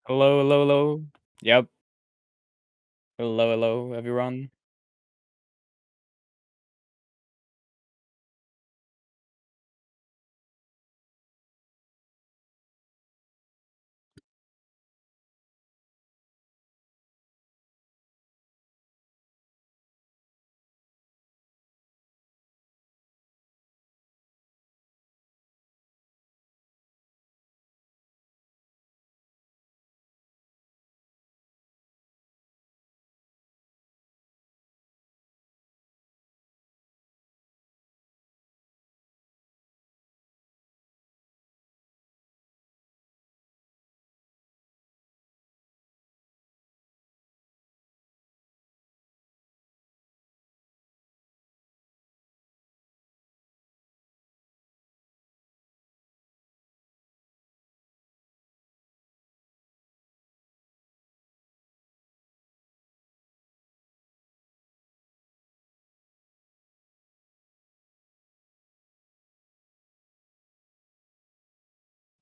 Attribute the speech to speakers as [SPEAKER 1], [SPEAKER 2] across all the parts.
[SPEAKER 1] Hello, hello, hello. Yep. Hello, hello, everyone.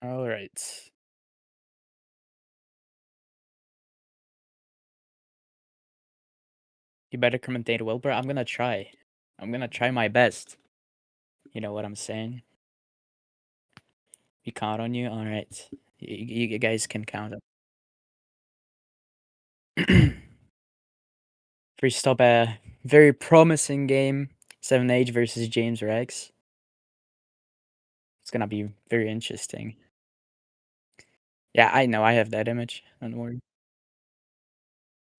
[SPEAKER 1] All right. You better commentate well, bro. I'm gonna try. I'm gonna try my best. You know what I'm saying? We count on you. All right. You guys can count on. First up, a very promising game. 7H versus James Rex. It's gonna be very interesting. Yeah, I know. I have that image. Don't worry.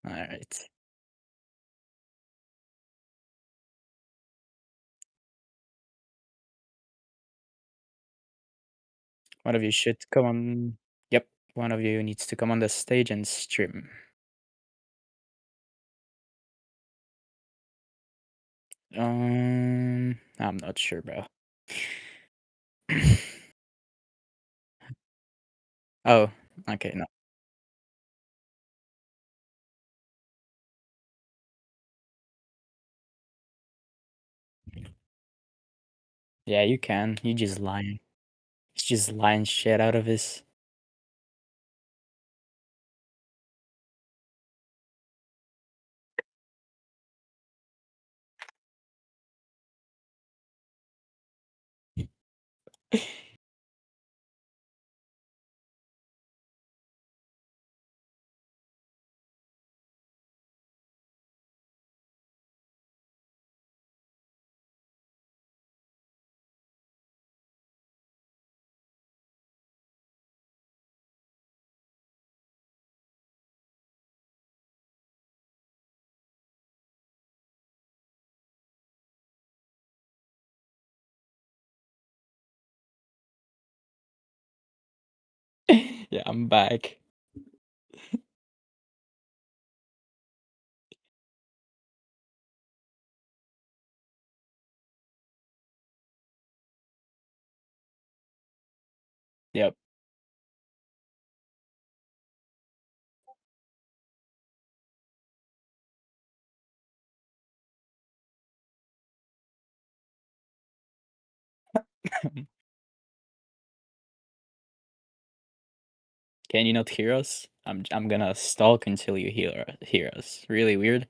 [SPEAKER 1] All right. One of you should come on. Yep. One of you needs to come on the stage and stream. I'm not sure, bro. Oh, okay, no. Yeah, you can. You just lying. He's just lying shit out of his. Yeah, I'm back. Yep. Can you not hear us? I'm gonna stalk until you hear us. Really weird.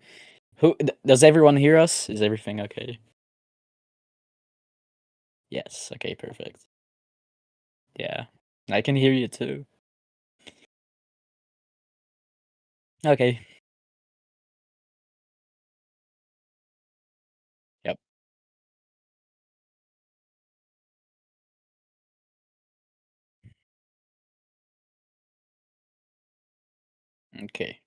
[SPEAKER 1] Does everyone hear us? Is everything okay? Yes. Okay, perfect. Yeah. I can hear you too. Okay. Yep. Okay.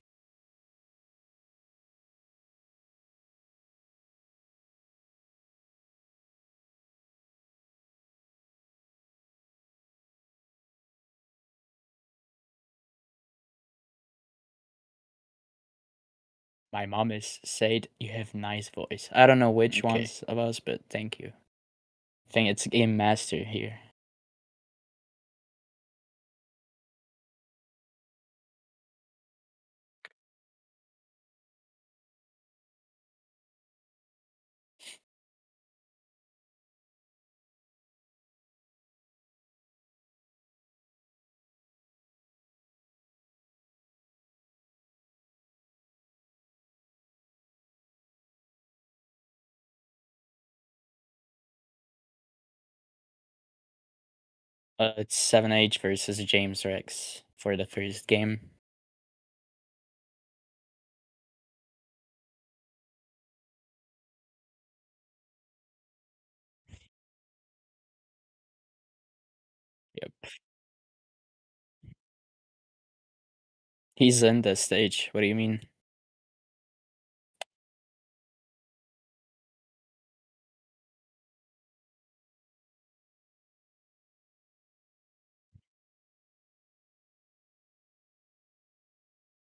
[SPEAKER 1] My mom is said you have nice voice. I don't know which Okay. ones of us, but thank you. I think it's Game Master here. It's 7H versus James Rex for the first game. Yep. He's in the stage. What do you mean?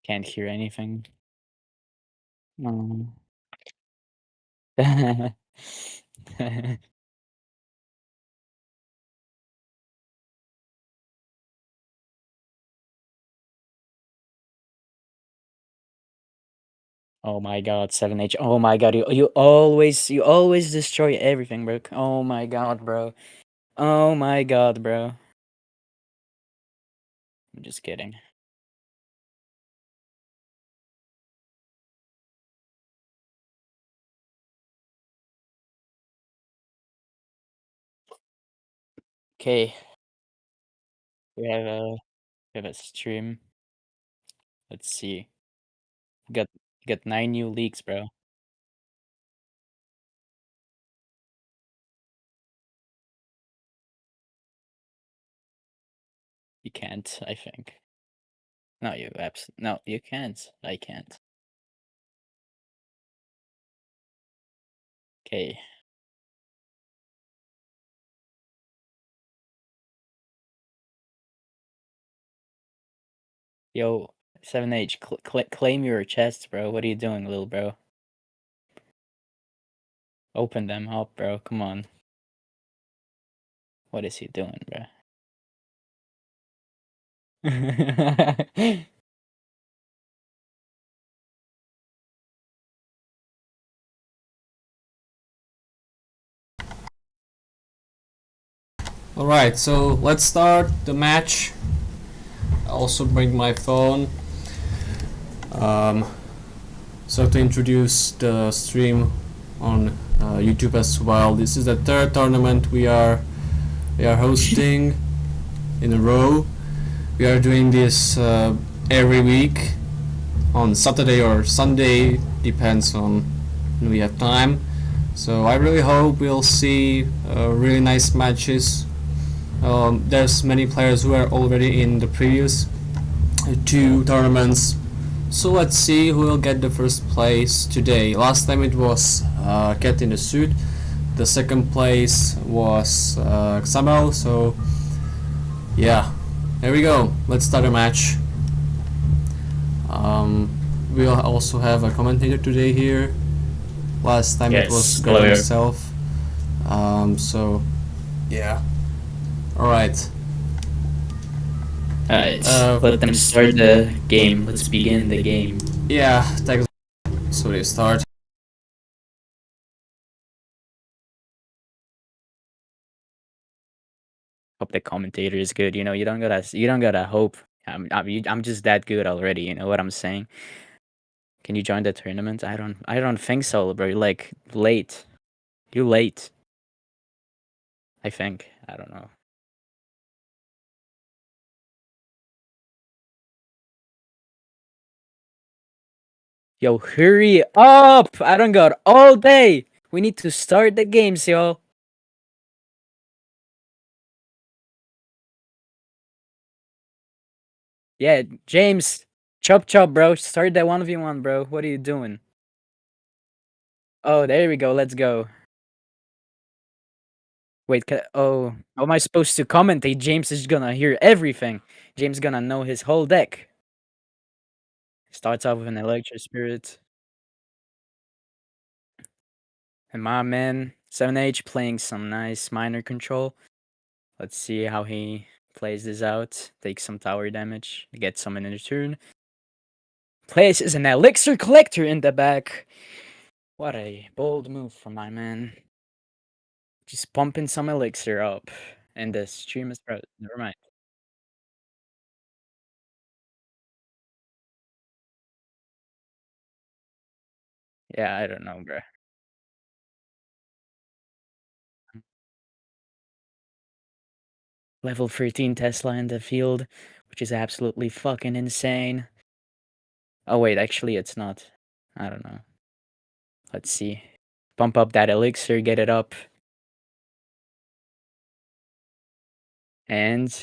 [SPEAKER 1] Can't hear anything. Oh. Oh my god, 7H. Oh my god, you always destroy everything, bro. Oh my god, bro. Oh my god, bro. I'm just kidding. Okay, we have a we have a stream. Let's see. Got got 9 new leaks, bro. You can't, I think. No, no, you can't. I can't. Okay. Yo, 7H, claim your chests, bro. What are you doing, little bro? Open them up, bro. Come on. What is he doing, bro?
[SPEAKER 2] Alright, so let's start the match. I also bring my phone. Um, so to introduce the stream on YouTube as well. This is the third tournament we are hosting in a row. We are doing this every week on Saturday or Sunday, depends on when we have time. So I really hope we'll see really nice matches. There's many players who are already in the previous two tournaments. So let's see who will get the first place today. Last time it was Cat in the Suit. The second place was Xamel. So yeah, here we go. Let's start a match. We'll also have a commentator today here. Last time it was
[SPEAKER 1] Yes,
[SPEAKER 2] Greg
[SPEAKER 1] hello.
[SPEAKER 2] myself. So yeah. All right.
[SPEAKER 1] Alright, let them start the game. Let's begin the game.
[SPEAKER 2] Yeah. Thanks. So they start.
[SPEAKER 1] Hope the commentator is good. You don't gotta hope. I'm just that good already. You know what I'm saying? Can you join the tournament? I don't think so, bro. You're like late. You late. I think. I don't know. Yo, hurry up! I don't got all day. We need to start the games, yo. Yeah, James, chop chop, bro. Start that 1v1, bro. What are you doing? Oh, there we go. Let's go. Wait, how am I supposed to commentate? James is gonna hear everything. James gonna know his whole deck. Starts off with an Electro Spirit. And my man, 7H, playing some nice minor control. Let's see how he plays this out. Takes some tower damage, gets some in the turn. Places an Elixir Collector in the back. What a bold move from my man. Just pumping some Elixir up. And the stream is frozen. Never mind. Yeah, I don't know, bro. Level 13 Tesla in the field, which is absolutely fucking insane. Oh wait, actually it's not. I don't know. Let's see. Pump up that elixir, get it up. And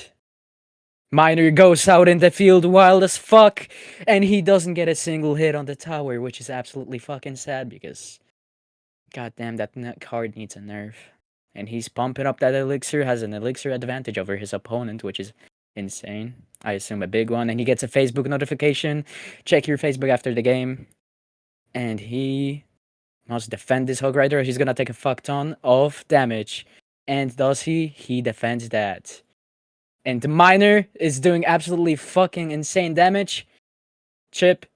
[SPEAKER 1] Miner goes out in the field wild as fuck, and he doesn't get a single hit on the tower, which is absolutely fucking sad because goddamn, that card needs a nerf. And he's pumping up that elixir, has an elixir advantage over his opponent, which is insane. I assume a big one, and he gets a Facebook notification. Check your Facebook after the game. And he must defend this Hog Rider. He's gonna take a fuck ton of damage. And does he? He defends that. And the Miner is doing absolutely fucking insane damage. Chip.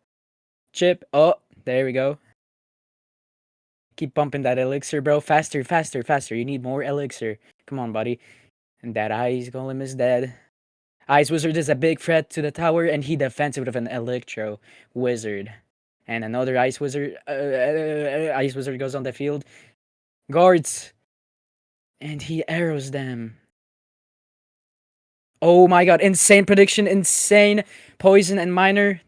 [SPEAKER 1] Chip. Oh, there we go. Keep pumping that elixir, bro. Faster, faster, faster. You need more elixir. Come on, buddy. And that Ice Golem is dead. Ice Wizard is a big threat to the tower, and he defends it with an Electro Wizard. And another Ice Wizard. Ice Wizard goes on the field. Guards. And he arrows them. Oh my god. Insane prediction. Insane. Poison and Miner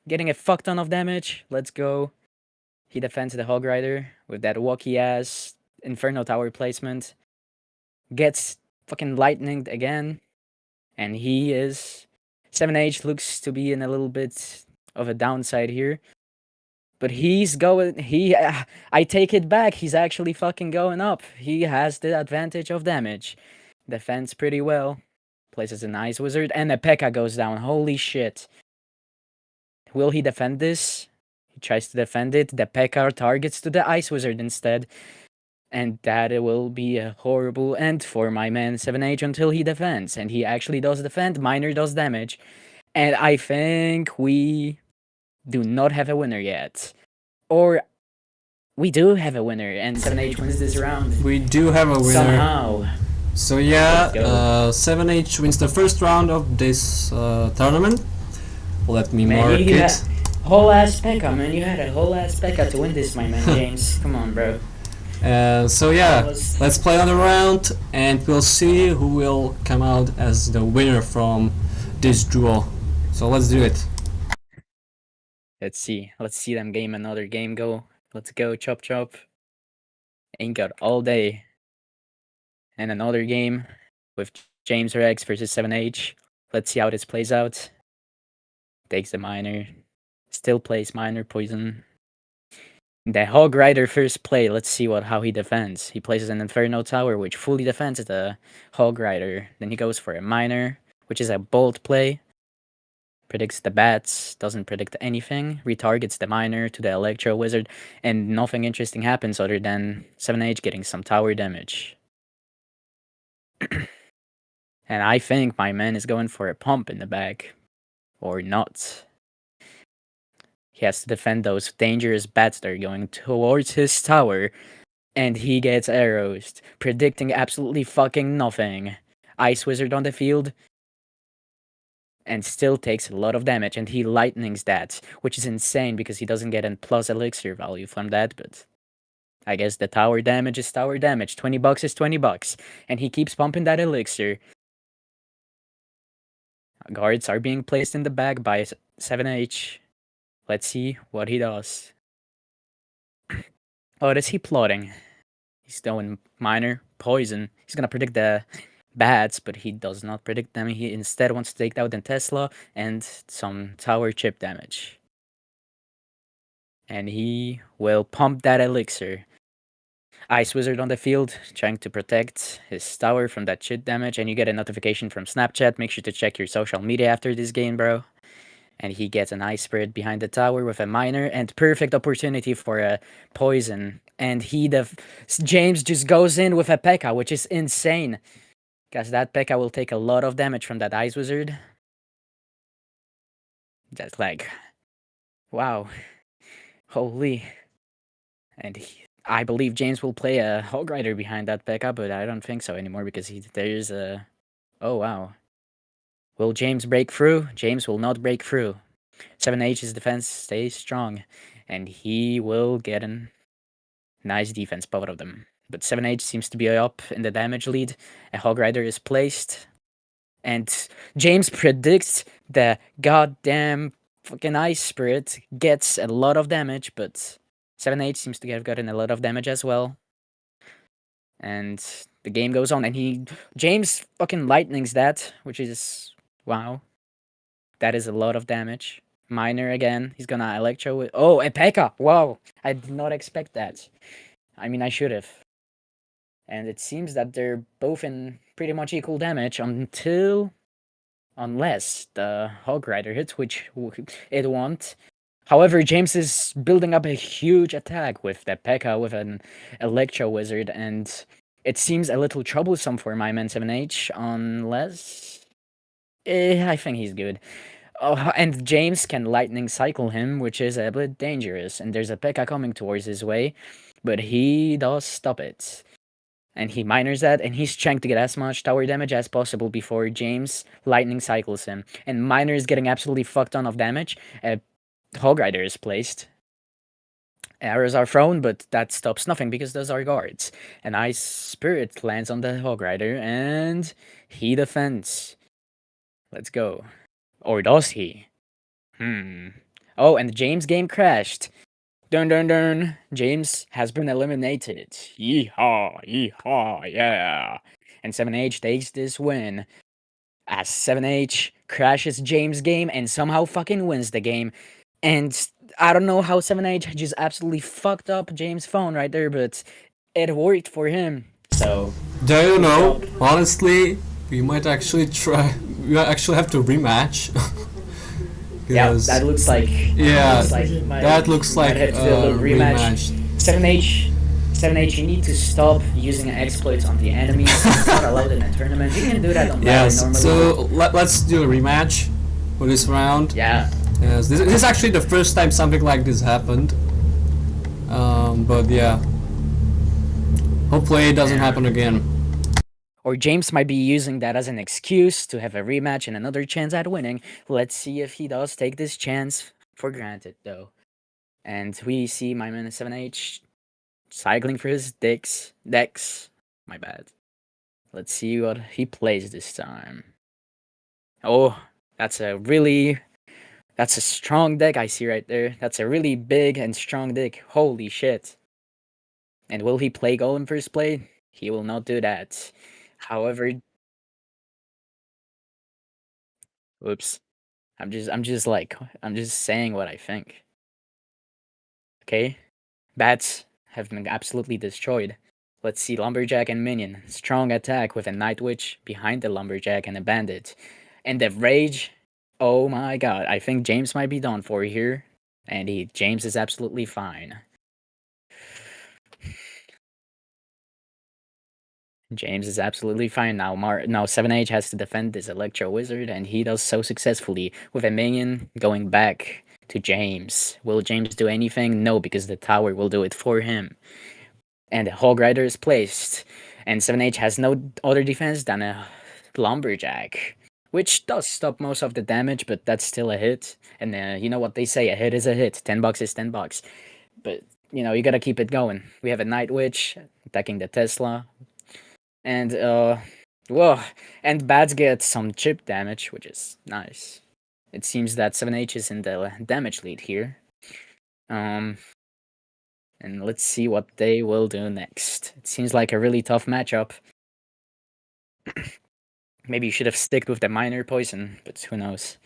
[SPEAKER 1] getting a fuck ton of damage. Let's go. He defends the Hog Rider with that wacky ass Inferno Tower placement. Gets fucking lightninged again. And he is 7H looks to be in a little bit of a downside here. But he's going I take it back. He's actually fucking going up. He has the advantage of damage. Defends pretty well. Places an Ice Wizard and a P.E.K.K.A goes down. Holy shit. Will he defend this? He tries to defend it. The P.E.K.K.A targets to the Ice Wizard instead. And that will be a horrible end for my man 7H until he defends. And he actually does defend. Miner does damage. And I think we do not have a winner yet. Or we do have a winner, and 7H wins this round.
[SPEAKER 2] We do have a winner.
[SPEAKER 1] Somehow.
[SPEAKER 2] So yeah, 7H wins the first round of this tournament. Let me mark it.
[SPEAKER 1] Whole ass P.E.K.K.A, man. You had a whole ass P.E.K.K.A to win this, my man James. Come on, bro.
[SPEAKER 2] So yeah, let's play another round, and we'll see who will come out as the winner from this duel. So let's do it.
[SPEAKER 1] Let's see them game another game go. Let's go, chop chop. Ain't got all day. And another game with James Rex versus 7H. Let's see how this plays out. Takes the Miner. Still plays Miner Poison. The Hog Rider first play. Let's see how he defends. He places an Inferno Tower, which fully defends the Hog Rider. Then he goes for a Miner, which is a bold play. Predicts the bats, doesn't predict anything, retargets the Miner to the Electro Wizard, and nothing interesting happens other than 7H getting some tower damage. And I think my man is going for a pump in the back. Or not. He has to defend those dangerous bats that are going towards his tower, and he gets arrows, predicting absolutely fucking nothing. Ice Wizard on the field, and still takes a lot of damage, and he lightnings that, which is insane because he doesn't get a plus elixir value from that, but I guess the tower damage is tower damage. 20 bucks is 20 bucks, and he keeps pumping that elixir. Guards are being placed in the back by 7H. Let's see what he does. What is he plotting? He's throwing Miner, Poison. He's gonna predict the bats, but he does not predict them. He instead wants to take out the Tesla and some tower chip damage. And he will pump that elixir. Ice Wizard on the field, trying to protect his tower from that chip damage, and you get a notification from Snapchat. Make sure to check your social media after this game, bro. And he gets an Ice Spirit behind the tower with a Miner, and perfect opportunity for a Poison. And James just goes in with a P.E.K.K.A, which is insane. Because that P.E.K.K.A will take a lot of damage from that Ice Wizard. That's like, wow. Holy. And I believe James will play a Hog Rider behind that P.E.K.K.A, but I don't think so anymore because there's a... Oh, wow. Will James break through? James will not break through. 7H's defense stays strong, and he will get a nice defense, both of them. But 7H seems to be up in the damage lead. A Hog Rider is placed. And James predicts the goddamn fucking Ice Spirit gets a lot of damage, but 7H seems to have gotten a lot of damage as well. And the game goes on, and James fucking lightnings that, which is, wow. That is a lot of damage. Miner again, he's gonna Electro with, oh, a P.E.K.K.A, wow. I did not expect that. I mean, I should have. And it seems that they're both in pretty much equal damage unless the Hog Rider hits, which it won't. However, James is building up a huge attack with the P.E.K.K.A with an Electro Wizard, and it seems a little troublesome for my man 7H, unless... I think he's good. Oh, and James can lightning cycle him, which is a bit dangerous, and there's a P.E.K.K.A coming towards his way, but he does stop it. And he miners that, and he's trying to get as much tower damage as possible before James lightning cycles him. And Miner is getting absolutely fucked on of damage. Hog Rider is placed. Arrows are thrown, but that stops nothing because those are guards. An Ice Spirit lands on the Hog Rider, and he defends. Let's go. Or does he? Oh, and the James game crashed. Dun dun dun. James has been eliminated. Yeehaw, yeehaw, yeah. And 7H takes this win. As 7H crashes James' game and somehow fucking wins the game. And I don't know how 7H just absolutely fucked up James' phone right there, but it worked for him. So,
[SPEAKER 2] Do you know? Honestly, we might actually try. We might actually have to rematch.
[SPEAKER 1] yeah, that looks like.
[SPEAKER 2] Yeah,
[SPEAKER 1] that looks like have to do a little rematch. 7H, you need to stop using exploits on the enemies. It's not allowed in a tournament. You can do that on
[SPEAKER 2] yes,
[SPEAKER 1] normally.
[SPEAKER 2] So let's do a rematch for this round.
[SPEAKER 1] Yeah.
[SPEAKER 2] Yes, this is actually the first time something like this happened. But yeah, hopefully it doesn't happen again.
[SPEAKER 1] Or James might be using that as an excuse to have a rematch and another chance at winning. Let's see if he does take this chance for granted, though. And we see my man 7H cycling for his decks. My bad. Let's see what he plays this time. Oh, that's a strong deck I see right there. That's a really big and strong deck. Holy shit. And will he play Golem first play? He will not do that. However, oops. I'm just saying what I think. Okay? Bats have been absolutely destroyed. Let's see Lumberjack and Minion. Strong attack with a Night Witch behind the Lumberjack and a Bandit. And the Rage, oh my god, I think James might be done for here. And James is absolutely fine. James is absolutely fine now. Now 7H has to defend this Electro Wizard, and he does so successfully with a minion going back to James. Will James do anything? No, because the tower will do it for him. And the Hog Rider is placed, and 7H has no other defense than a Lumberjack, which does stop most of the damage, but that's still a hit. And you know what they say, a hit is a hit. $10 is $10. But, you know, you gotta keep it going. We have a Night Witch attacking the Tesla. And, whoa, and Bats get some chip damage, which is nice. It seems that 7H is in the damage lead here. And let's see what they will do next. It seems like a really tough matchup. Maybe you should have sticked with the minor poison, but who knows.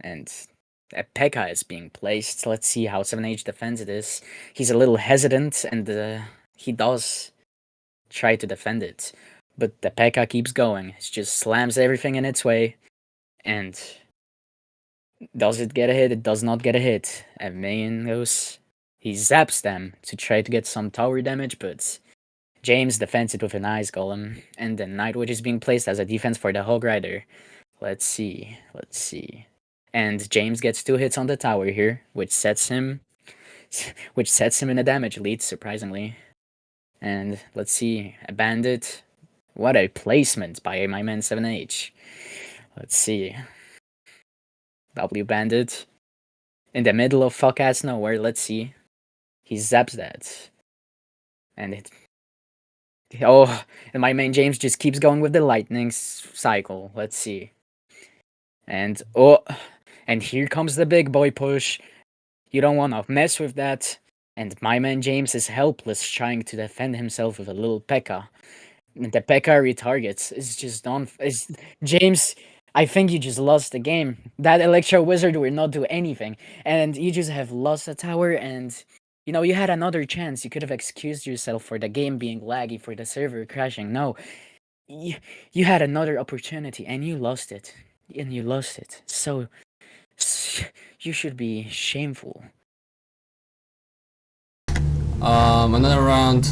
[SPEAKER 1] And a P.E.K.K.A is being placed. Let's see how 7H defends this. He's a little hesitant, and he does try to defend it. But the P.E.K.K.A keeps going. It just slams everything in its way. And does it get a hit? It does not get a hit. A minion goes. He zaps them to try to get some tower damage, but James defends it with an Ice Golem. And the Night Witch is being placed as a defense for the Hog Rider. Let's see. And James gets 2 hits on the tower here, which sets him in a damage lead, surprisingly. And let's see, a Bandit. What a placement by my man 7H. Let's see. W Bandit. In the middle of fuck-ass nowhere, let's see. He zaps that. And Oh, and my main James just keeps going with the lightning cycle. Let's see. And and here comes the big boy push. You don't want to mess with that. And my man James is helpless trying to defend himself with a little P.E.K.K.A. And the P.E.K.K.A. retargets. It's just on. James, I think you just lost the game. That Electro Wizard will not do anything. And you just have lost a tower and. You know, you had another chance. You could have excused yourself for the game being laggy, for the server crashing. No, you had another opportunity and you lost it. And you lost it. So, you should be shameful.
[SPEAKER 2] Another round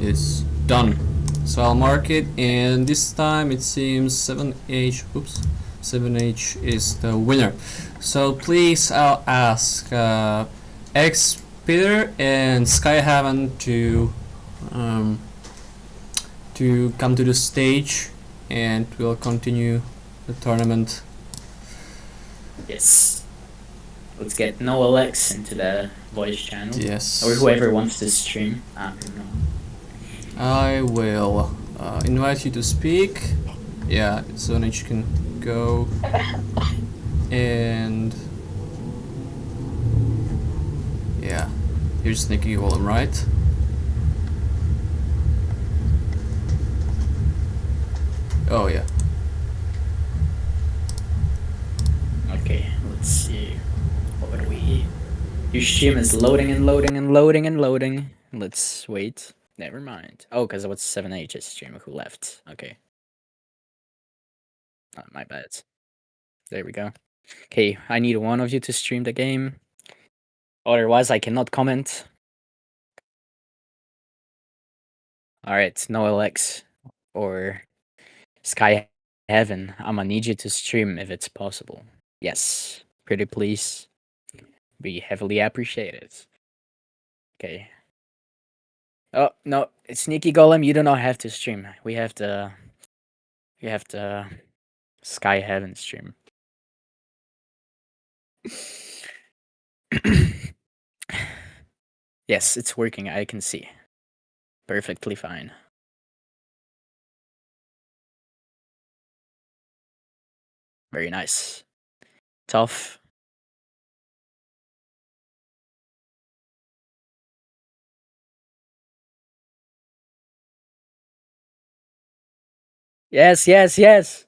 [SPEAKER 2] is done. So I'll mark it, and this time it seems 7H. Oops, 7H is the winner. So please, I'll ask X Peter and Skyhaven to come to the stage, and we'll continue the tournament.
[SPEAKER 1] Yes. Let's get Noah X into the voice channel.
[SPEAKER 2] Yes.
[SPEAKER 1] Or whoever wants to stream. I don't know.
[SPEAKER 2] I will invite you to speak. Yeah, so then you can go. And yeah, here's Nicky Golem, right? Oh yeah.
[SPEAKER 1] Okay, let's see. What do we? Your stream is loading and loading and loading and loading. Let's wait. Never mind. Oh, because it was 7H's streamer who left. Okay. My bad. There we go. Okay, I need one of you to stream the game. Otherwise, I cannot comment. Alright, no Alex or Sky Heaven. I'm gonna need you to stream if it's possible. Yes, pretty please. Be heavily appreciated. Okay. Oh no, Sneaky Golem, you do not have to stream. We have the Sky Heaven stream. Yes, it's working. I can see. Perfectly fine. Very nice. Tough. Yes, yes, yes.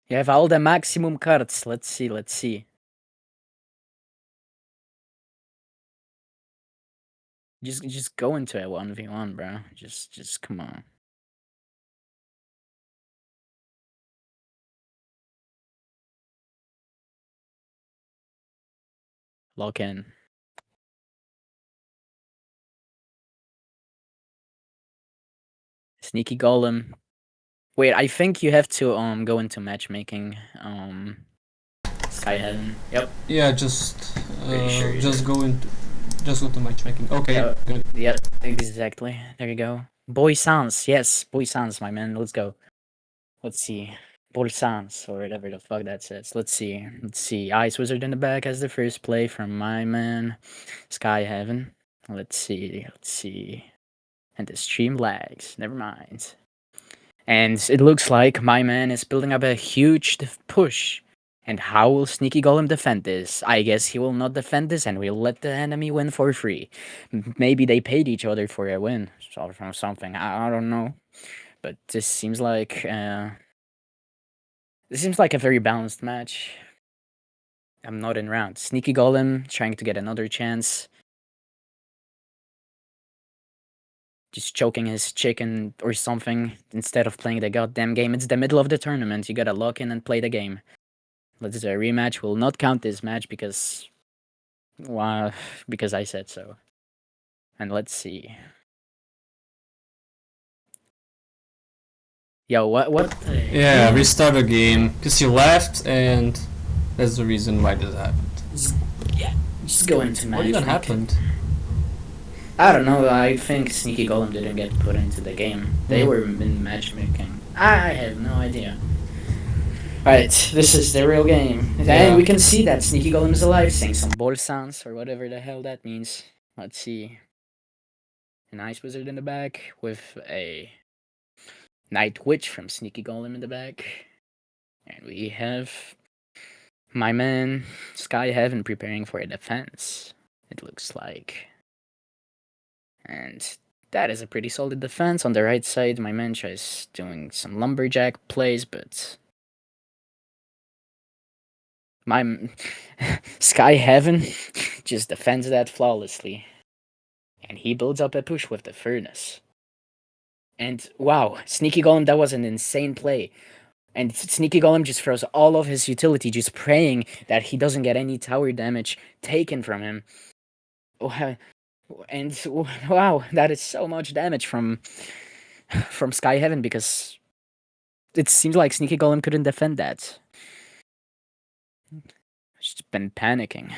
[SPEAKER 1] You have all the maximum cards. Let's see, let's see. Just go into a 1v1, bro. Just come on. Lock in. Sneaky Golem. Wait, I think you have to go into matchmaking. Sky Heaven. Yep.
[SPEAKER 2] Yeah, just
[SPEAKER 1] Pretty sure
[SPEAKER 2] just go to matchmaking. Okay. Good.
[SPEAKER 1] Yep, exactly. There you go. Boy Sans, yes, Boy Sans, my man. Let's go. Let's see. Boy Sans, or whatever the fuck that says. Let's see. Let's see. Ice Wizard in the back has the first play from my man, Sky Heaven. Let's see. Let's see. And the stream lags. Never mind. And it looks like my man is building up a huge push. And how will Sneaky Golem defend this? I guess he will not defend this and will let the enemy win for free. Maybe they paid each other for a win or something. I don't know. But this seems like a very balanced match. I'm not in round. Sneaky Golem trying to get another chance. Just choking his chicken or something instead of playing the goddamn game. It's the middle of the tournament. You gotta lock in and play the game. Let's do a rematch. Will not count this match because, well, because I said so. And let's see. Yo, what?
[SPEAKER 2] Yeah, restart the game because you left, and that's the reason why this happened.
[SPEAKER 1] Just go into match.
[SPEAKER 2] What even happened?
[SPEAKER 1] I don't know. I think Sneaky Golem didn't get put into the game. They were in matchmaking. I have no idea. Alright, this is the real game.
[SPEAKER 2] Yeah.
[SPEAKER 1] And we can see that Sneaky Golem is alive, saying some ball sounds or whatever the hell that means. Let's see. an Ice Wizard in the back with a Night Witch from Sneaky Golem in the back. And we have my man Sky Heaven preparing for a defense, it looks like. And that is a pretty solid defense. On the right side, my Mancha is doing some lumberjack plays, but my Sky Heaven just defends that flawlessly. And he builds up a push with the Furnace. And wow, Sneaky Golem, that was an insane play. And Sneaky Golem just throws all of his utility, just praying that he doesn't get any tower damage taken from him. And wow, that is so much damage from Sky Heaven, because it seems like Sneaky Golem couldn't defend that. Just been panicking.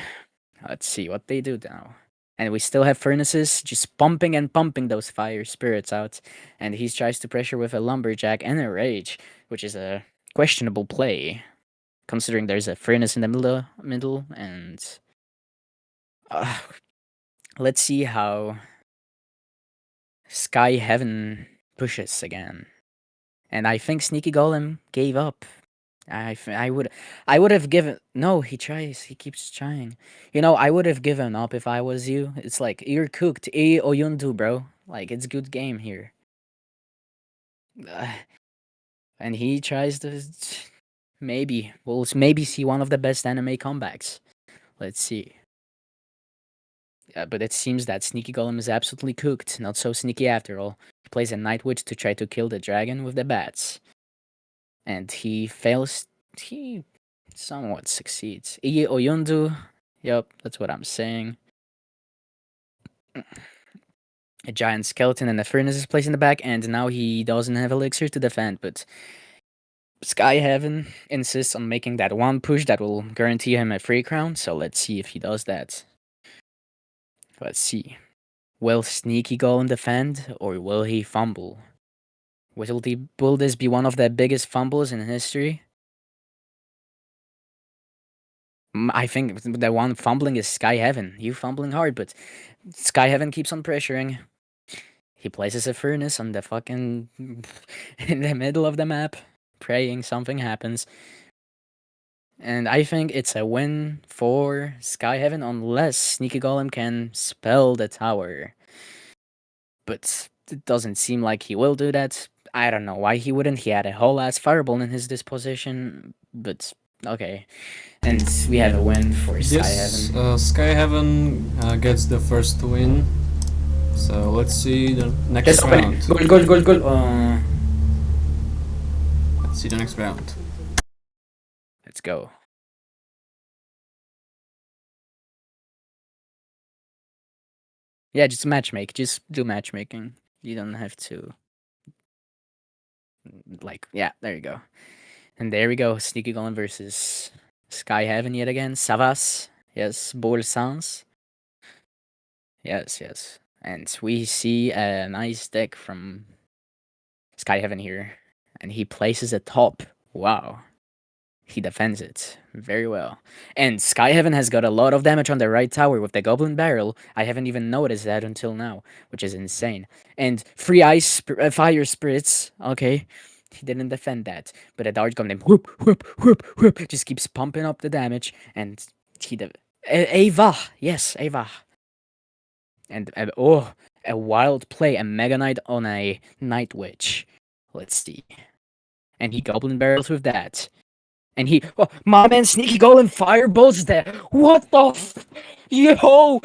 [SPEAKER 1] Let's see what they do now. And we still have Furnaces just pumping and pumping those fire spirits out. And he tries to pressure with a Lumberjack and a Rage, which is a questionable play, considering there's a Furnace in the middle and let's see how Sky Heaven pushes again. And I think Sneaky Golem gave up. I would have given. No, he tries. He keeps trying. I would have given up if I was you. It's like you're cooked. Oyundu, bro. Like, it's good game here. And he tries to. We'll maybe see one of the best anime comebacks. Let's see. But it seems that Sneaky Golem is absolutely cooked. Not so sneaky after all. He plays a Night Witch to try to kill the dragon with the bats. And he fails. He somewhat succeeds. Iyi Oyundu. Yup, that's what I'm saying. A giant skeleton and a furnace is placed in the back, and now he doesn't have elixir to defend, but Sky Heaven insists on making that one push that will guarantee him a free crown, so let's see if he does that. Let's see. Will Sneaky Golem defend, or will he fumble? Will this be one of the biggest fumbles in history? I think the one fumbling is Sky Heaven. You fumbling hard, but Sky Heaven keeps on pressuring. He places a furnace on the fucking in the middle of the map, praying something happens. And I think it's a win for Sky Heaven unless Sneaky Golem can spell the tower. But it doesn't seem like he will do that. I don't know why he wouldn't. He had a whole ass fireball in his disposition, but okay. And we have a win for Sky Heaven.
[SPEAKER 2] Sky Heaven gets the first win. So let's see the next round.
[SPEAKER 1] Goal.
[SPEAKER 2] Let's see the next round.
[SPEAKER 1] Let's go. Yeah, just matchmake. Just do matchmaking. You don't have to. Yeah, there you go. And there we go. Sneaky Golem versus Sky Heaven yet again. Savas. Yes. Bol Sans. Yes. And we see a nice deck from Sky Heaven here. And he places a top. Wow. He defends it very well. And Sky Heaven has got a lot of damage on the right tower with the Goblin Barrel. I haven't even noticed that until now, which is insane. And free fire spirits. Okay. He didn't defend that. But a Dart Goblin whoop, just keeps pumping up the damage. And he Ava. Yes, Ava. And a wild play, a Mega Knight on a Night Witch. Let's see. And he Goblin Barrels with that. And my man Sneaky Golem fireballs there. What the Yo!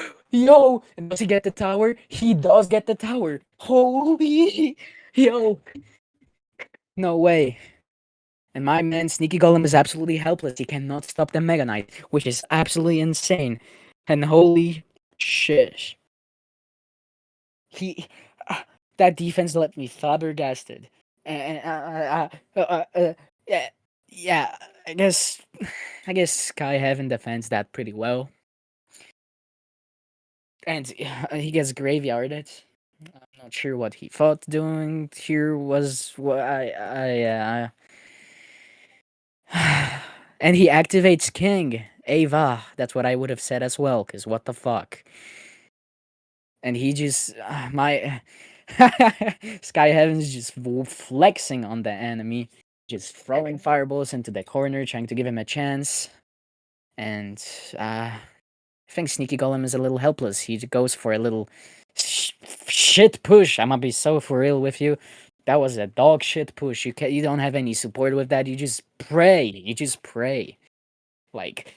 [SPEAKER 1] And does he get the tower? He does get the tower. Holy, yo. No way. And my man Sneaky Golem is absolutely helpless. He cannot stop the Mega Knight, which is absolutely insane. And holy shit. That defense left me flabbergasted. Yeah, I guess Sky Heaven defends that pretty well. And he gets graveyarded. I'm not sure what he thought doing here was what and he activates King. Ava. That's what I would have said as well, because what the fuck. and he just my Sky Heaven's just flexing on the enemy, just throwing fireballs into the corner, trying to give him a chance. And I think Sneaky Golem is a little helpless. He goes for a little sh- shit push. I'm gonna be so for real with you. That was a dog shit push. You don't have any support with that. You just pray. You just pray. Like,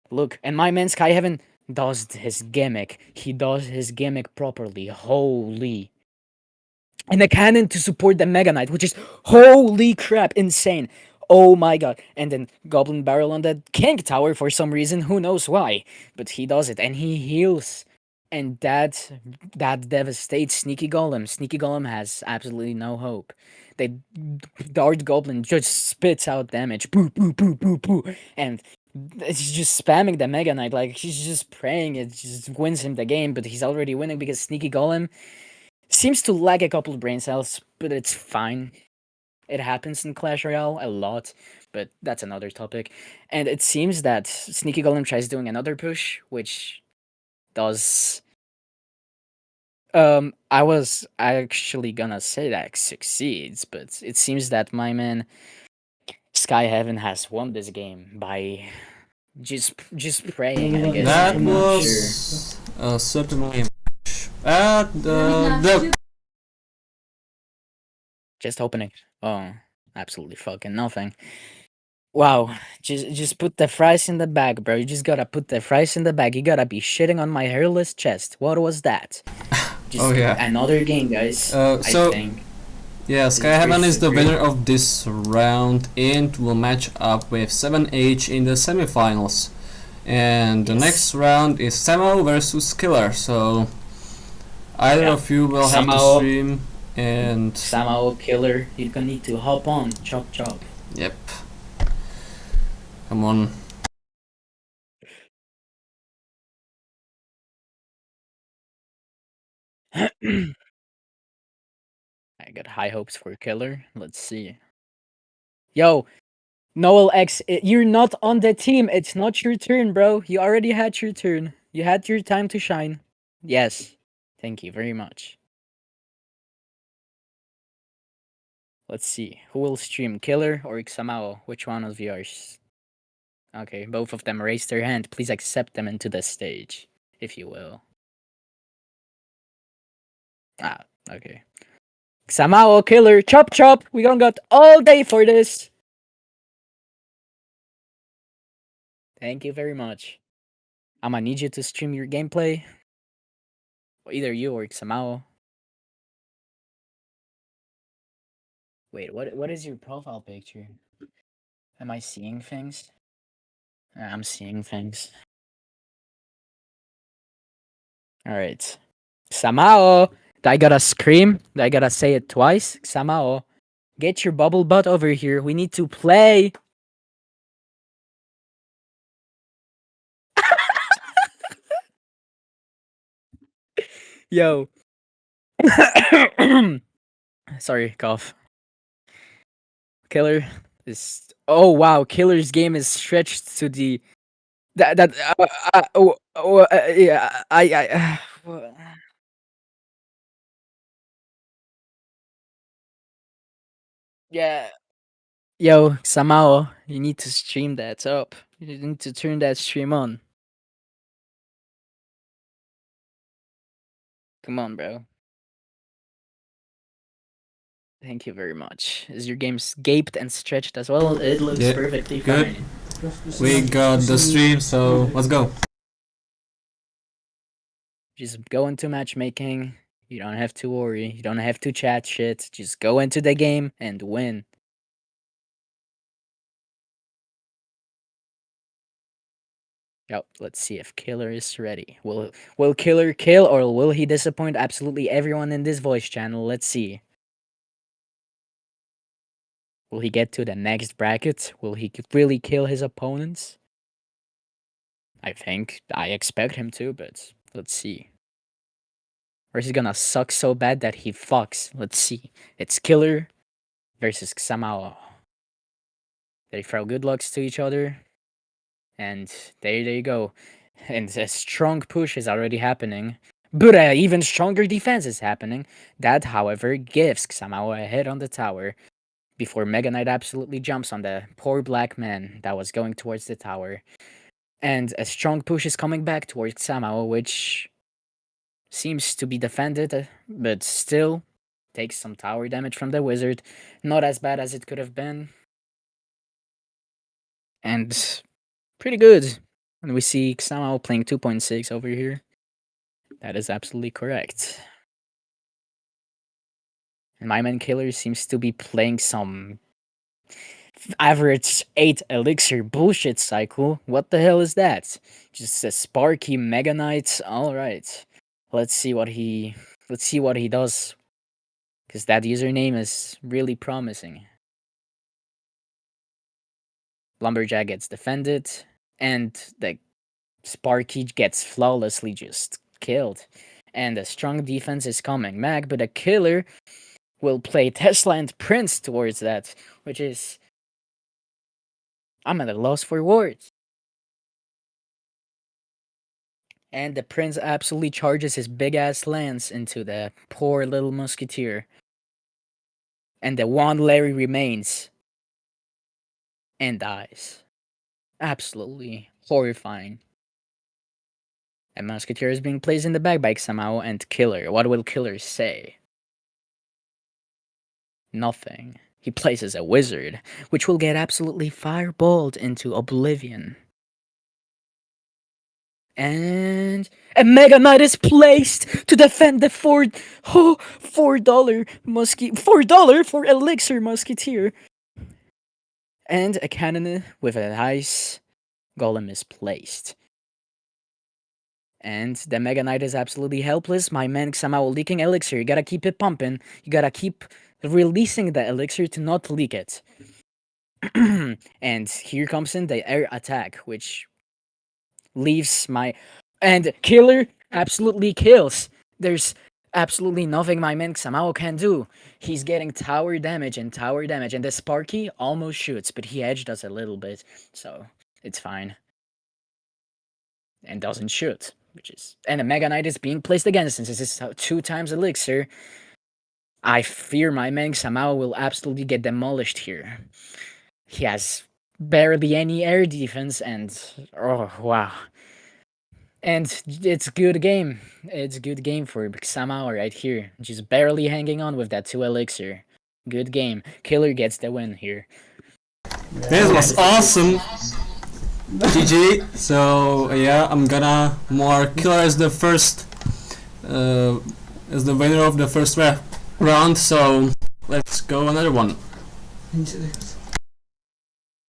[SPEAKER 1] look, and my man Sky Heaven does his gimmick. He does his gimmick properly. Holy. And a cannon to support the Mega Knight, which is holy crap, insane. Oh my god. And then Goblin Barrel on the King Tower for some reason, who knows why. But he does it and he heals. And that devastates Sneaky Golem. Sneaky Golem has absolutely no hope. They Dart Goblin just spits out damage. Boo boo boo boo boo. And he's just spamming the Mega Knight, like he's just praying it just wins him the game, but he's already winning because Sneaky Golem seems to lack a couple of brain cells, but it's fine. It happens in Clash Royale a lot, but that's another topic. And it seems that Sneaky Golem tries doing another push, which does. I was actually gonna say that succeeds, but it seems that my man Sky Heaven has won this game by just praying. I guess
[SPEAKER 2] That
[SPEAKER 1] I'm not sure.
[SPEAKER 2] was certainly a match. The
[SPEAKER 1] Just opening. Oh, absolutely fucking nothing. Wow, just put the fries in the bag, bro. You just gotta put the fries in the bag. You gotta be shitting on my hairless chest. What was that?
[SPEAKER 2] oh
[SPEAKER 1] Just
[SPEAKER 2] yeah.
[SPEAKER 1] another game, guys. I
[SPEAKER 2] So
[SPEAKER 1] think
[SPEAKER 2] yeah,
[SPEAKER 1] this is pretty
[SPEAKER 2] Skyhaven is the
[SPEAKER 1] severe.
[SPEAKER 2] winner of this round and will match up with 7H in the semifinals. And the
[SPEAKER 1] Yes.
[SPEAKER 2] next round is Samo versus Killer. So either
[SPEAKER 1] Yeah.
[SPEAKER 2] of you will have to
[SPEAKER 1] Samo.
[SPEAKER 2] stream and
[SPEAKER 1] Samo Killer, you're gonna need to hop on. Chop chop.
[SPEAKER 2] yep. Come on.
[SPEAKER 1] I got high hopes for Killer. Let's see. Yo, Noel X, you're not on the team. It's not your turn, bro. You already had your turn. You had your time to shine. Yes. Thank you very much. Let's see. Who will stream? Killer or Xamao? Which one of yours? Okay, both of them raised their hand. Please accept them into the stage, if you will. Ah, okay. Xamao, Killer, chop chop! We gonna got all day for this! Thank you very much. I'ma need you to stream your gameplay. Either you or Xamao. Wait, what is your profile picture? Am I seeing things? I'm seeing things. Alright. Xamao! Do I gotta scream? Do I gotta say it twice? Xamao, get your bubble butt over here. We need to play. Yo. Sorry, cough. Killer is. Oh wow, Killer's game is stretched to the that yeah yeah. Yo, Samao, you need to stream that up. You need to turn that stream on. Come on, bro. Thank you very much. Is your game gaped and stretched as well? It looks
[SPEAKER 2] Yeah,
[SPEAKER 1] perfectly
[SPEAKER 2] good.
[SPEAKER 1] fine.
[SPEAKER 2] We got the stream, so let's go.
[SPEAKER 1] Just go into matchmaking. You don't have to worry. You don't have to chat shit. Just go into the game and win. Yo, let's see if Killer is ready. Will Killer kill or will he disappoint absolutely everyone in this voice channel? Let's see. Will he get to the next bracket? Will he really kill his opponents? I expect him to, but let's see. Or is he gonna suck so bad that he fucks? Let's see. It's Killer versus Xamao. They throw good lucks to each other. And there you go. And a strong push is already happening. But even stronger defense is happening. That, however, gives Xamao a hit on the tower before Mega Knight absolutely jumps on the poor black man that was going towards the tower. And a strong push is coming back towards Xamao, which seems to be defended, but still takes some tower damage from the wizard. Not as bad as it could have been. And pretty good. And we see Xamao playing 2.6 over here. That is absolutely correct. And my man Killer seems to be playing some average 8 elixir bullshit cycle. What the hell is that? Just a Sparky Mega Knight. Alright. Let's see what he does. Because that username is really promising. Lumberjack gets defended, and the Sparky gets flawlessly just killed. And a strong defense is coming back, but a Killer will play Tesla and Prince towards that, which is... I'm at a loss for words. And the Prince absolutely charges his big-ass lance into the poor little musketeer. And the one Larry remains and dies. Absolutely horrifying. A musketeer is being placed in the back by somehow, and Killer. What will Killer say? Nothing. He places a wizard, which will get absolutely fireballed into oblivion. And a Mega Knight is placed to defend the $4 $4 for Elixir Musketeer. And a cannon with an ice golem is placed. And the Mega Knight is absolutely helpless. My man somehow leaking Elixir. You gotta keep it pumping. You gotta keep releasing the Elixir to not leak it. And here comes in the air attack, which leaves my... And Killer absolutely kills. There's absolutely nothing my man Xamao can do. He's getting tower damage, and the Sparky almost shoots, but he edged us a little bit, so it's fine. And doesn't shoot, which is... And a Mega Knight is being placed again, since this is 2 times Elixir. I fear my man Xamao will absolutely get demolished here. He has barely any air defense, and... Oh, wow. And it's good game. It's good game for Xamao right here. Just barely hanging on with that 2 elixir. Good game. Killer gets the win here.
[SPEAKER 2] This was awesome. GG. So yeah, I'm gonna mark Killer as the first, as the winner of the first round. So let's go another one.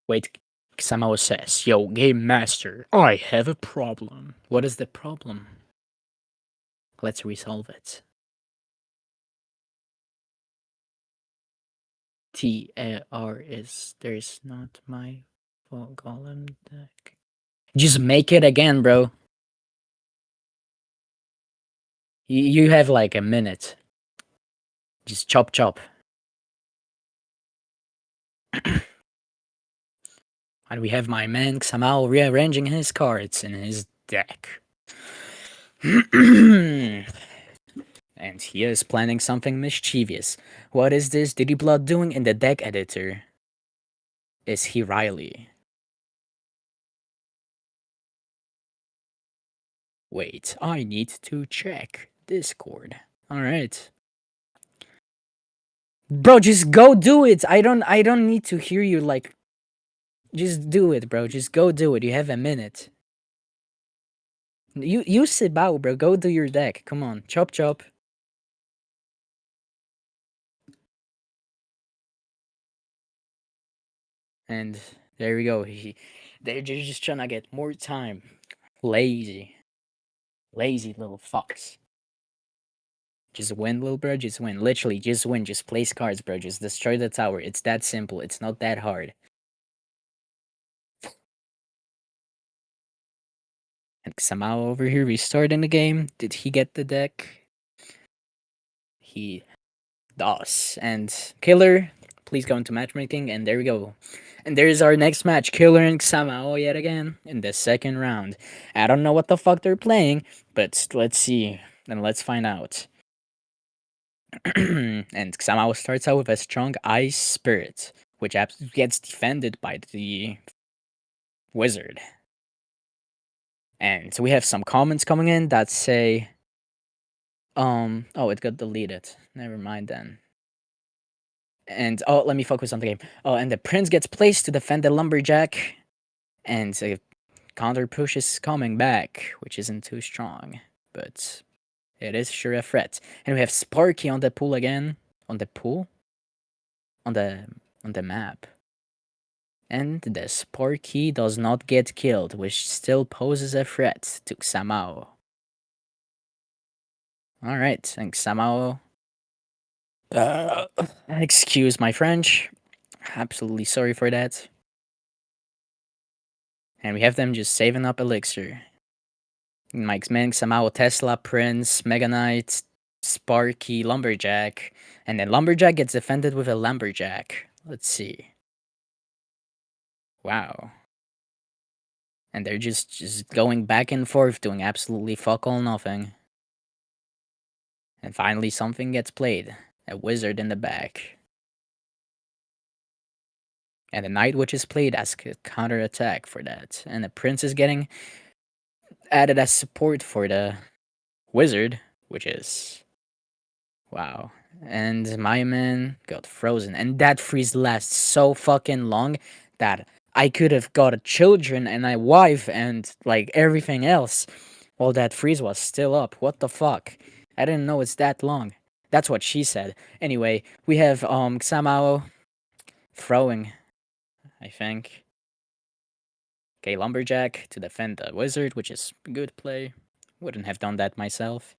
[SPEAKER 1] Wait, Xamao says, "Yo, Game Master, I have a problem." What is the problem? Let's resolve it. TAR is there's not my full golem deck. Just make it again, bro. You have like a minute. Just chop chop. And we have my man Xamao rearranging his cards in his deck. And he is planning something mischievous. What is this Diddy Blood doing in the deck editor? Is he Riley? Wait, I need to check Discord. Alright. Bro, just go do it. I don't need to hear you like... Just do it, bro. Just go do it. You have a minute. You Sibao, bro. Go do your deck. Come on. Chop chop. And there we go. They're just trying to get more time. Lazy. Lazy little fucks. Just win, little bro. Just win. Literally, just win. Just place cards, bro. Just destroy the tower. It's that simple. It's not that hard. And somehow over here restarting the game. Did he get the deck? He does. And Killer, please go into matchmaking. And there we go. And there's our next match. Killer and Xamao yet again in the second round. I don't know what the fuck they're playing, but let's see. Then let's find out. And Xamao starts out with a strong Ice Spirit, which gets defended by the Wizard. And we have some comments coming in that say, oh, it got deleted. Never mind then. And, oh, let me focus on the game. Oh, and the Prince gets placed to defend the Lumberjack. And a counter push is coming back, which isn't too strong. But it is sure a threat. And we have Sparky on the pool again. On the pool? On the map. And the Sparky does not get killed, which still poses a threat to Xamao. Alright, and Xamao... excuse my French. Absolutely sorry for that. And we have them just saving up elixir. Mike's Man, Xamao, Tesla, Prince, Mega Knight, Sparky, Lumberjack. And then Lumberjack gets defended with a Lumberjack. Let's see. Wow. And they're just going back and forth, doing absolutely fuck all nothing. And finally something gets played. A wizard in the back. And the Night Witch is played as counter attack for that. And the Prince is getting added as support for the wizard, which is... wow. And my man got frozen. And that freeze lasts so fucking long that I could have got a children and a wife and like everything else while that freeze was still up. What the fuck? I didn't know it's that long. That's what she said. Anyway, we have Xamao throwing, I think. Okay, Lumberjack to defend the wizard, which is a good play. Wouldn't have done that myself.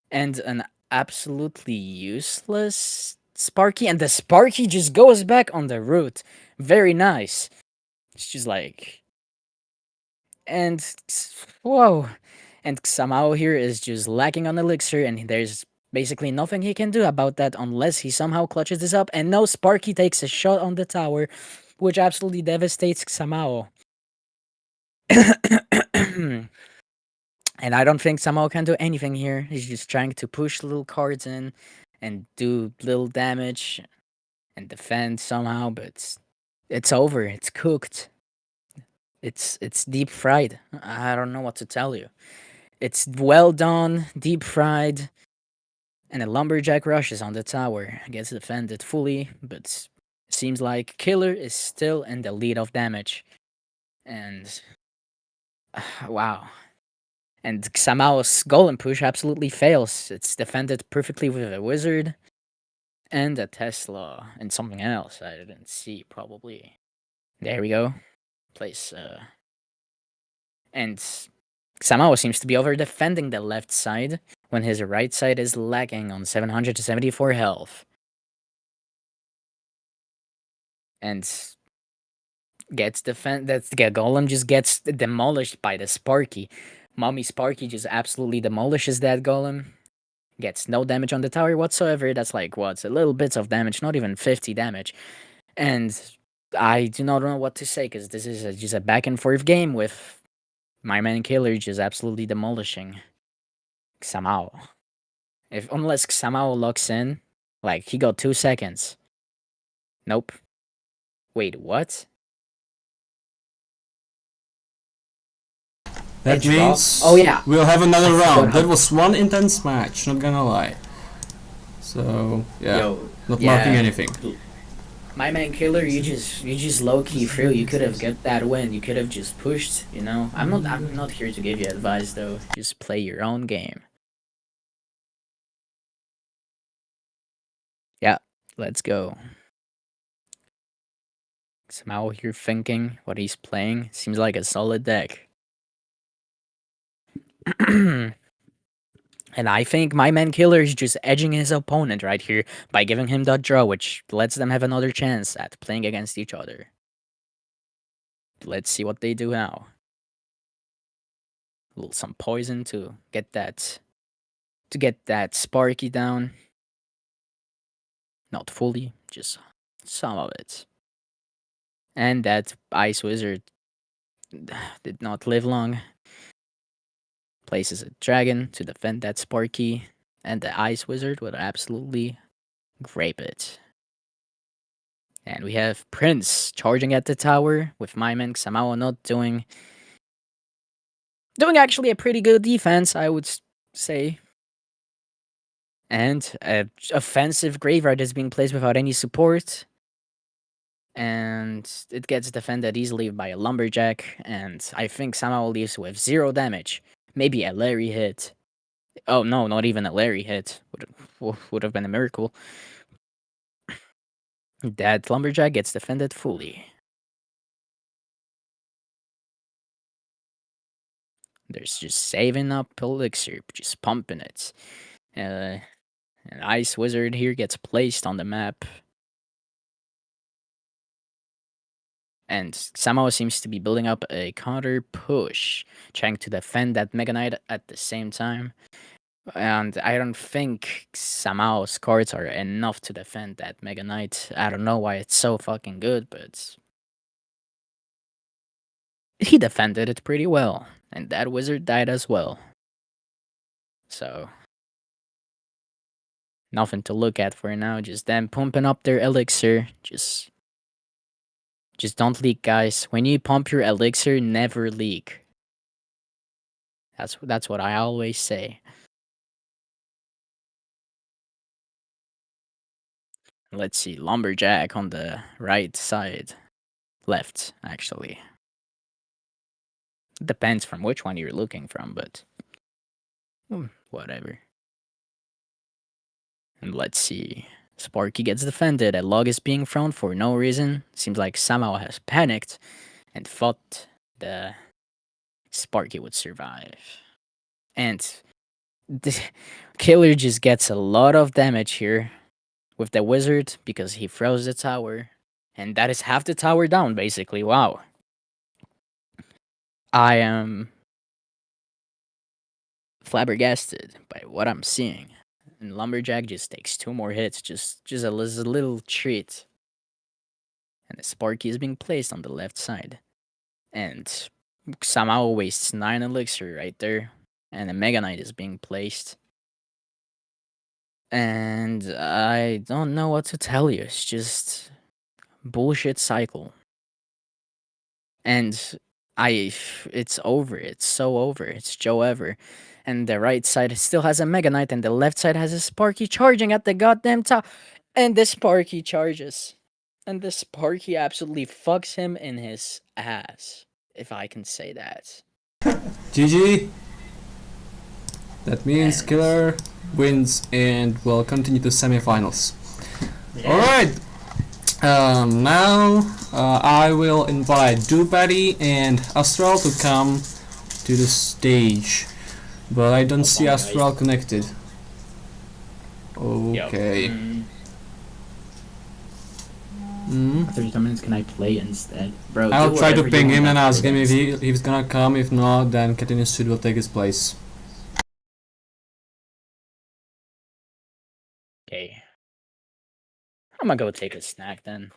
[SPEAKER 1] And an absolutely useless Sparky, and the Sparky just goes back on the route. Very nice. It's just like... and... whoa. And Xamao here is just lacking on elixir, and there's basically nothing he can do about that unless he somehow clutches this up. And no, Sparky takes a shot on the tower, which absolutely devastates Xamao. And I don't think Xamao can do anything here. He's just trying to push little cards in and do little damage and defend somehow, but it's over. It's cooked. It's deep fried. I don't know what to tell you. It's well done, deep fried, and a Lumberjack rushes on the tower. Gets defended fully, but seems like Killer is still in the lead of damage. And wow. And Xamao's Golem push absolutely fails. It's defended perfectly with a Wizard and a Tesla and something else I didn't see, probably. There we go. Place, and Xamao seems to be over defending the left side when his right side is lagging on 700 to 74 health. And gets that Golem just gets demolished by the Sparky. Mommy Sparky just absolutely demolishes that Golem. Gets no damage on the tower whatsoever. That's like, what, a little bits of damage, not even 50 damage. And I do not know what to say, because this is just a back and forth game with my man Killer just absolutely demolishing Xamao. Unless Xamao locks in, like, he got 2 seconds. Nope. Wait, what?
[SPEAKER 2] That means
[SPEAKER 1] oh yeah,
[SPEAKER 2] we'll have another round. That was one intense match, not gonna lie. So yeah, not marking anything.
[SPEAKER 1] My man Killer, you just low key through. You could have got that win. You could have just pushed. You know, I'm not here to give you advice though. Just play your own game. Yeah, let's go. Somehow you're thinking what he's playing. Seems like a solid deck. And I think my man Killer is just edging his opponent right here by giving him that draw, which lets them have another chance at playing against each other. Let's see what they do now. A little some poison to get that Sparky down. Not fully, just some of it. And that Ice Wizard did not live long. places a dragon to defend that Sparky, and the Ice Wizard would absolutely grape it. And we have Prince charging at the tower with my man Xamao not doing actually a pretty good defense, I would say. And a offensive graveyard is being placed without any support. And it gets defended easily by a lumberjack. And I think Xamao leaves with 0 damage. Maybe a Larry hit. Oh no, not even a Larry hit. Would have been a miracle. That lumberjack gets defended fully. There's just saving up elixir, just pumping it. An Ice Wizard here gets placed on the map. And Xamao seems to be building up a counter push, trying to defend that Mega Knight at the same time. And I don't think Xamao's cards are enough to defend that Mega Knight. I don't know why it's so fucking good, but he defended it pretty well. And that wizard died as well. So, nothing to look at for now. Just them pumping up their elixir. Just don't leak, guys. When you pump your elixir, never leak. That's what I always say. Let's see, lumberjack on the right side. Left, actually. Depends from which one you're looking from, but whatever. And let's see. Sparky gets defended. A log is being thrown for no reason. Seems like Xamao has panicked and thought the Sparky would survive. And the killer just gets a lot of damage here with the wizard because he throws the tower. And that is half the tower down, basically. Wow. I am flabbergasted by what I'm seeing. And Lumberjack just takes 2 more hits, just a little treat. And the Sparky is being placed on the left side. And somehow wastes 9 elixir right there. And a Mega Knight is being placed. And I don't know what to tell you. It's just bullshit cycle. And it's over. It's so over. It's Joe Ever. And the right side still has a Mega Knight, and the left side has a Sparky charging at the goddamn top. And the Sparky charges. And the Sparky absolutely fucks him in his ass, if I can say that.
[SPEAKER 2] GG. That means Killer wins and will continue to semifinals. Yeah. Alright. Now I will invite Doobaddy and Astral to come to the stage. But I don't see Astral connected. Okay.
[SPEAKER 1] After 10 minutes, can I play instead? Bro,
[SPEAKER 2] I'll try to ping him and ask him if he's gonna come. If not, then Captain Sud will take his place.
[SPEAKER 1] Okay. I'm gonna go take a snack then.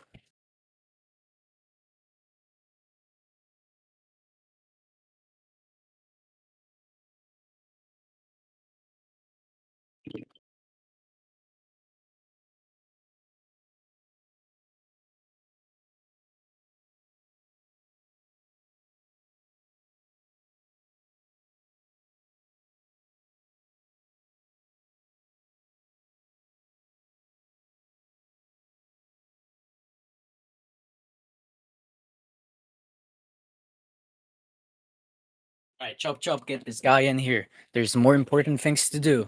[SPEAKER 1] Alright, chop, get this guy in here. There's more important things to do.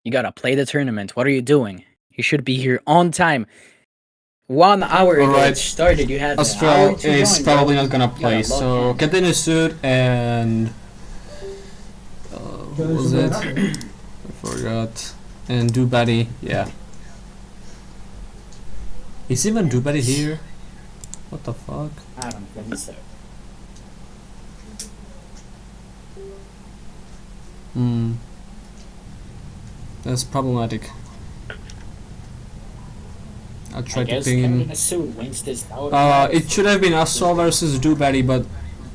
[SPEAKER 1] You gotta play the tournament. What are you doing? You should be here on time. 1 hour ago it started. You had
[SPEAKER 2] Astral is probably not gonna play, so Captain Sud and what was it? I forgot. And Doobaddy, yeah. Is even Doobaddy here? What the fuck?
[SPEAKER 1] I don't think so.
[SPEAKER 2] That's problematic. I'll try to ping him.
[SPEAKER 1] Wins this
[SPEAKER 2] It should have been Astral versus Doobaddy, but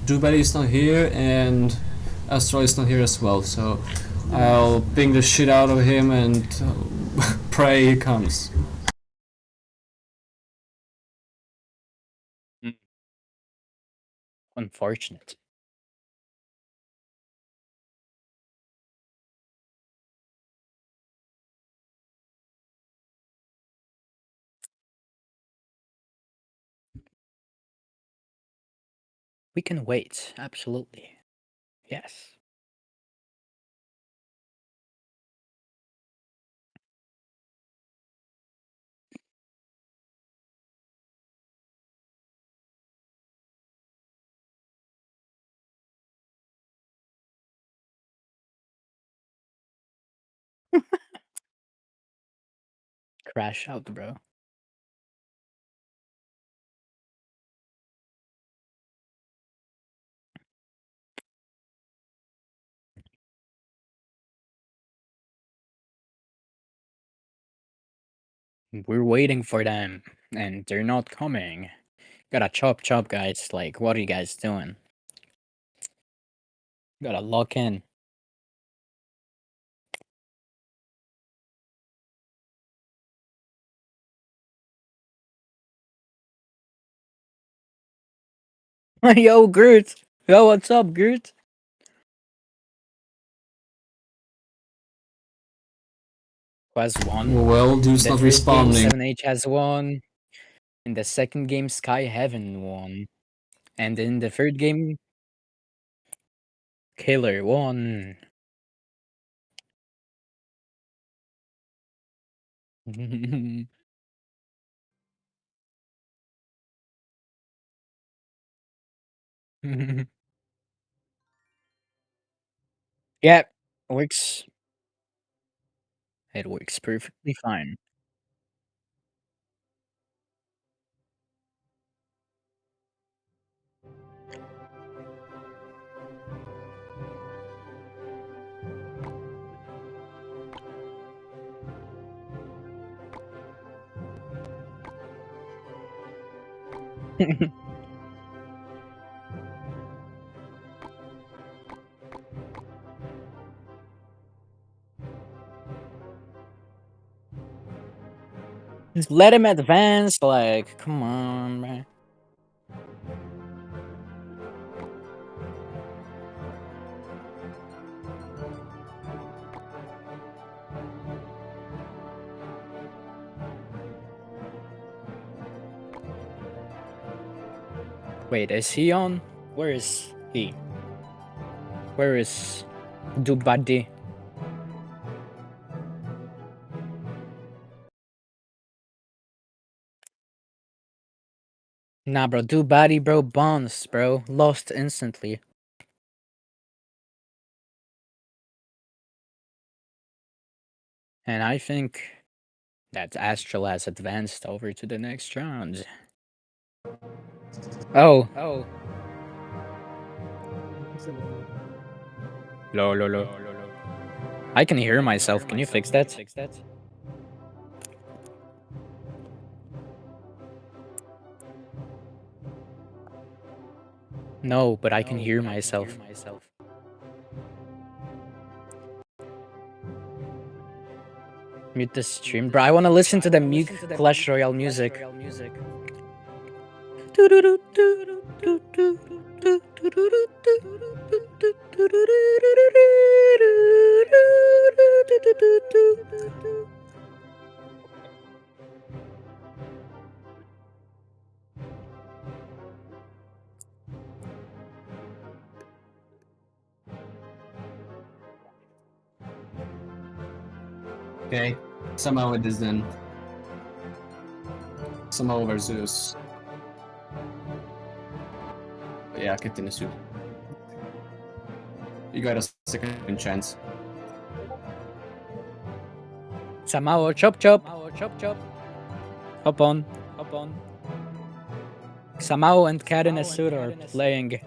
[SPEAKER 2] Dubari is not here, and Astro is not here as well. So I'll ping the shit out of him and pray he comes.
[SPEAKER 1] Unfortunate. We can wait, absolutely. Yes. Crash out, bro. We're waiting for them, and they're not coming. Gotta chop chop, guys. Like, what are you guys doing? Gotta lock in. Yo, Groot! Yo, what's up, Groot? Who has won?
[SPEAKER 2] Well, dude's
[SPEAKER 1] The
[SPEAKER 2] not
[SPEAKER 1] first game,
[SPEAKER 2] responding.
[SPEAKER 1] 7H has won. In the second game, Sky Heaven won. And in the third game, Killer won. Yeah, works. It works perfectly fine. Just let him advance, like, come on, man. Wait, is he on? Where is he? Where is Dubadi? Nah, bro, Dubadi, bro, bounced, bro. Lost instantly. And I think that Astral has advanced over to the next round. Oh. Lo. I can hear myself. Can you fix that? No, but I can hear myself. Mute the stream. Bro, I want to listen to the Clash Royale music.
[SPEAKER 2] Okay, somehow it is then. Somehow over Zeus. But yeah, continue soon. You got a second chance.
[SPEAKER 1] Samao, chop chop. Hop on. Samao and Karen Asur are playing.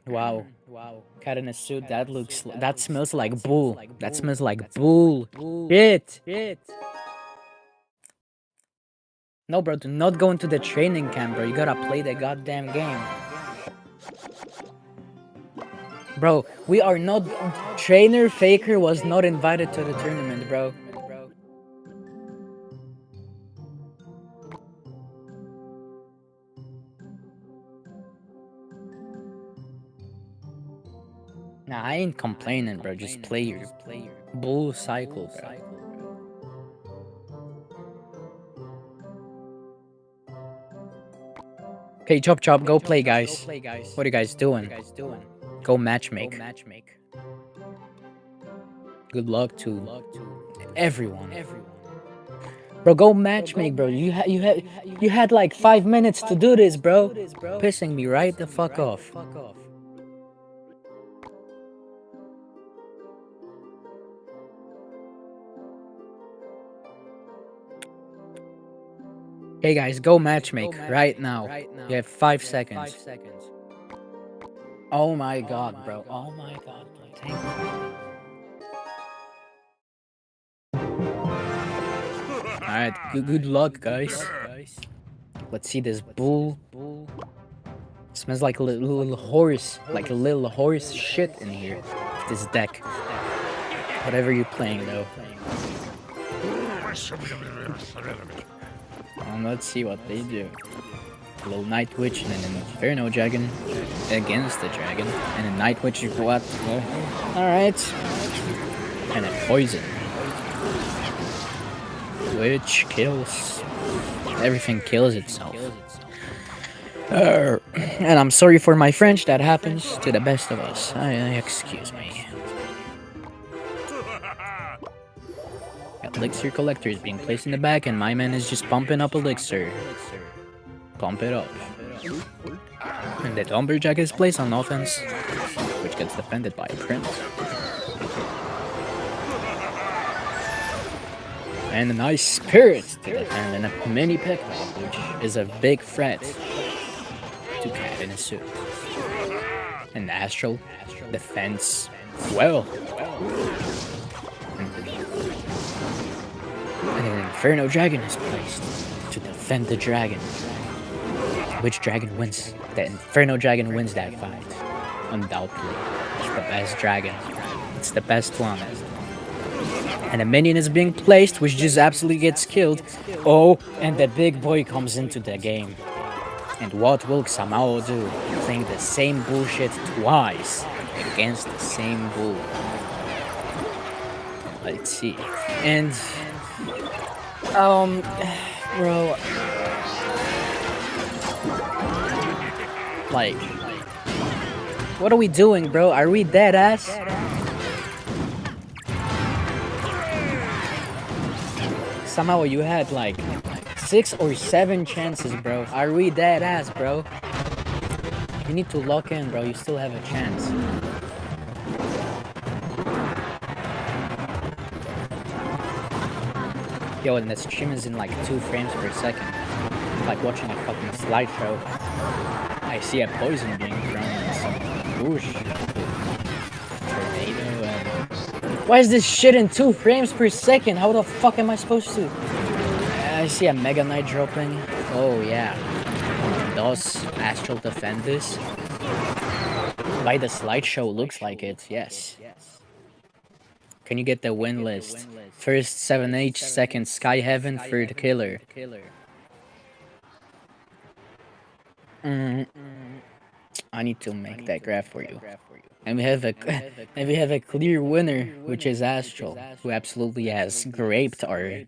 [SPEAKER 1] Wow. Cat in a suit. That smells like bull. That smells like bull. Shit. No, bro. Do not go into the training camp, bro. You gotta play the goddamn game. Bro, we are not. Trainer Faker was not invited to the tournament, bro. Nah, I ain't complaining, bro. Just play your bull cycle, bro. Okay, Chop Chop, go play, guys. What are you guys doing? Go matchmake. Good luck to everyone. Bro, go matchmake, bro. You had like 5 minutes to do this, bro. Pissing me right the fuck off. Hey guys, go matchmake right now. You have 5 seconds. Oh my god, bro. Oh my god, bro. Thank you. Alright, good luck, guys. Let's see this bull. Smells like a little horse, like a little horse shit in here. This deck. Whatever you're playing, though. Let's see what they do. A little Night Witch and an Inferno Dragon against the dragon. And a Night Witch, what? Alright. And a Poison. Which kills. Everything kills itself. And I'm sorry for my French, that happens to the best of us. Excuse me. Elixir collector is being placed in the back, and my man is just pumping up elixir. Pump it up. And the Lumberjack is placed on offense, which gets defended by Prince. And a nice Spirit to defend, and a mini Pikmin, which is a big threat to Cat in a Suit. And the Astral defends well. And an Inferno Dragon is placed to defend the dragon. Which dragon wins? The Inferno Dragon wins that fight. Undoubtedly. It's the best dragon. It's the best one. And a minion is being placed, which just absolutely gets killed. Oh, and the big boy comes into the game. And what will Samao do? Playing the same bullshit twice against the same bull. Let's see. And bro, like, what are we doing, bro? Are we dead ass? Somehow you had like 6 or 7 chances, bro. Are we dead ass, bro? You need to lock in, bro. You still have a chance. Yo, and the stream is in like 2 frames per second. It's like watching a fucking slideshow. I see a poison being thrown and some whoosh. Tornado and... Why is this shit in 2 frames per second? How the fuck am I supposed to? I see a Mega Knight dropping. Oh yeah. Does Astral defend this? By the slideshow, looks like it, yes. Can you get the win list? First 7H, second Sky Heaven, third Killer. I need to make that graph for you. And we have a clear winner, which is Astral, who absolutely has graped our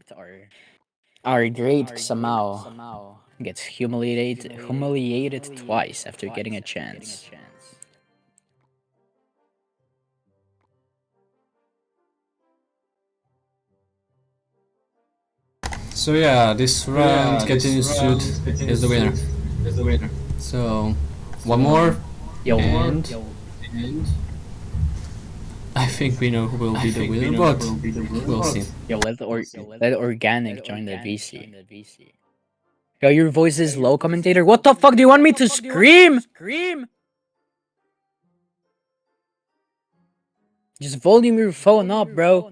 [SPEAKER 1] great Xamao. Gets humiliated twice after getting a chance.
[SPEAKER 2] So yeah, this round continues Suit is the winner. So one more, and I think we know who will be the winner, but we'll see.
[SPEAKER 1] Yo, let Organic join the VC. Yo, your voice is low, commentator. What the fuck do you want me to scream? Just volume your phone up, bro.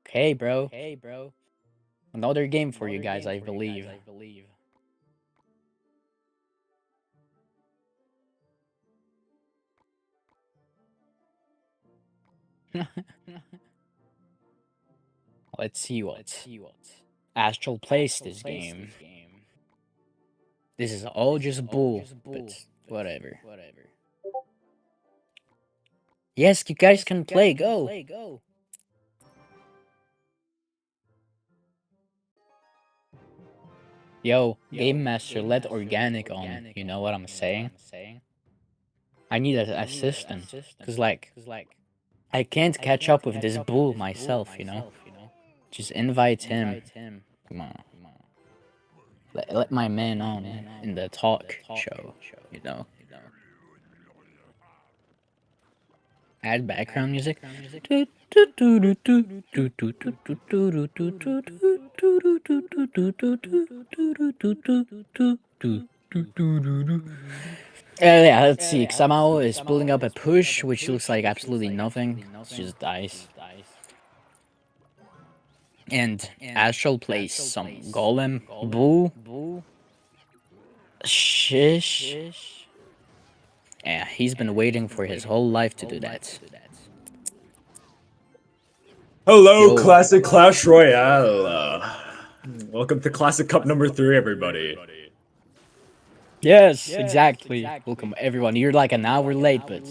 [SPEAKER 1] Okay, bro. Another game for you guys, I believe. Let's see what Astral plays this game. This is all just bull, but whatever. Yes, you guys can play, go! Yo, Game Master, let organic on, you know what I'm saying? I need an assistant, cause like, I can't catch up with this bull myself, you know? Just invite him. Come on. Let my man on in the talk show, you know? Add background music. Yeah, let's see. Xamao is pulling up a push, which looks like absolutely nothing. It's just dice. And Astral plays some Golem, Boo, Shish. Yeah, he's been waiting for his whole life to do that.
[SPEAKER 3] Hello,
[SPEAKER 1] Yo.
[SPEAKER 3] Classic Clash Royale. Welcome to Classic Cup number 3, everybody.
[SPEAKER 1] Yes, exactly. Welcome everyone. You're like an hour late, but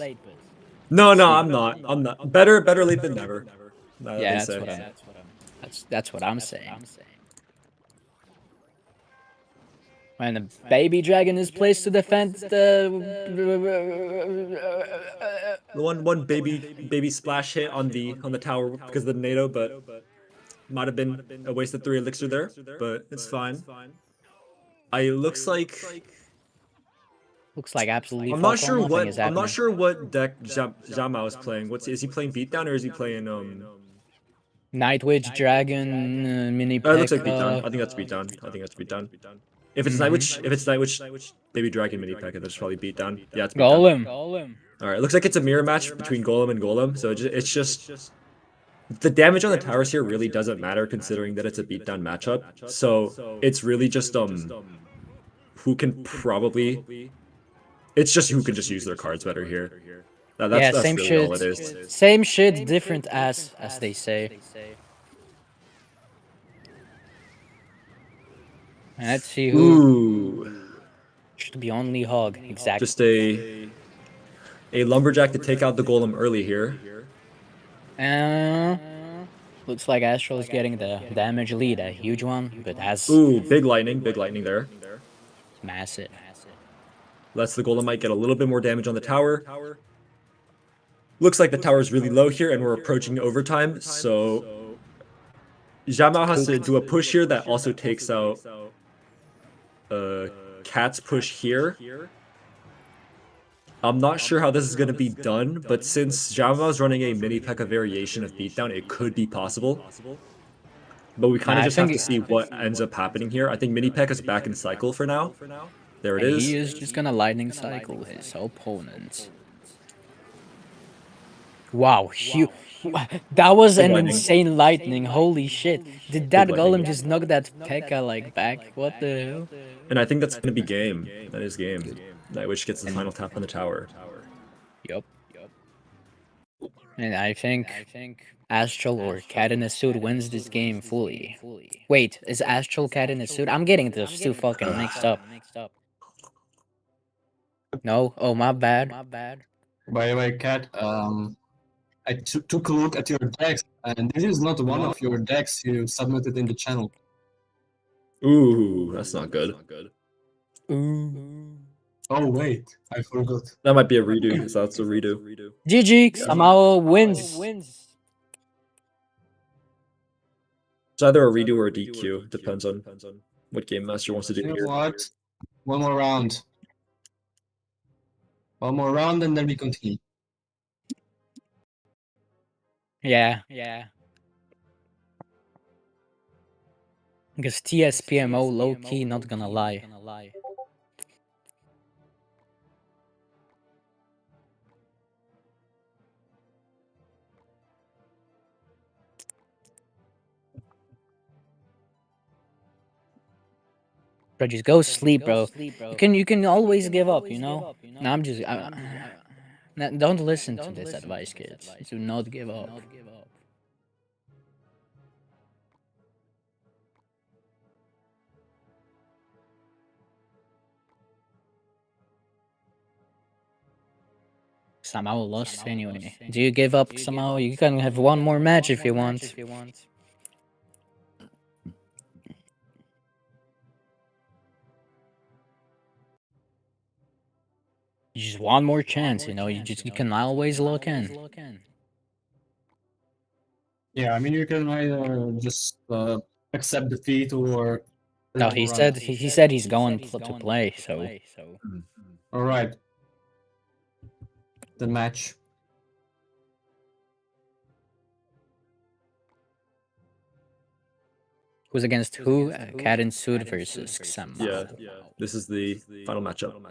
[SPEAKER 3] No, I'm not. I'm not. Better late than never.
[SPEAKER 1] yeah,
[SPEAKER 3] They say.
[SPEAKER 1] that's what I'm saying. When the baby dragon is placed to defend the
[SPEAKER 3] The one baby splash hit on the tower because of the NATO, but might have been a waste of 3 elixir there, but it's fine. I looks like
[SPEAKER 1] absolutely fuck all nothing is
[SPEAKER 3] I'm not
[SPEAKER 1] happening.
[SPEAKER 3] sure what deck Jamao is playing. Is he playing beatdown or is he playing
[SPEAKER 1] Night Witch Dragon, Mini
[SPEAKER 3] it looks like beatdown.
[SPEAKER 1] P.E.K.K.A.
[SPEAKER 3] I think that's beatdown. If it's Night Witch, Baby Dragon mini P.E.K.K.A, that's probably beatdown. Yeah, it's beatdown.
[SPEAKER 1] Golem.
[SPEAKER 3] All right, it looks like it's a mirror match between Golem and Golem. So it's just the damage on the towers here really doesn't matter considering that it's a beatdown matchup. So it's really just who can probably it's just who can just use their cards better here. That's
[SPEAKER 1] Same
[SPEAKER 3] really
[SPEAKER 1] shit.
[SPEAKER 3] all it is.
[SPEAKER 1] Same shit, different ass, as they say. And let's see who
[SPEAKER 3] Ooh,
[SPEAKER 1] should be only hog. Exactly.
[SPEAKER 3] just a lumberjack to take out the golem early here.
[SPEAKER 1] Looks like Astral is getting the damage lead, a huge one, but has
[SPEAKER 3] Ooh, big lightning there.
[SPEAKER 1] massive.
[SPEAKER 3] Lets the Golemite get a little bit more damage on the tower. Looks like the tower is really low here, and we're approaching overtime, so Jamao has to do a push here that also takes out Cat's push here. I'm not sure how this is going to be done, but since Jamao is running a mini P.E.K.K.A variation of beatdown, it could be possible. But we kind of just have to see what ends up happening here. I think mini P.E.K.K.A is back in cycle for now. There it is.
[SPEAKER 1] He is just gonna lightning cycle his opponent. Wow, that was an insane lightning. Holy shit. Did that golem just knock that P.E.K.K.A like back? What the hell?
[SPEAKER 3] And I think that's going to be game. That is game. That which gets the final tap on the tower.
[SPEAKER 1] Yup. And I think Astral or Cat in a Suit wins this game fully. Wait, is Astral Cat in a Suit? I'm getting those two fucking mixed up. No? Oh, my bad.
[SPEAKER 2] By the way, Kat, I took a look at your decks, and this is not one of your decks you submitted in the channel.
[SPEAKER 3] Ooh, that's not good.
[SPEAKER 1] Ooh.
[SPEAKER 2] Oh wait, I forgot.
[SPEAKER 3] That might be a redo, because that's a redo.
[SPEAKER 1] GG, somehow wins.
[SPEAKER 3] It's either a redo or a DQ. Depends on what Game Master wants to do
[SPEAKER 2] You know
[SPEAKER 3] here.
[SPEAKER 2] what? One more round. One more round, and then we continue.
[SPEAKER 1] Yeah. Because TSPMO low-key, not gonna lie. Bro, just go sleep, bro. You can always give up, you know? No, I'm just don't listen to this advice, kids. Do not give up. Somehow lost anyway. Do you give up somehow? You can have one more match if you want. Just one more chance, you know. You can always look in.
[SPEAKER 2] Yeah, I mean you can either just accept defeat or
[SPEAKER 1] No,
[SPEAKER 2] take a
[SPEAKER 1] he
[SPEAKER 2] run.
[SPEAKER 1] said he said he's going to play. So
[SPEAKER 2] All right. The match.
[SPEAKER 1] who's against who? Cat and Suit versus
[SPEAKER 3] Yeah,
[SPEAKER 1] Xamao.
[SPEAKER 3] this is the final matchup.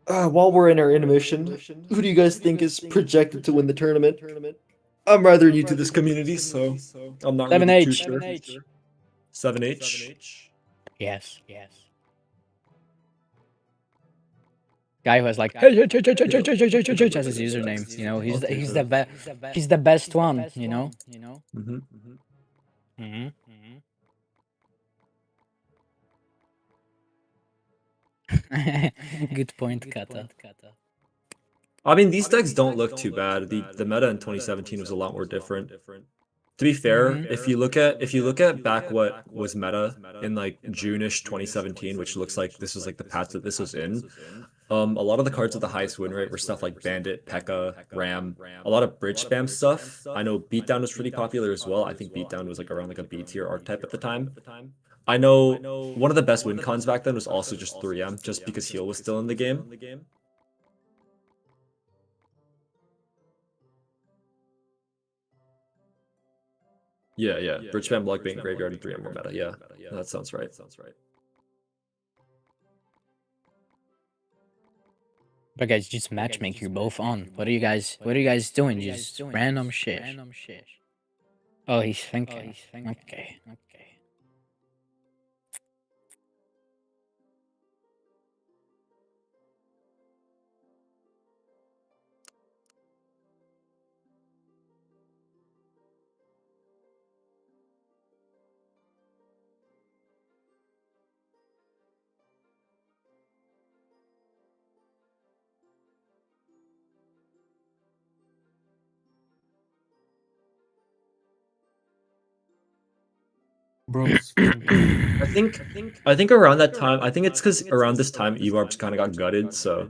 [SPEAKER 3] While we're in our intermission, who do you guys think is projected to win the tournament? I'm rather new to this community, so I'm not really too
[SPEAKER 1] 7H.
[SPEAKER 3] sure. 7H.
[SPEAKER 1] Yes. Guy who has like as his username. You know, he's the best one. You know.
[SPEAKER 3] Mm-hmm.
[SPEAKER 1] Mm-hmm. Good point, Kata.
[SPEAKER 3] I mean, these decks don't look too bad. The meta in 2017 was a lot more different. To be fair, if you look at back what was meta in like June-ish 2017, which looks like this was like the patch that this was in, a lot of the cards with the highest win rate were stuff like Bandit, P.E.K.K.A, Ram, a lot of bridge spam stuff. I know Beatdown was pretty popular as well. I think Beatdown was like around like a B tier archetype at the time. I know one of the best win cons back then was also just 3M, just because Heal was still in the game. Yeah. Bridge spam, Block Bait, Graveyard, and 3M were meta. Yeah, that sounds right.
[SPEAKER 1] But guys, just matchmake you both on. What are you guys doing? Just random shit. Oh, he's thinking. Okay.
[SPEAKER 2] Bros.
[SPEAKER 3] I think around that time, I think it's because around this time Ebarbs kind of got gutted, so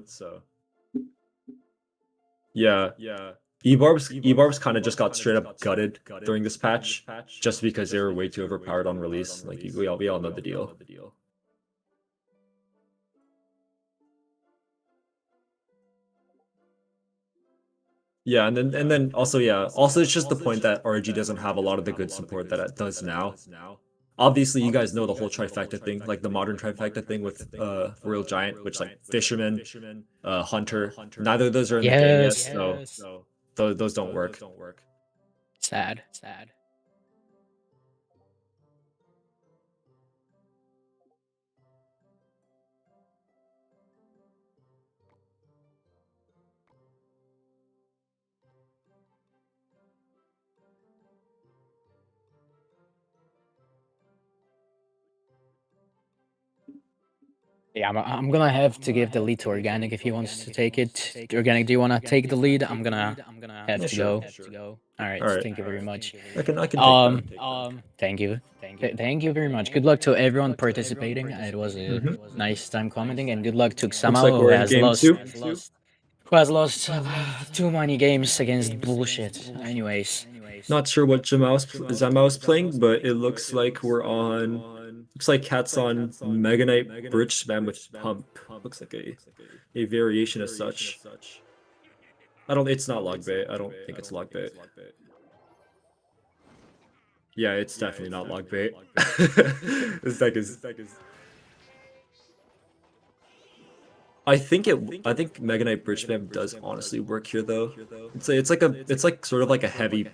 [SPEAKER 3] yeah. Ebarbs kind of just got straight up gutted during this patch, just because they were way too overpowered on release. Like we all know the deal. Yeah, and then also it's just the point that RG doesn't have a lot of the good support that it does now. Obviously, you guys know the whole trifecta thing, like the modern trifecta thing with Royal Giant, which like Fisherman, Hunter. Neither of those are in the game yet, so those don't work.
[SPEAKER 1] Sad. Yeah, I'm gonna have to give the lead to Organic if he wants to take it. Organic, do you wanna take the lead? I'm gonna have to go. All right, thank you very much.
[SPEAKER 3] I can take that.
[SPEAKER 1] Thank you. Thank you very much. Good luck to everyone participating. It was a nice time commenting, and good luck to
[SPEAKER 3] Looks
[SPEAKER 1] Xamao
[SPEAKER 3] like
[SPEAKER 1] who
[SPEAKER 3] we're in
[SPEAKER 1] has
[SPEAKER 3] game
[SPEAKER 1] lost.
[SPEAKER 3] 2.
[SPEAKER 1] Who has lost too many games against bullshit. Anyways.
[SPEAKER 3] Not sure what Zamao's playing, but it looks like we're on. Looks like Cat's on Mega Knight Bridge Spam with Pump. Looks like a variation as such. It's not log bait. I don't think it's log bait. Yeah, it's definitely not log bait. This deck is. I think Mega Knight Bridge Spam does honestly work here though. It's like sort of like a heavy.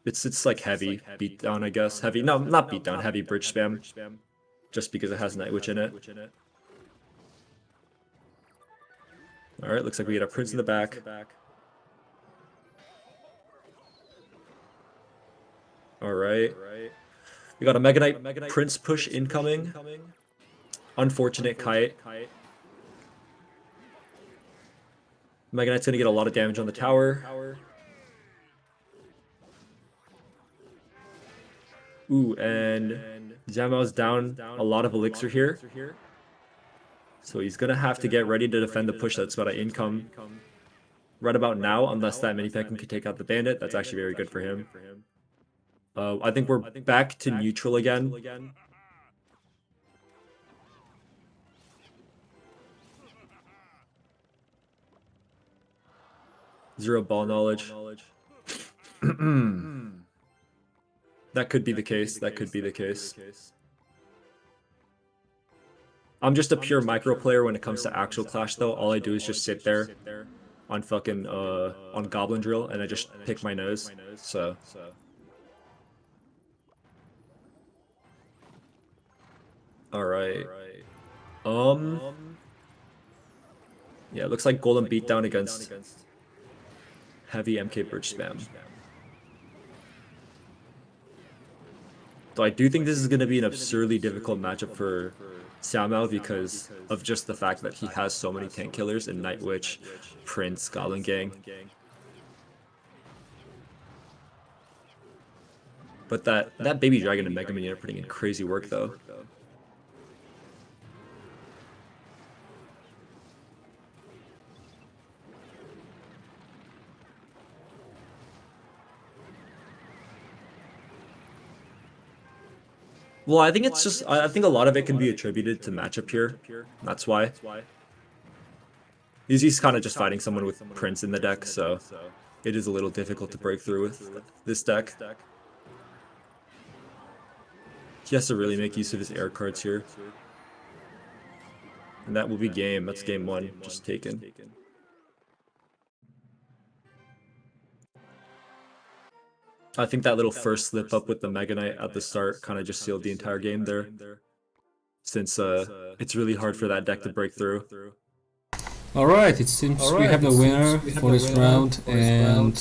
[SPEAKER 3] It's like heavy beatdown, I guess. Heavy, no, not beatdown. Heavy Bridge Spam, just because it has Night Witch in it. All right, looks like we get a Prince in the back. All right. We got a Mega Knight Prince push incoming. Unfortunate kite. Mega Knight's gonna get a lot of damage on the tower. Ooh, and Zamao's down a lot of elixir here. So he's gonna have to get ready to defend the push that's about to income right about now, unless that mini Peckham can take out the bandit. That's actually very good for him. I think we're back to neutral again. Zero ball knowledge. That could be the case. That could be the case. I'm just a pure micro player when it comes to actual Clash though. All I do is just sit there on fucking on Goblin Drill and I just pick my nose. So alright. Yeah, it looks like Golem beatdown against heavy MK Bridge spam. So I do think this is going to be an absurdly difficult matchup for Xiaomao because of just the fact that he has so many tank killers in Night Witch, Prince, Goblin Gang. But that Baby Dragon and Mega Minion are putting in crazy work though. Well, I think it's just, I think a lot of it can be attributed to matchup here. That's why. He's kind of just fighting someone with Prince in the deck, so it is a little difficult to break through with this deck. He has to really make use of his air cards here. And that will be game. That's game one, just taken. I think that little first slip up with the Mega Knight at the start kind of just sealed the entire game there. Since it's really hard for that deck to break through.
[SPEAKER 2] Alright, it seems we have the winner for this round, and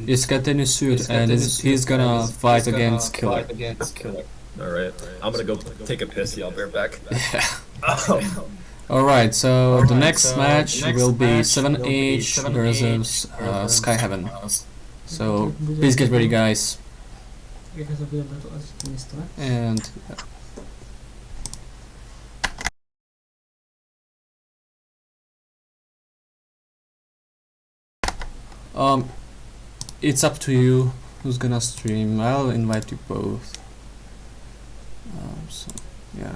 [SPEAKER 2] it's Katenu Suit, and he's gonna fight against Killer.
[SPEAKER 3] Alright, I'm gonna go take a piss, I'll be right back.
[SPEAKER 2] Yeah. Alright, so the next match will be 7H versus Sky Heaven. So please get ready, guys. And it's up to you who's gonna stream. I'll invite you both. So yeah,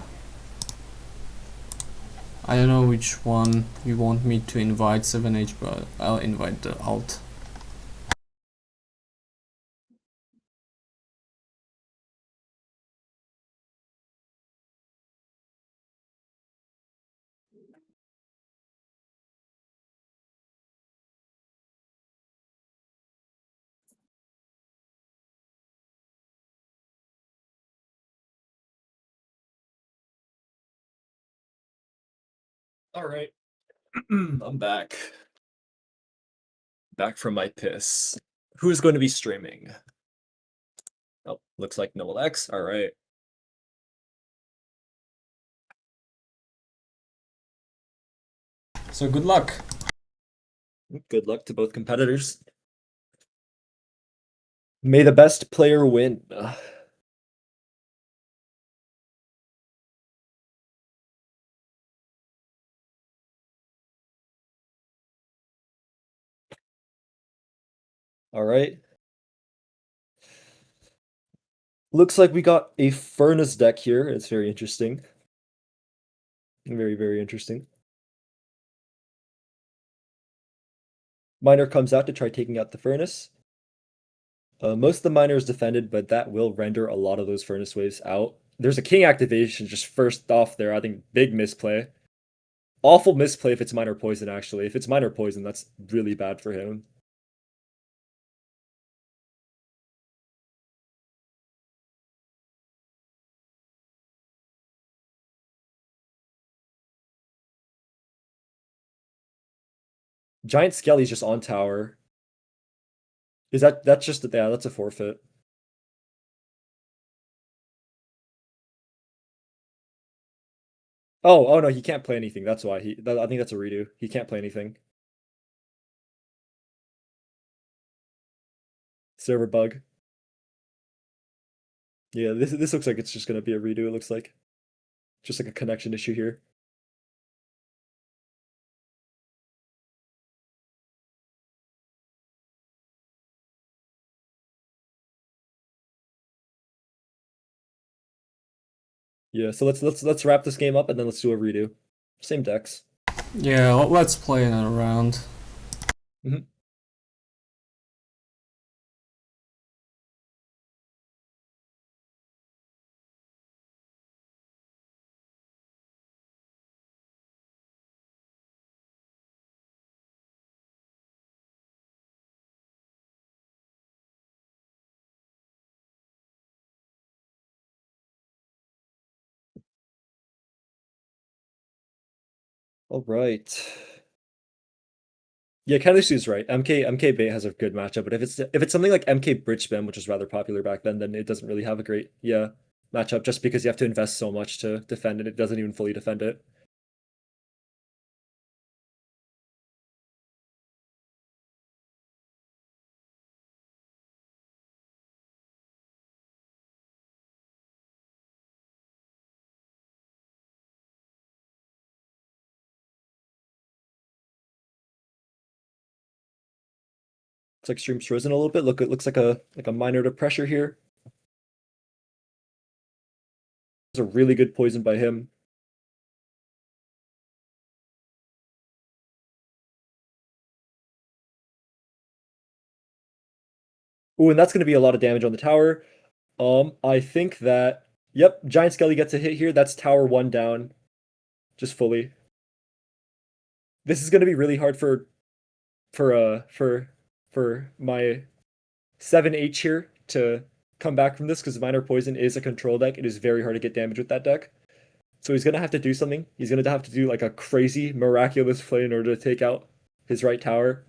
[SPEAKER 2] I don't know which one you want me to invite, 7H, but I'll invite the alt.
[SPEAKER 3] Alright, I'm back. Back from my piss. Who is going to be streaming? Oh, looks like Noel X. Alright.
[SPEAKER 2] So good luck.
[SPEAKER 3] Good luck to both competitors. May the best player win. All right. Looks like we got a Furnace deck here. It's very interesting. Very, very interesting. Miner comes out to try taking out the Furnace. Most of the miner is defended, but that will render a lot of those furnace waves out. There's a king activation just first off there. I think big misplay. Awful misplay if it's miner poison, actually. If it's miner poison, that's really bad for him. Giant Skelly's just on tower. Is that's just yeah, that's a forfeit. Oh no, he can't play anything. That's why I think that's a redo. He can't play anything. Server bug. Yeah, this looks like it's just gonna be a redo, it looks like. Just like a connection issue here. Yeah, so let's wrap this game up and then let's do a redo. Same decks.
[SPEAKER 2] Yeah, let's play another round.
[SPEAKER 3] Mhm. All right. Yeah, Kanisu's right. MK Bait has a good matchup, but if it's something like MK Bridge Spam, which was rather popular back then it doesn't really have a great matchup just because you have to invest so much to defend it. It doesn't even fully defend it. Looks like Stream's frozen a little bit. Look, it looks like a minor to pressure here. It's a really good poison by him. Ooh, and that's going to be a lot of damage on the tower. I think that yep, Giant Skelly gets a hit here. That's tower 1 down, just fully. This is going to be really hard for my 7H here to come back from this because Minor Poison is a control deck. It is very hard to get damage with that deck. So he's going to have to do something. He's going to have to do like a crazy, miraculous play in order to take out his right tower.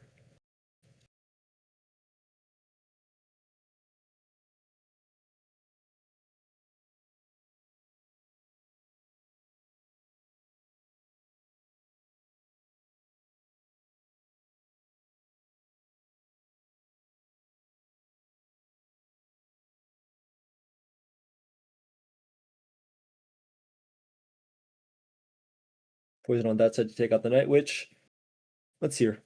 [SPEAKER 3] Poison on that side to take out the Night Witch. Let's hear.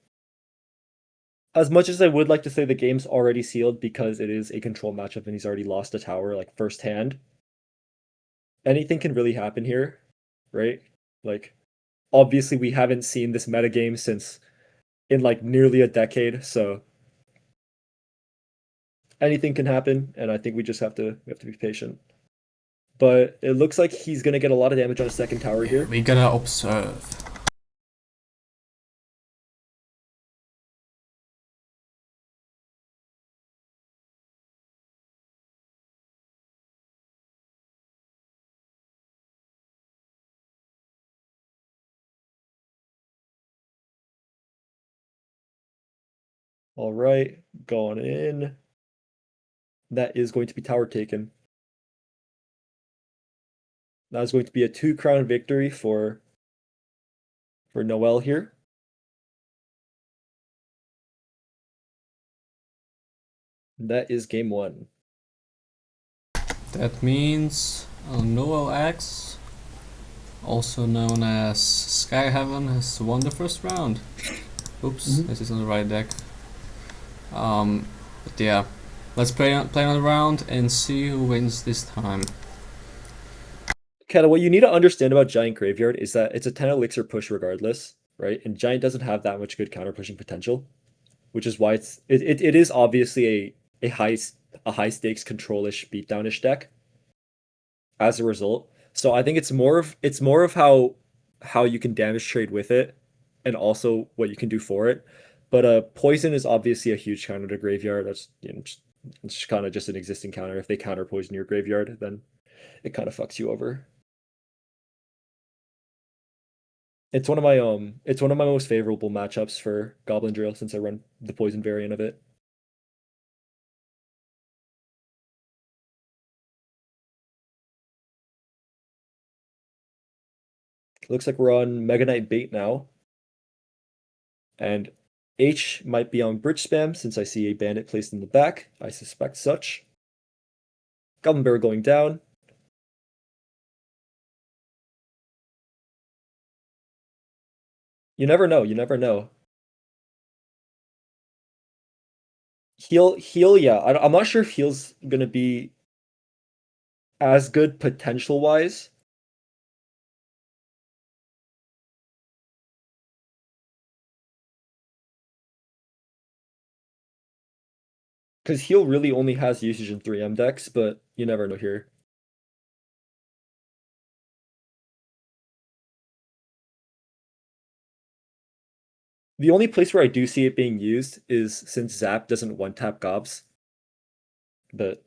[SPEAKER 3] As much as I would like to say the game's already sealed because it is a control matchup and he's already lost a tower like firsthand, anything can really happen here, right? Like, obviously we haven't seen this metagame since in like nearly a decade, so anything can happen, and I think we just have to be patient. But it looks like he's gonna get a lot of damage on a second tower here.
[SPEAKER 2] We gotta observe.
[SPEAKER 3] All right, going in. That is going to be tower taken. That is going to be a 2-crown victory for Noel here. That is game 1.
[SPEAKER 2] That means Noel X, also known as Sky Heaven, has won the first round. Oops, this isn't the right deck. But yeah, let's play another round and see who wins this time.
[SPEAKER 3] Kata, what you need to understand about Giant Graveyard is that it's a 10 elixir push regardless, right? And Giant doesn't have that much good counter pushing potential, which is why it is obviously a high stakes control-ish beatdownish deck as a result. So I think it's more of how you can damage trade with it and also what you can do for it. But poison is obviously a huge counter to graveyard. That's it's kind of just an existing counter. If they counter poison your graveyard, then it kind of fucks you over. It's one of my most favorable matchups for Goblin Drill since I run the poison variant of it. Looks like we're on Mega Knight bait now. And H might be on bridge spam since I see a bandit placed in the back. I suspect such. Goblin Bear going down. You never know. You never know. Heal, yeah. I'm not sure if heal's gonna be as good potential wise. Because heal really only has usage in 3M decks, but you never know here. The only place where I do see it being used is since Zap doesn't one-tap gobs. But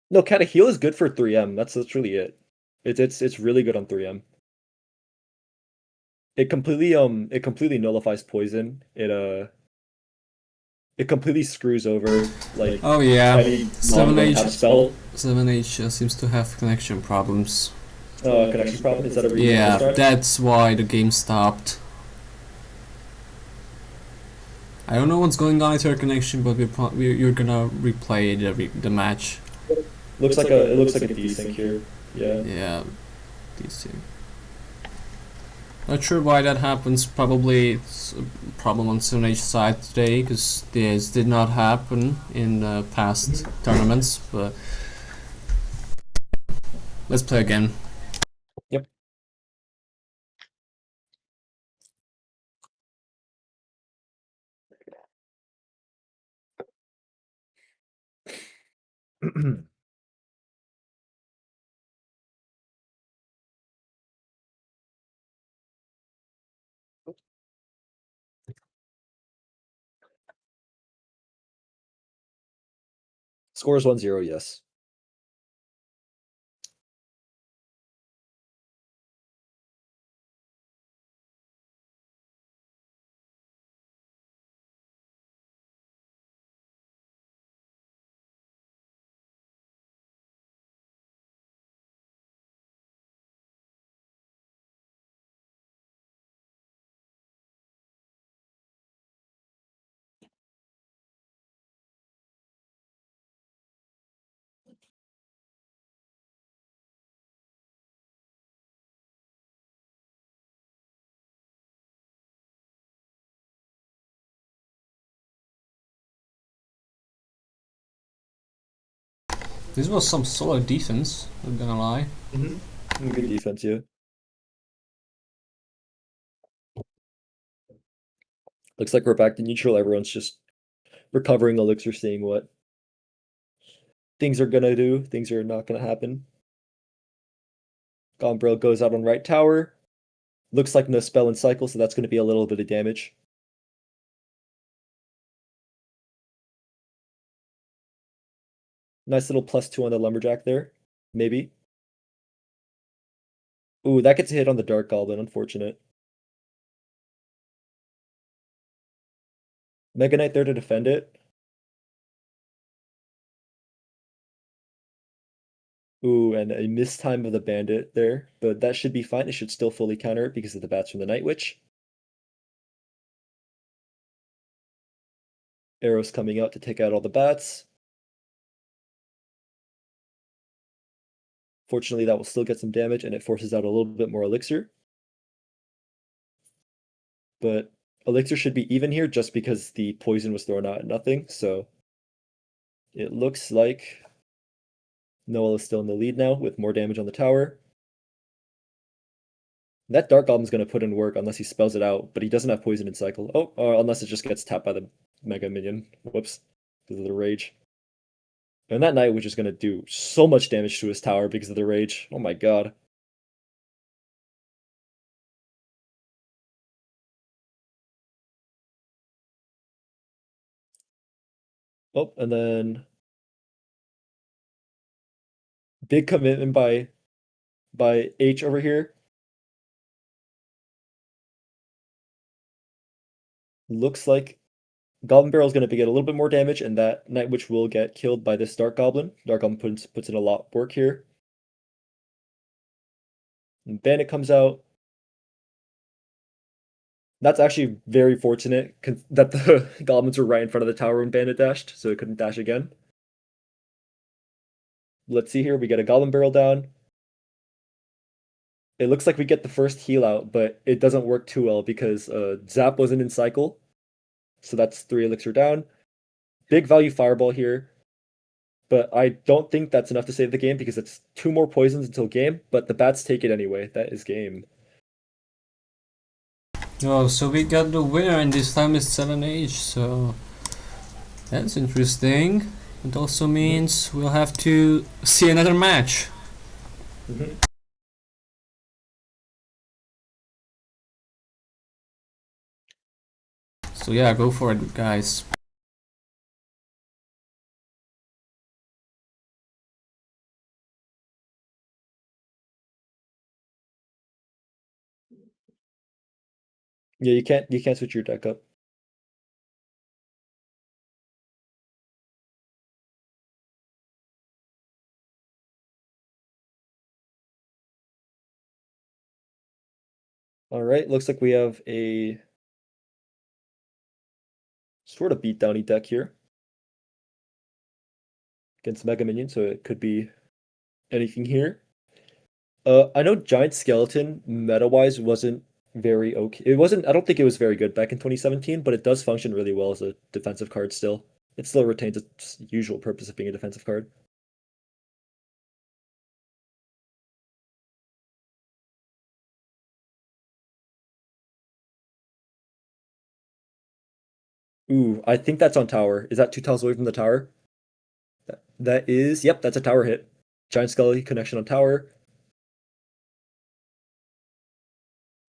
[SPEAKER 3] no, Kata heal is good for 3M. That's really it. It's really good on 3M. It completely nullifies poison. It completely screws over like
[SPEAKER 2] Oh yeah,
[SPEAKER 3] any
[SPEAKER 2] 7H
[SPEAKER 3] non-one-tap spell.
[SPEAKER 2] 7H seems to have connection problems.
[SPEAKER 3] Connection problem. Is that a reason?
[SPEAKER 2] Yeah, that's why the game stopped. I don't know what's going on with your connection, but you're gonna replay the match.
[SPEAKER 3] It looks like a desync here. Yeah.
[SPEAKER 2] Yeah, DC. Not sure why that happens. Probably it's a problem on 7H side today because this did not happen in past tournaments. But let's play again.
[SPEAKER 3] Yep. Score is 1-0, yes.
[SPEAKER 2] This was some solid defense. Not gonna lie.
[SPEAKER 3] Good defense, yeah. Looks like we're back to neutral. Everyone's just recovering elixir, seeing what things are gonna do, things are not gonna happen. Gombrel goes out on right tower. Looks like no spell and cycle, so that's gonna be a little bit of damage. Nice little +2 on the lumberjack there. Maybe. Ooh, that gets a hit on the dark goblin, unfortunate. Mega Knight there to defend it. Ooh, and a mistime of the bandit there, but that should be fine. It should still fully counter it because of the bats from the Night Witch. Arrows coming out to take out all the bats. Fortunately, that will still get some damage, and it forces out a little bit more elixir. But elixir should be even here just because the poison was thrown out at nothing, so it looks like Noel is still in the lead now with more damage on the tower. That Dark Goblin's gonna put in work unless he spells it out, but he doesn't have poison in cycle. Oh, or unless it just gets tapped by the Mega Minion. Whoops. Because of the rage. And that Night Witch is gonna do so much damage to his tower because of the rage. Oh my god. Oh, and then big commitment by H over here. Looks like Goblin Barrel is going to get a little bit more damage, and that Night Witch will get killed by this Dark Goblin. Dark Goblin puts in a lot of work here. And Bandit comes out. That's actually very fortunate that the Goblins were right in front of the tower when Bandit dashed, so it couldn't dash again. Let's see here. We get a Goblin Barrel down. It looks like we get the first heal out, but it doesn't work too well because Zap wasn't in cycle. So that's 3 Elixir down. Big value Fireball here. But I don't think that's enough to save the game because it's 2 more poisons until game, but the bats take it anyway. That is game.
[SPEAKER 2] Oh, so we got the winner, and this time it's 7H, so that's interesting. It also means we'll have to see another match.
[SPEAKER 3] Mm-hmm.
[SPEAKER 2] So yeah, go for it, guys.
[SPEAKER 3] Yeah, you can't switch your deck up. All right, looks like we have a sort of beatdowny deck here against Mega Minion, so it could be anything here. I know Giant Skeleton meta-wise wasn't very okay. It wasn't. I don't think it was very good back in 2017, but it does function really well as a defensive card still. It still retains its usual purpose of being a defensive card. Ooh, I think that's on tower. Is that 2 tiles away from the tower? That is, yep, that's a tower hit. Giant Skelly connection on tower.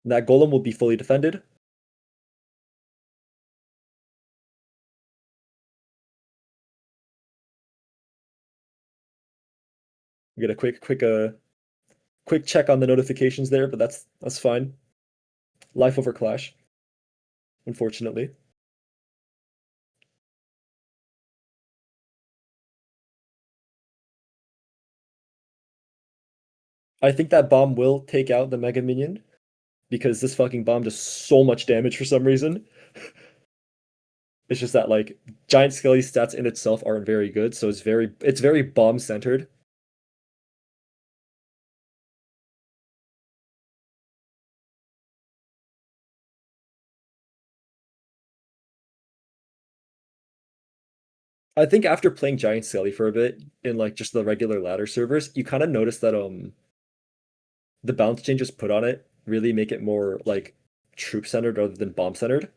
[SPEAKER 3] That golem will be fully defended. We get a quick check on the notifications there, but that's fine. Life over Clash, unfortunately. I think that bomb will take out the Mega Minion because this fucking bomb does so much damage for some reason. It's just that like Giant Skelly's stats in itself aren't very good, so it's very bomb centered. I think after playing Giant Skelly for a bit in like just the regular ladder servers, you kind of notice that the bounce changes put on it really make it more like troop centered rather than bomb centered.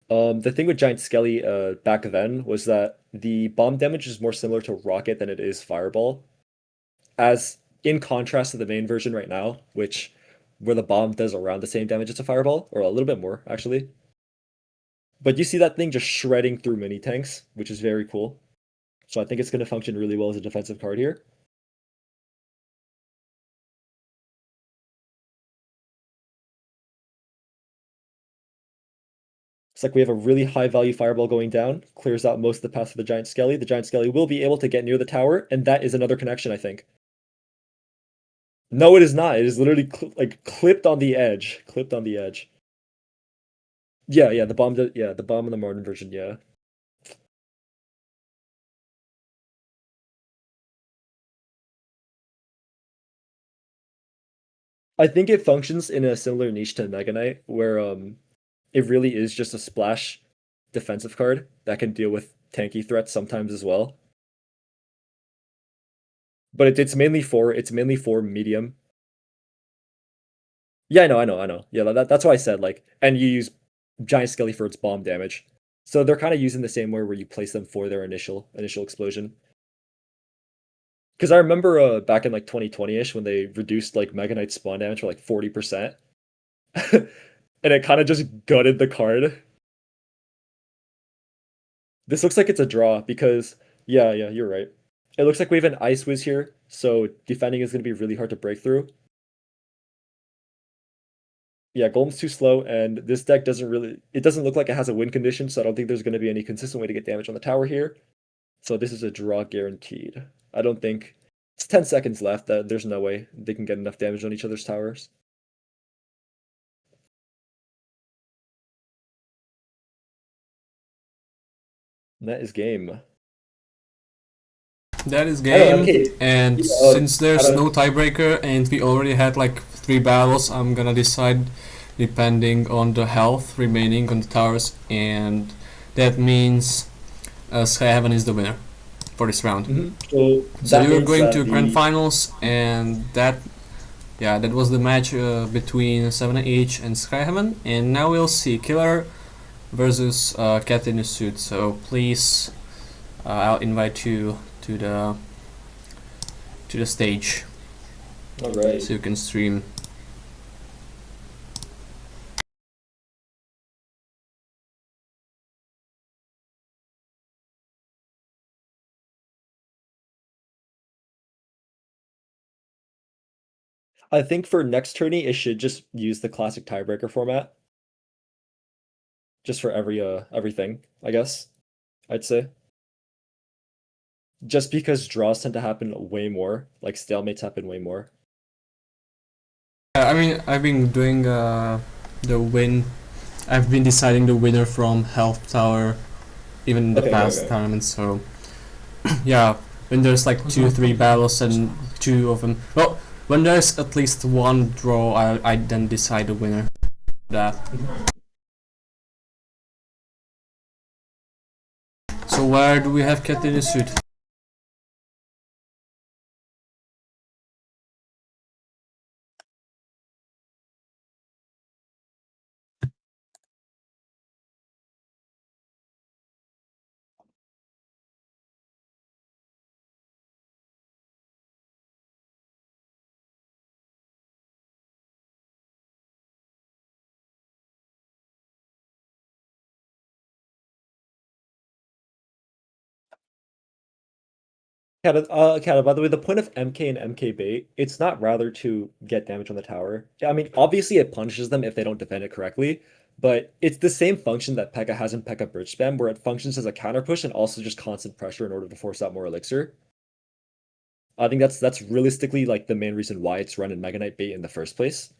[SPEAKER 3] The thing with Giant Skelly back then was that the bomb damage is more similar to Rocket than it is Fireball, as in contrast to the main version right now, which where the bomb does around the same damage as a Fireball, or a little bit more actually. But you see that thing just shredding through mini tanks, which is very cool. So I think it's going to function really well as a defensive card here. It's like we have a really high value Fireball going down, clears out most of the path for the Giant Skelly. The Giant Skelly will be able to get near the tower, and that is another connection, I think. No, it is not. It is literally like clipped on the edge. Clipped on the edge. Yeah, yeah, the bomb in the modern version, yeah. I think it functions in a similar niche to Mega Knight, where it really is just a splash defensive card that can deal with tanky threats sometimes as well. But it's mainly for medium. Yeah, I know. Yeah, that's why I said like, and you use giant skelly for its bomb damage. So they're kind of using the same way where you place them for their initial explosion. Because I remember back in like 2020-ish when they reduced like Mega Knight's spawn damage for like 40%. And it kind of just gutted the card. This looks like it's a draw because yeah, you're right. It looks like we have an Ice Wiz here, so defending is going to be really hard to break through. Yeah, Golem's too slow, and this deck it doesn't look like it has a win condition, so I don't think there's going to be any consistent way to get damage on the tower here. So this is a draw guaranteed. I don't think it's 10 seconds left. There's no way they can get enough damage on each other's towers. And that is game.
[SPEAKER 2] That is
[SPEAKER 3] I don't know,
[SPEAKER 2] game,
[SPEAKER 3] okay.
[SPEAKER 2] and
[SPEAKER 3] Yeah,
[SPEAKER 2] since
[SPEAKER 3] I
[SPEAKER 2] there's
[SPEAKER 3] don't
[SPEAKER 2] no tiebreaker and we already had like 3 battles, I'm gonna decide depending on the health remaining on the towers, and that means Sky Heaven is the winner for this round.
[SPEAKER 3] So
[SPEAKER 2] So
[SPEAKER 3] that
[SPEAKER 2] you're
[SPEAKER 3] means
[SPEAKER 2] going
[SPEAKER 3] that
[SPEAKER 2] to grand finals, and that was the match between 7H and Sky Heaven, and now we'll see Killer versus Cat in a Suit. So please, I'll invite you to the stage
[SPEAKER 3] all right.
[SPEAKER 2] so you can stream.
[SPEAKER 3] I think for next tourney, it should just use the classic tiebreaker format, just for everything. I guess I'd say, just because draws tend to happen way more, like stalemates happen way more.
[SPEAKER 2] I mean, I've been doing the win. I've been deciding the winner from Health Tower, even in the
[SPEAKER 3] Okay,
[SPEAKER 2] past tournaments. So yeah, when there's like 2, 3 battles and 2 of them, well, when there's at least 1 draw, I then decide the winner. That. So where do we have Cat in a Suit?
[SPEAKER 3] Kata, by the way, the point of MK and MK bait, it's not rather to get damage on the tower. I mean, obviously it punishes them if they don't defend it correctly, but it's the same function that P.E.K.K.A has in P.E.K.K.A Bridge Spam, where it functions as a counter push and also just constant pressure in order to force out more elixir. I think that's realistically like the main reason why it's run in Mega Knight bait in the first place.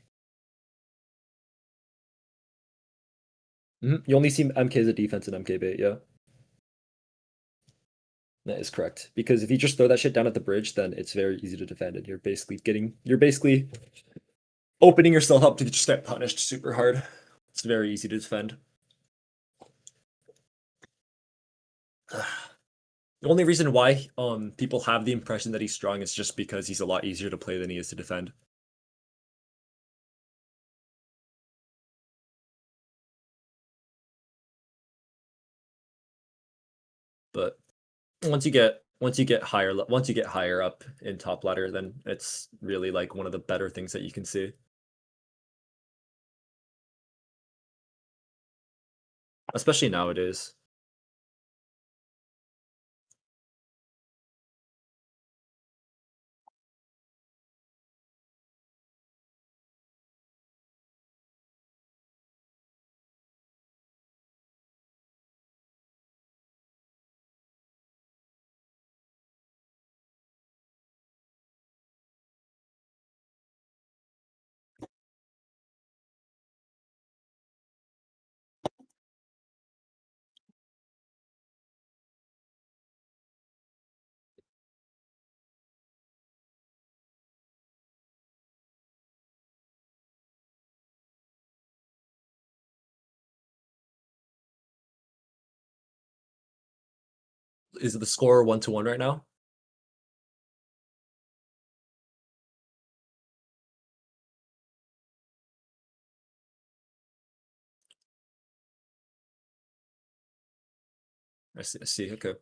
[SPEAKER 3] You only see MK as a defense in MK bait, yeah. That is correct. Because if you just throw that shit down at the bridge, then it's very easy to defend, and you're basically opening yourself up to just get punished super hard. It's very easy to defend. The only reason why people have the impression that he's strong is just because he's a lot easier to play than he is to defend. But once you get higher up in top ladder, then it's really like one of the better things that you can see. Especially nowadays. Is the score 1-1 right now? I see. I see. Okay.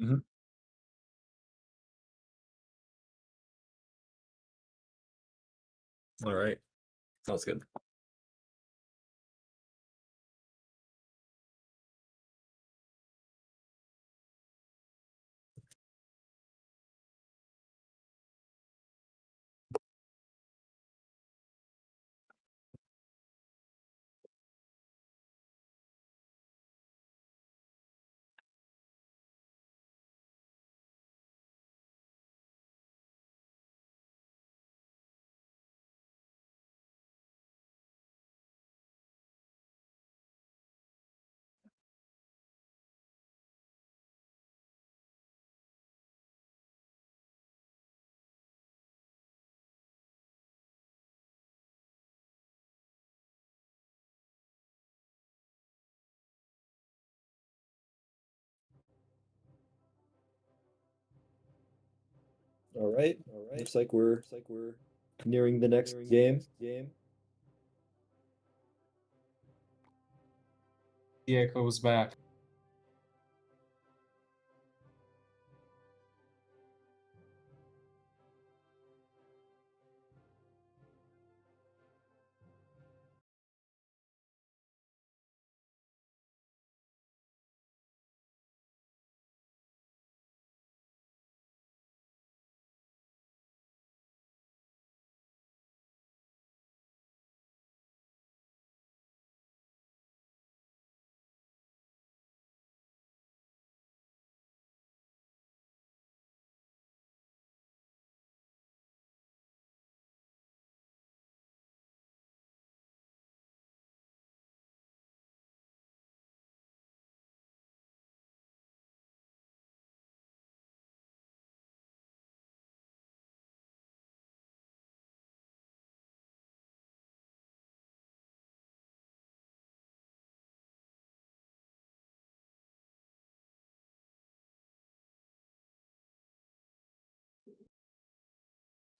[SPEAKER 3] Mhm. All right. Sounds good. All right. Looks like we're nearing the next game.
[SPEAKER 2] The echo's back.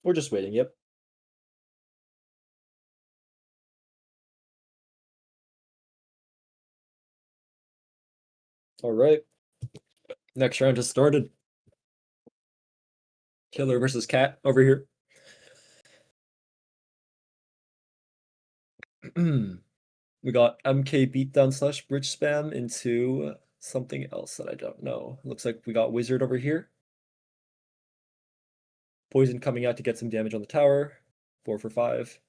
[SPEAKER 3] We're just waiting. Yep. All right. Next round has started. Killer versus Cat over here. We got MK beatdown slash bridge spam into something else that I don't know. Looks like we got Wizard over here. Poison coming out to get some damage on the tower. 4 for 5.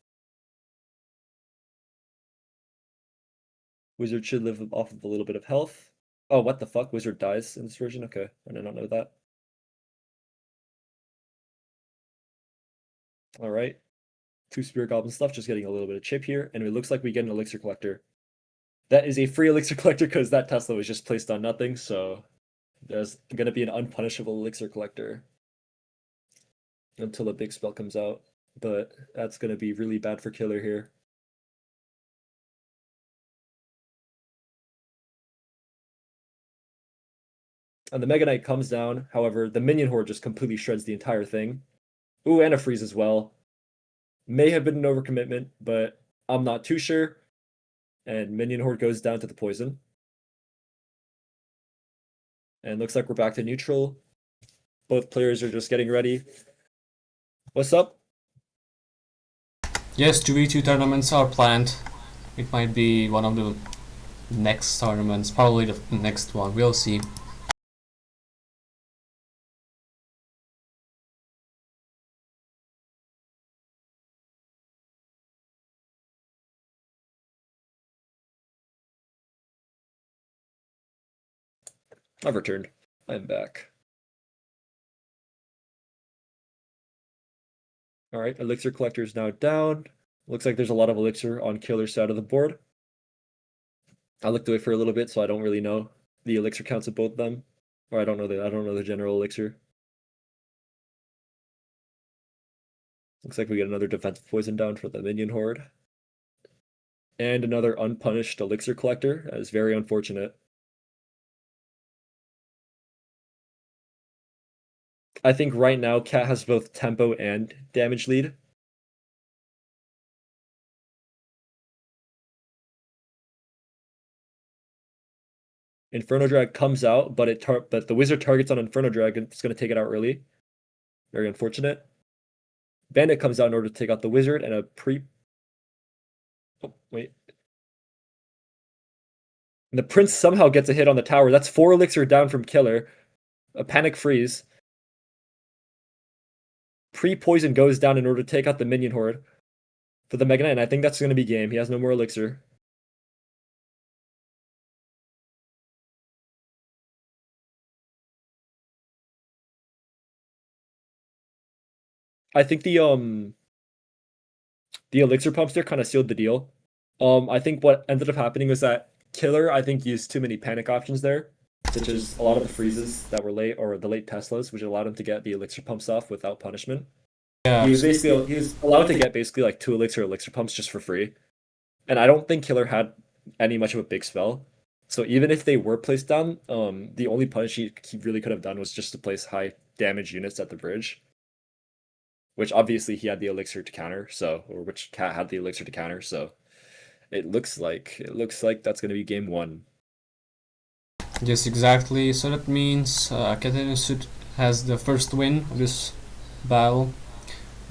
[SPEAKER 3] Wizard should live off of a little bit of health. Oh, what the fuck? Wizard dies in this version? Okay, I did not know that. All right. 2 Spirit Goblins left, just getting a little bit of chip here. And it looks like we get an Elixir Collector. That is a free Elixir Collector because that Tesla was just placed on nothing, so there's gonna be an unpunishable Elixir Collector until a big spell comes out. But that's gonna be really bad for Killer here. And the Mega Knight comes down, however, the Minion Horde just completely shreds the entire thing. Ooh, and a freeze as well. May have been an overcommitment, but I'm not too sure. And Minion Horde goes down to the poison. And looks like we're back to neutral. Both players are just getting ready. What's up?
[SPEAKER 2] Yes, 2v2 tournaments are planned. It might be one of the next tournaments, probably the next one. We'll see.
[SPEAKER 3] I've returned. I'm back. All right, Elixir Collector is now down. Looks like there's a lot of Elixir on Killer's side of the board. I looked away for a little bit, so I don't really know the Elixir counts of both of them. Or I don't know the general Elixir. Looks like we get another defensive poison down for the minion horde. And another unpunished Elixir Collector. That is very unfortunate. I think right now Cat has both tempo and damage lead. Inferno Drag comes out, but the wizard targets on Inferno Drag and it's going to take it out early. Very unfortunate. Bandit comes out in order to take out the wizard and a pre. Oh, wait. And the prince somehow gets a hit on the tower. That's 4 elixir down from Killer. A panic freeze. Pre-poison goes down in order to take out the minion horde for the Mega Knight, and I think that's going to be game. He has no more elixir. I think the elixir pumps there kind of sealed the deal. I think what ended up happening was that Killer, I think, used too many panic options there, such as a lot of the freezes that were late or the late Teslas, which allowed him to get the elixir pumps off without punishment.
[SPEAKER 2] Yeah.
[SPEAKER 3] He was allowed to get basically like 2 elixir pumps just for free. And I don't think Killer had any much of a big spell. So even if they were placed down, the only punish he really could have done was just to place high damage units at the bridge. Which obviously he had the elixir to counter, or which Cat had the elixir to counter, so it looks like that's gonna be game 1.
[SPEAKER 2] Yes, exactly. So that means Katarina Sud has the first win of this battle,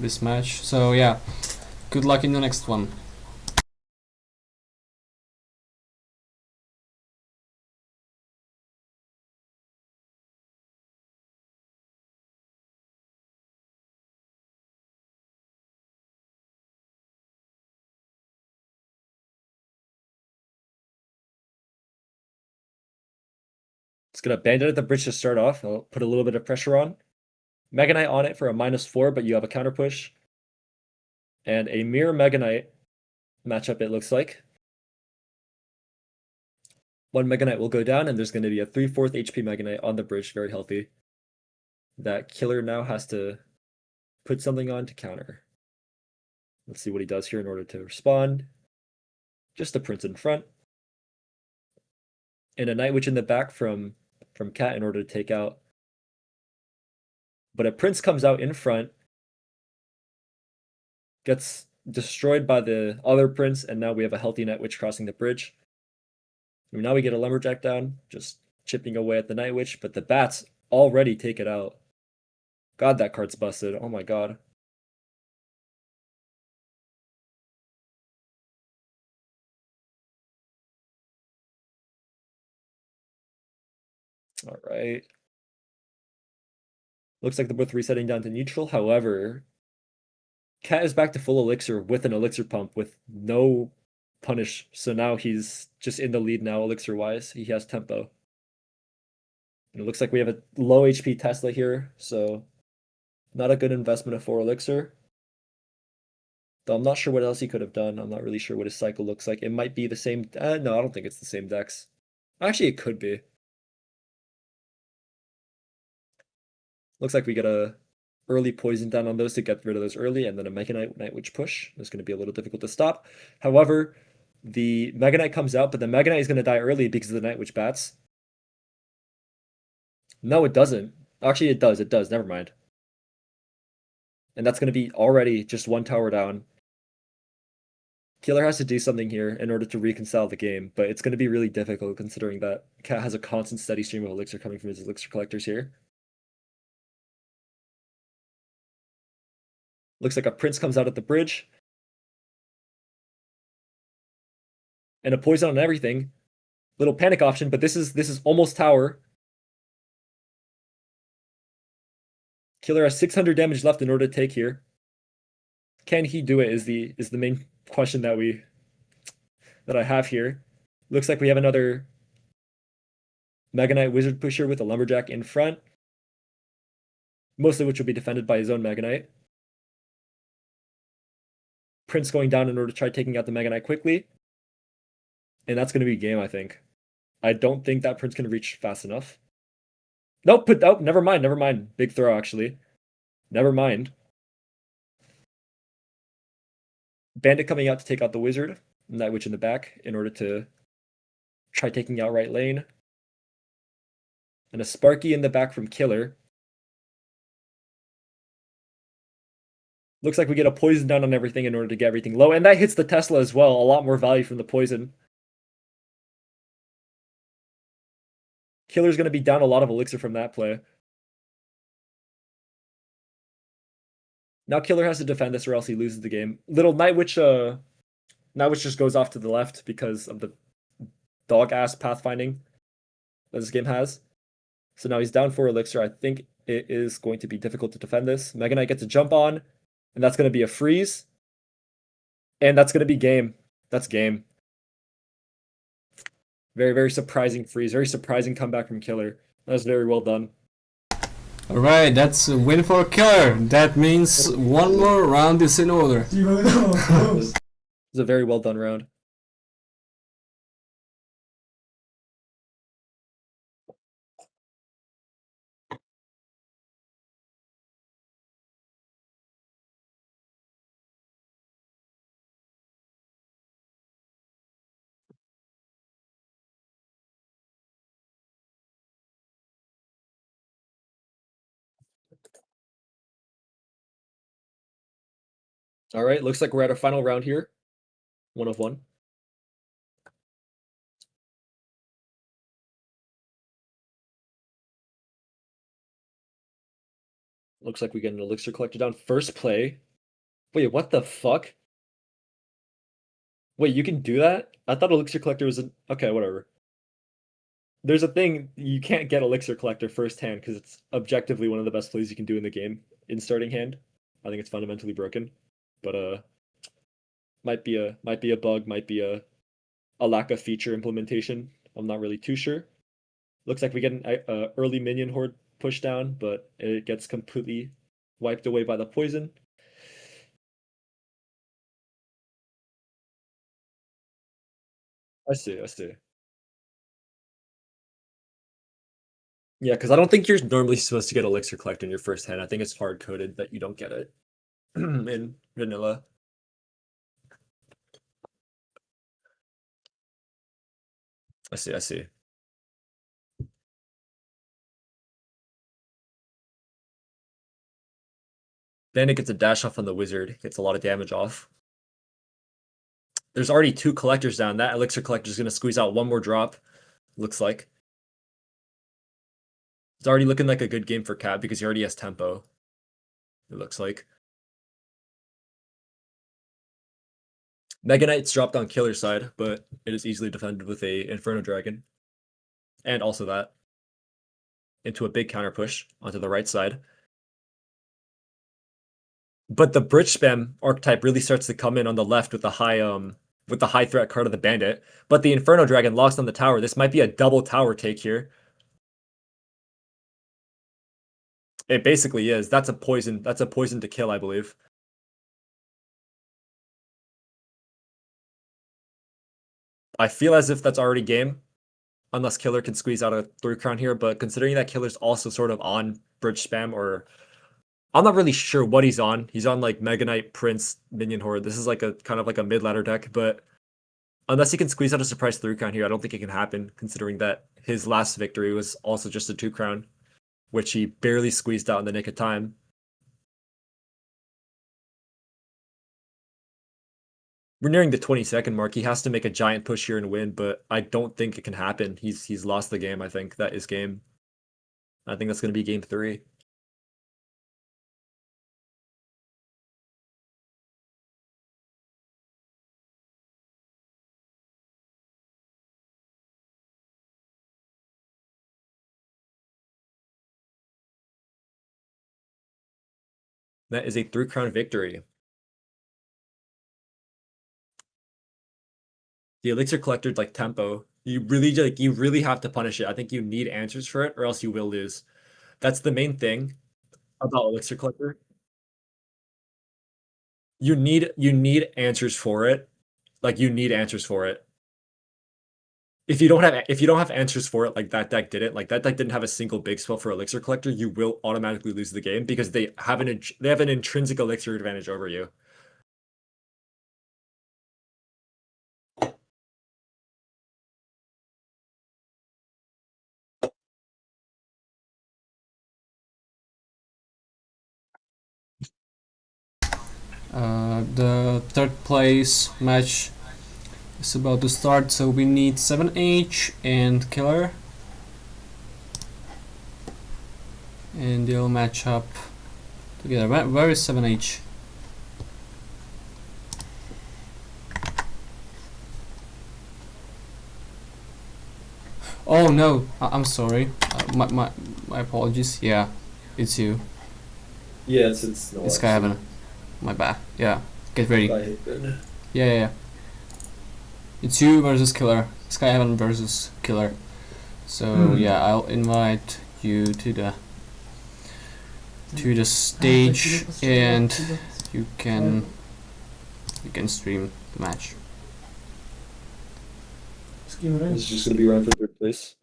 [SPEAKER 2] this match. So yeah, good luck in the next one.
[SPEAKER 3] It's gonna bandit at the bridge to start off. I'll put a little bit of pressure on. Mega Knight on it for a -4, but you have a counter push. And a mirror Mega Knight matchup, it looks like. One Mega Knight will go down, and there's going to be a 3/4 HP Mega Knight on the bridge, very healthy. That Killer now has to put something on to counter. Let's see what he does here in order to respond. Just a Prince in front. And a Night Witch in the back from Cat in order to take out. But a Prince comes out in front, gets destroyed by the other Prince, and now we have a healthy Night Witch crossing the bridge. And now we get a Lumberjack down, just chipping away at the Night Witch, but the bats already take it out. God, that card's busted. Oh my god. All right. Looks like they're both resetting down to neutral. However, Cat is back to full elixir with an elixir pump with no punish. So now he's just in the lead now, elixir wise. He has tempo. And it looks like we have a low HP Tesla here, so not a good investment of 4 elixir. Though I'm not sure what else he could have done. I'm not really sure what his cycle looks like. It might be the same. No, I don't think it's the same decks. Actually, it could be. Looks like we get a early poison down on those to get rid of those early, and then a Mega Knight Night Witch push. It's going to be a little difficult to stop. However, the Mega Knight comes out, but the Mega Knight is going to die early because of the Night Witch bats. No, it doesn't. Actually, it does. It does. Never mind. And that's going to be already just 1 tower down. Killer has to do something here in order to reconcile the game, but it's going to be really difficult considering that Cat has a constant steady stream of elixir coming from his elixir collectors here. Looks like a Prince comes out at the bridge. And a poison on everything. Little panic option, but this is almost tower. Killer has 600 damage left in order to take here. Can he do it is the main question that I have here. Looks like we have another Mega Knight Wizard pusher with a Lumberjack in front. Most of which will be defended by his own Mega Knight. Prince going down in order to try taking out the Mega Knight quickly. And that's going to be game, I think. I don't think that Prince can reach fast enough. Nope, never mind, never mind. Big throw, actually. Never mind. Bandit coming out to take out the Wizard. Night Witch in the back in order to try taking out right lane. And a Sparky in the back from Killer. Looks like we get a poison down on everything in order to get everything low. And that hits the Tesla as well. A lot more value from the poison. Killer's going to be down a lot of elixir from that play. Now Killer has to defend this or else he loses the game. Little Night Witch just goes off to the left because of the dog-ass pathfinding that this game has. So now he's down 4 elixir. I think it is going to be difficult to defend this. Mega Knight gets a jump on, and that's going to be a freeze. And that's going to be game. That's game. Very, very surprising freeze. Very surprising comeback from Killer. That was very well done.
[SPEAKER 2] Alright, that's a win for Killer. That means one more round is in order.
[SPEAKER 3] It was a very well done round. All right, looks like we're at our final round here. 1 of 1. Looks like we get an elixir collector down. First play. Wait, what the fuck? Wait, you can do that? I thought elixir collector was an... Okay, whatever. There's a thing, you can't get elixir collector first hand because it's objectively one of the best plays you can do in the game in starting hand. I think it's fundamentally broken. But might be a bug, might be a lack of feature implementation. I'm not really too sure. Looks like we get an early minion horde push down, but it gets completely wiped away by the poison. I see. Yeah, because I don't think you're normally supposed to get elixir collect in your first hand. I think it's hard coded that you don't get it in vanilla. I see. Bandit gets a dash off on the wizard, gets a lot of damage off. There's already 2 collectors down. That elixir collector is going to squeeze out 1 more drop, looks like. It's already looking like a good game for Cat because he already has tempo, it looks like. Mega Knight's dropped on Killer side, but it is easily defended with a Inferno Dragon. And also that. Into a big counter push onto the right side. But the bridge spam archetype really starts to come in on the left with the high threat card of the Bandit. But the Inferno Dragon locks on the tower. This might be a double tower take here. It basically is. That's a poison. That's a poison to kill, I believe. I feel as if that's already game. Unless Killer can squeeze out a 3 crown here, but considering that Killer's also sort of on bridge spam, or I'm not really sure what he's on. He's on like Mega Knight, Prince, Minion Horde. This is like a kind of like a mid ladder deck, but unless he can squeeze out a surprise 3 crown here, I don't think it can happen, considering that his last victory was also just a 2 crown, which he barely squeezed out in the nick of time. We're nearing the 20-second mark. He has to make a giant push here and win, but I don't think it can happen. He's lost the game, I think. That is game. I think that's going to be game 3. That is a 3 crown victory. The elixir collector like tempo. You really have to punish it. I think you need answers for it, or else you will lose. That's the main thing about elixir collector. you need answers for it. Like you need answers for it. If you don't have answers for it, like that deck didn't have a single big spell for Elixir Collector, you will automatically lose the game because they have an intrinsic Elixir advantage over you.
[SPEAKER 2] The third place match is about to start, so we need 7H and Killer. And they'll match up together. Where is 7H? Oh no, I'm sorry. My apologies. Yeah, it's you.
[SPEAKER 3] Yeah, it's no.
[SPEAKER 2] It's Skyhaven. My bad. Yeah, get ready. Yeah. It's you versus Killer. Skyhaven versus Killer. So yeah, I'll invite you to the stage, and you can stream the match.
[SPEAKER 3] It's just gonna be around for third place.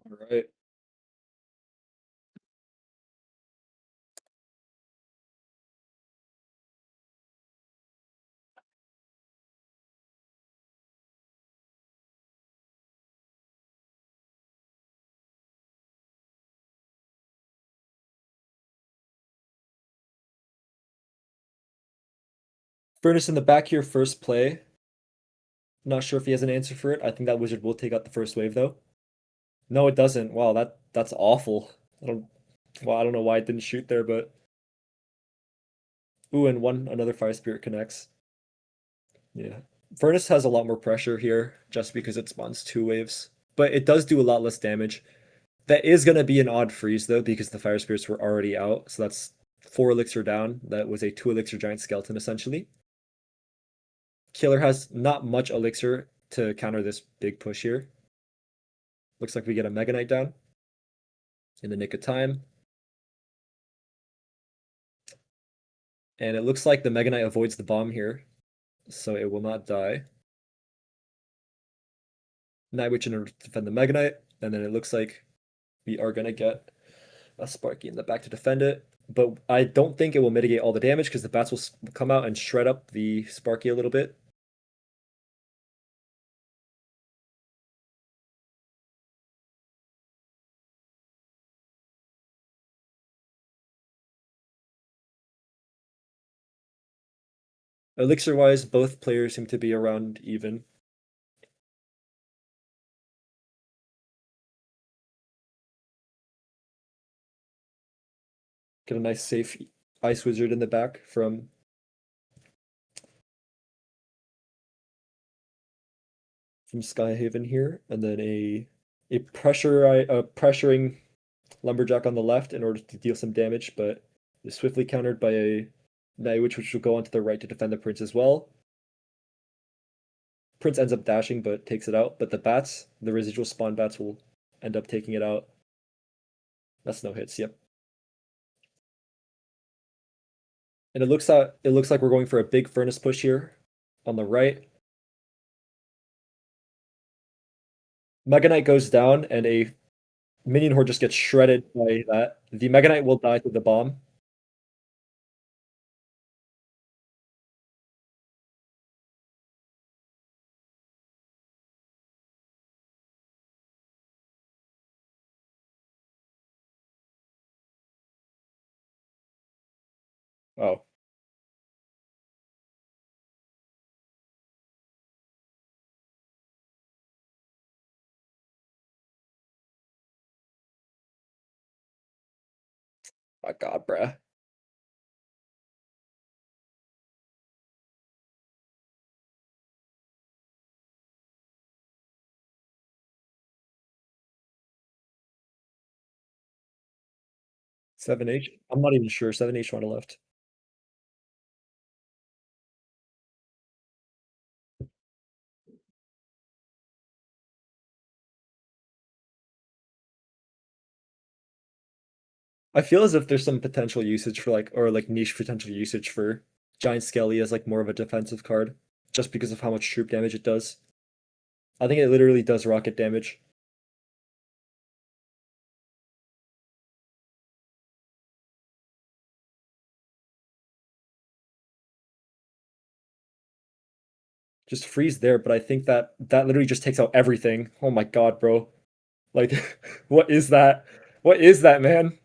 [SPEAKER 3] All right. Furnace in the back here, first play. Not sure if he has an answer for it. I think that wizard will take out the first wave though. No, it doesn't. Wow, that's awful. I don't know why it didn't shoot there, but ooh, and another fire spirit connects. Yeah. Furnace has a lot more pressure here just because it spawns 2 waves, but it does do a lot less damage. That is going to be an odd freeze though because the fire spirits were already out, so that's 4 elixir down. That was a 2 elixir giant skeleton essentially. Killer has not much elixir to counter this big push here. Looks like we get a Mega Knight down in the nick of time. And it looks like the Mega Knight avoids the bomb here, so it will not die. Night Witch in order to defend the Mega Knight, and then it looks like we are going to get a Sparky in the back to defend it. But I don't think it will mitigate all the damage because the bats will come out and shred up the Sparky a little bit. Elixir wise, both players seem to be around even. Get a nice safe Ice Wizard in the back from Skyhaven here, and then a pressuring Lumberjack on the left in order to deal some damage, but is swiftly countered by a Night Witch, which will go onto the right to defend the Prince as well. Prince ends up dashing, but takes it out. But the residual spawn bats, will end up taking it out. That's no hits. Yep. And it looks like we're going for a big furnace push here on the right. Mega Knight goes down, and a minion horde just gets shredded by that. The Mega Knight will die to the bomb. Oh. My god, bruh. Seven H. I'm not even sure. 7H on the left. I feel as if there's some potential usage for like, or like niche potential usage for Giant Skelly as like more of a defensive card, just because of how much troop damage it does. I think it literally does rocket damage. Just freeze there, but I think that that literally just takes out everything. Oh my god, bro. Like, what is that? What is that, man?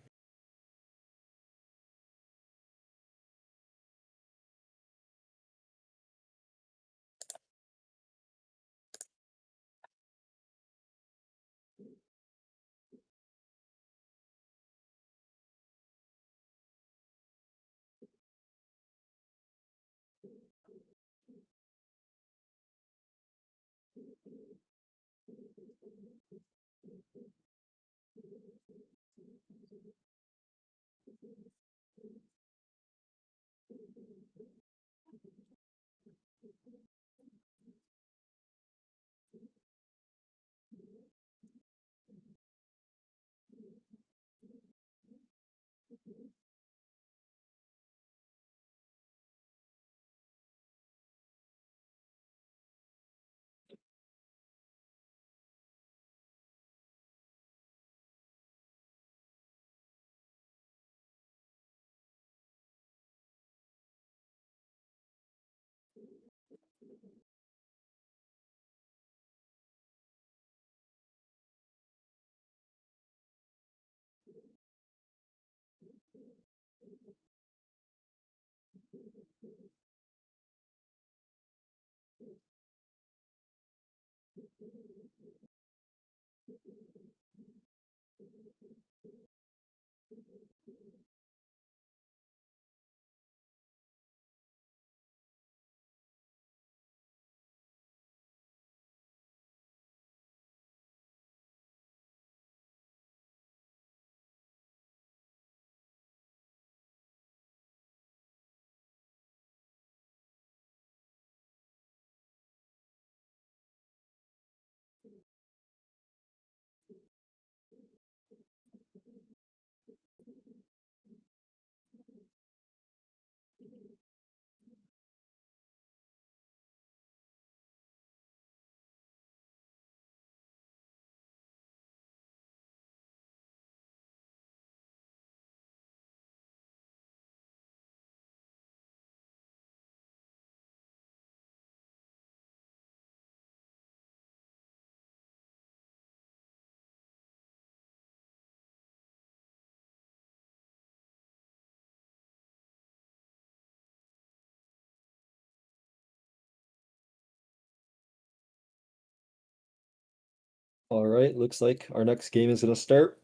[SPEAKER 3] All right, looks like our next game is gonna start.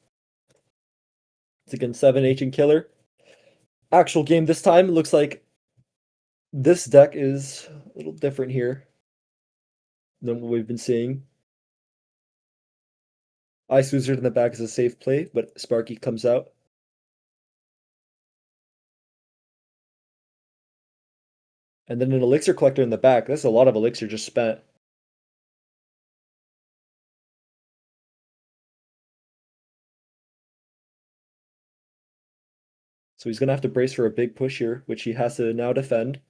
[SPEAKER 3] It's against 7H and Killer. Actual game this time looks like this deck is a little different here than what we've been seeing. Ice Wizard in the back is a safe play, but Sparky comes out. And then an Elixir Collector in the back. That's a lot of Elixir just spent. So he's going to have to brace for a big push here, which he has to now defend.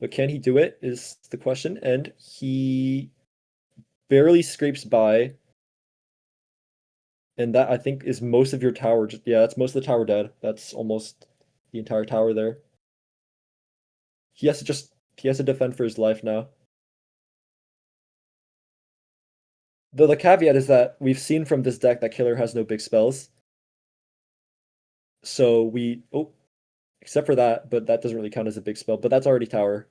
[SPEAKER 3] But can he do it is the question. And he barely scrapes by. And that, I think, is most of your tower. Yeah, that's most of the tower dead. That's almost the entire tower there. He has to defend for his life now. Though the caveat is that we've seen from this deck that Killer has no big spells. So except for that, but that doesn't really count as a big spell, but that's already tower.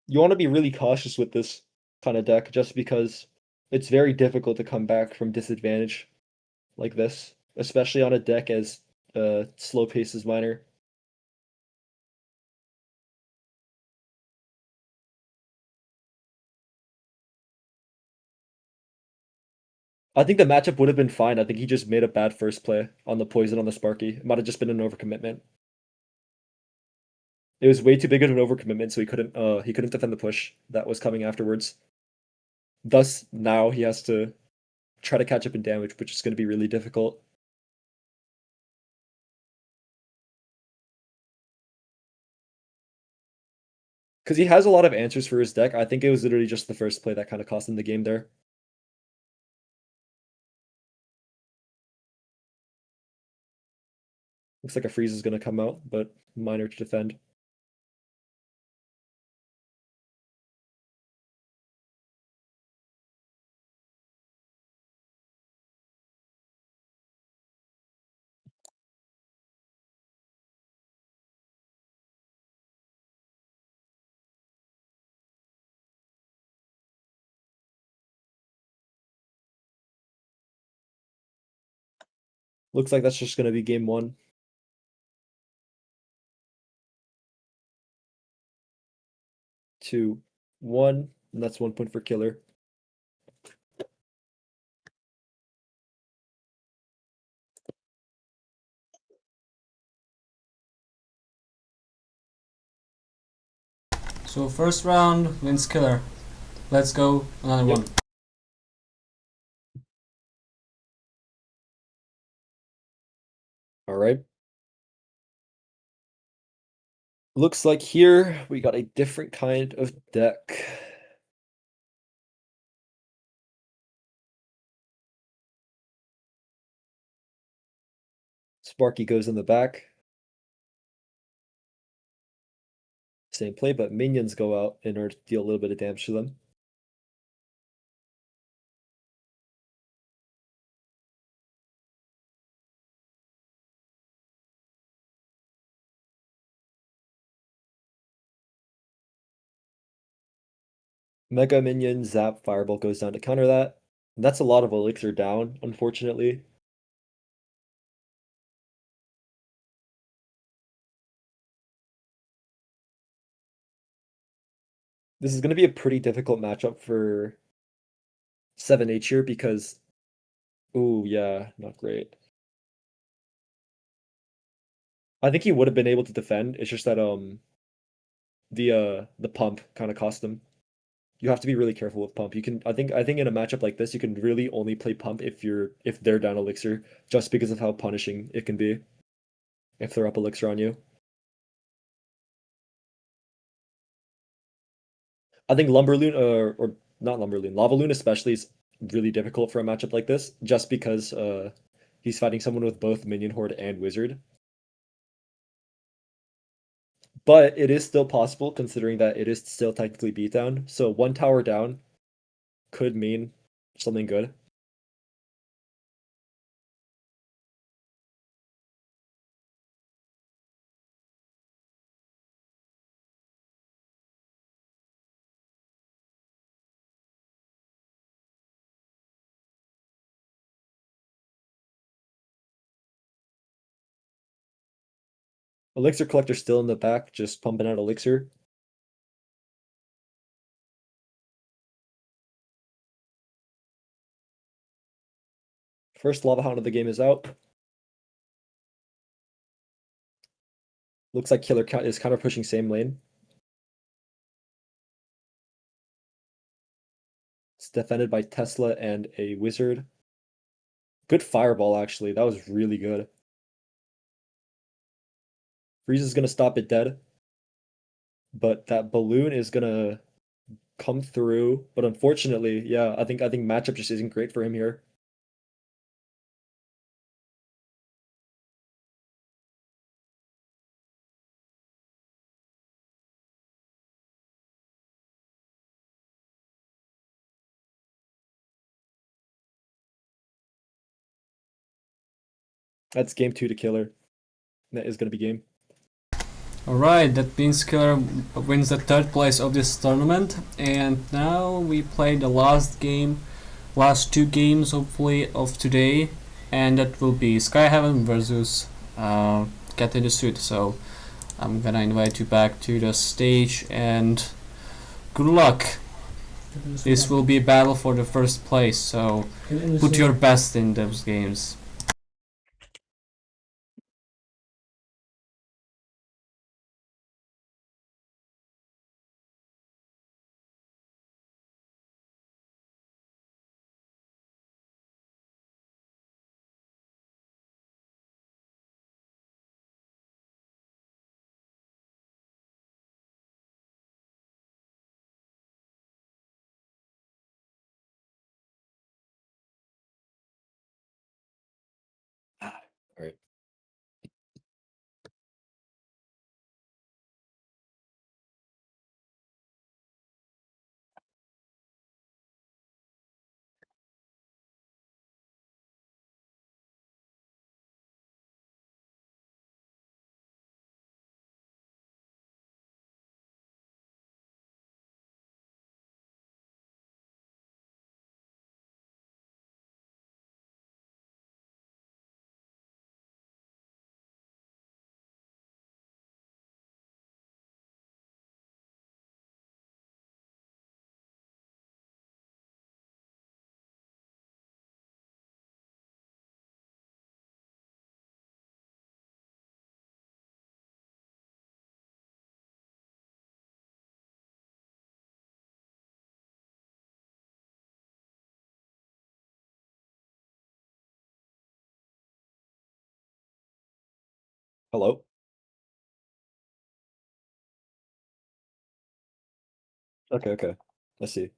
[SPEAKER 3] You want to be really cautious with this kind of deck just because it's very difficult to come back from disadvantage like this, especially on a deck as slow pace as Miner. I think the matchup would have been fine. I think he just made a bad first play on the poison on the Sparky. It might have just been an overcommitment. It was way too big of an overcommitment, so he couldn't defend the push that was coming afterwards. Thus, now he has to try to catch up in damage, which is going to be really difficult. Because he has a lot of answers for his deck. I think it was literally just the first play that kind of cost him the game there. Looks like a freeze is going to come out, but Miner to defend. Looks like that's just going to be game one. 2, 1, and that's 1 point for Killer.
[SPEAKER 2] So first round wins Killer. Let's go another one.
[SPEAKER 3] All right. Looks like here we got a different kind of deck. Sparky goes in the back. Same play, but minions go out in order to deal a little bit of damage to them. Mega Minion, Zap, Fireball goes down to counter that. And that's a lot of Elixir down, unfortunately. This is going to be a pretty difficult matchup for 7H here because... Ooh, yeah, not great. I think he would have been able to defend. It's just that the pump kind of cost him. You have to be really careful with pump. You can I think in a matchup like this, you can really only play pump if they're down elixir, just because of how punishing it can be if they're up elixir on you. I think Lumberloon or not Lumberloon, Lavaloon especially is really difficult for a matchup like this, just because he's fighting someone with both minion horde and wizard. But it is still possible considering that it is still technically beatdown. So one tower down could mean something good. Elixir Collector still in the back, just pumping out elixir. First Lava Hound of the game is out. Looks like Killer is kind of pushing same lane. It's defended by Tesla and a wizard. Good fireball, actually. That was really good. Freeze is going to stop it dead. But that balloon is going to come through. But unfortunately, yeah, I think matchup just isn't great for him here. That's game 2 to Killer. That is going to be game.
[SPEAKER 2] Alright, that means Killer wins the third place of this tournament, and now we play the last two games hopefully of today, and that will be Sky Heaven versus Cat in the Suit. So I'm gonna invite you back to the stage and good luck. This will be a battle for the first place, so put your best in those games.
[SPEAKER 3] All right. Hello. Okay, okay. I see.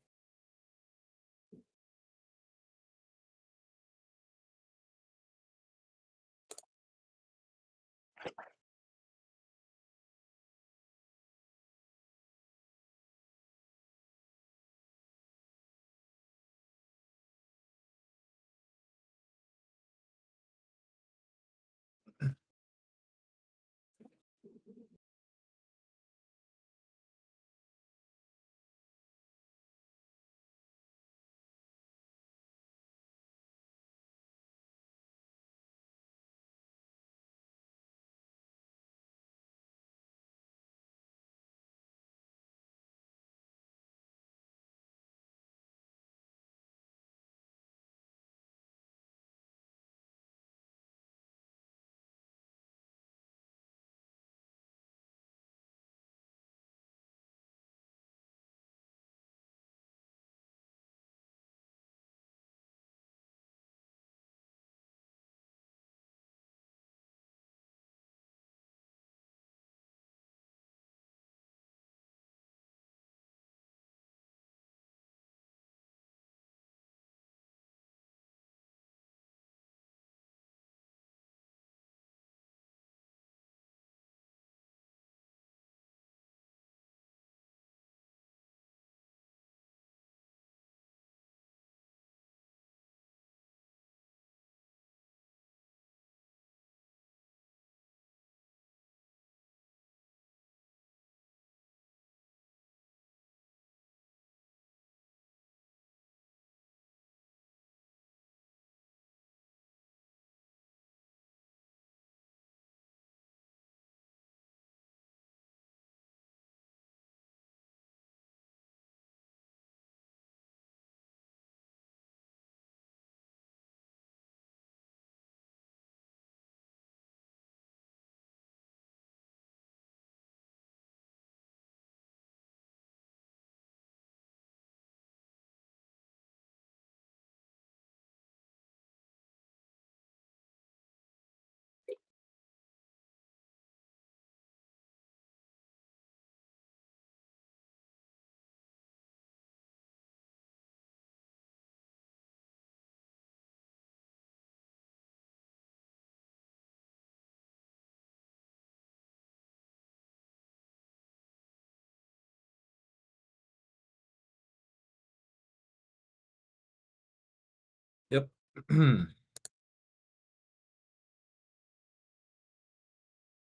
[SPEAKER 3] Yep.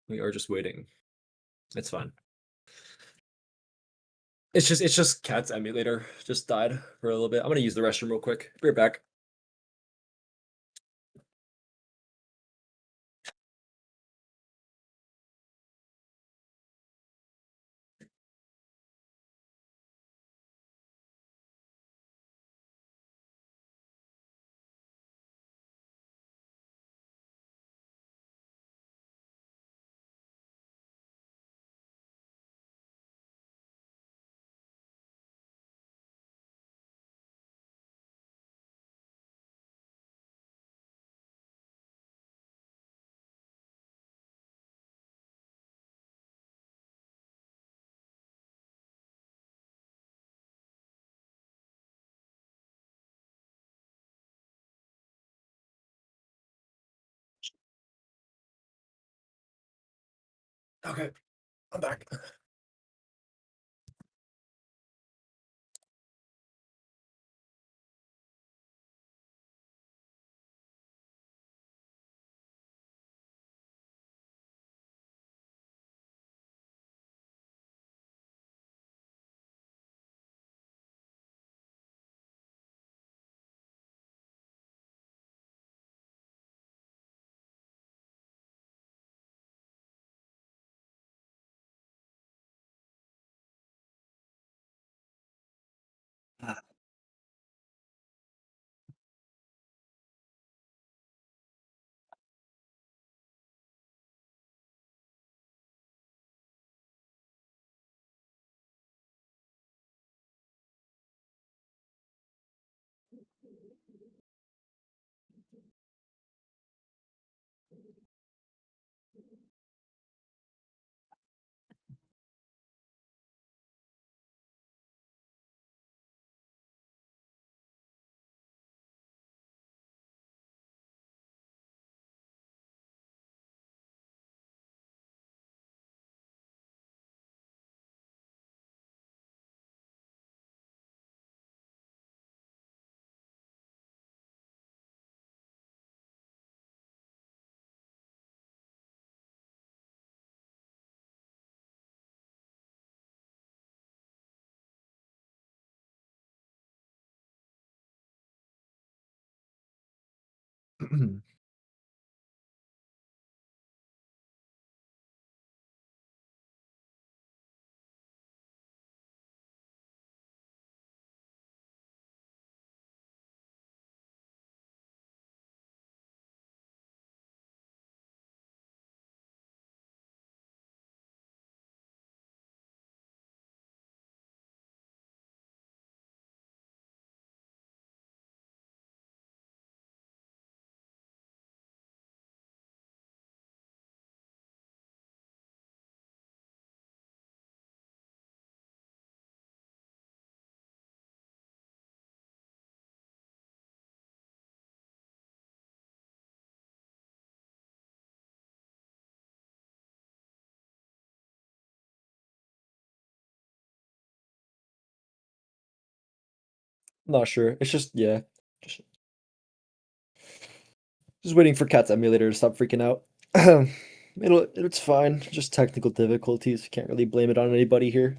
[SPEAKER 3] We are just waiting. It's fine. It's just Cat's emulator just died for a little bit. I'm gonna use the restroom real quick. Be right back. Okay, I'm back. Not sure. It's just yeah. Just, just waiting for Cat's emulator to stop freaking out. It's fine. Just technical difficulties. Can't really blame it on anybody here.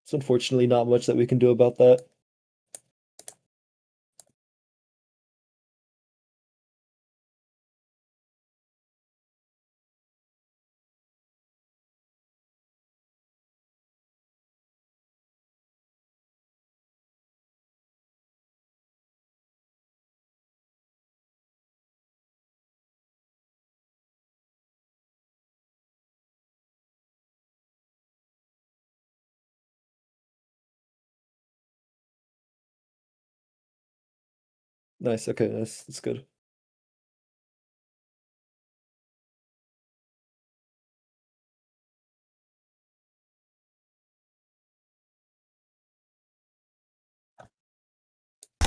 [SPEAKER 3] It's unfortunately not much that we can do about that. Nice. Okay, that's good.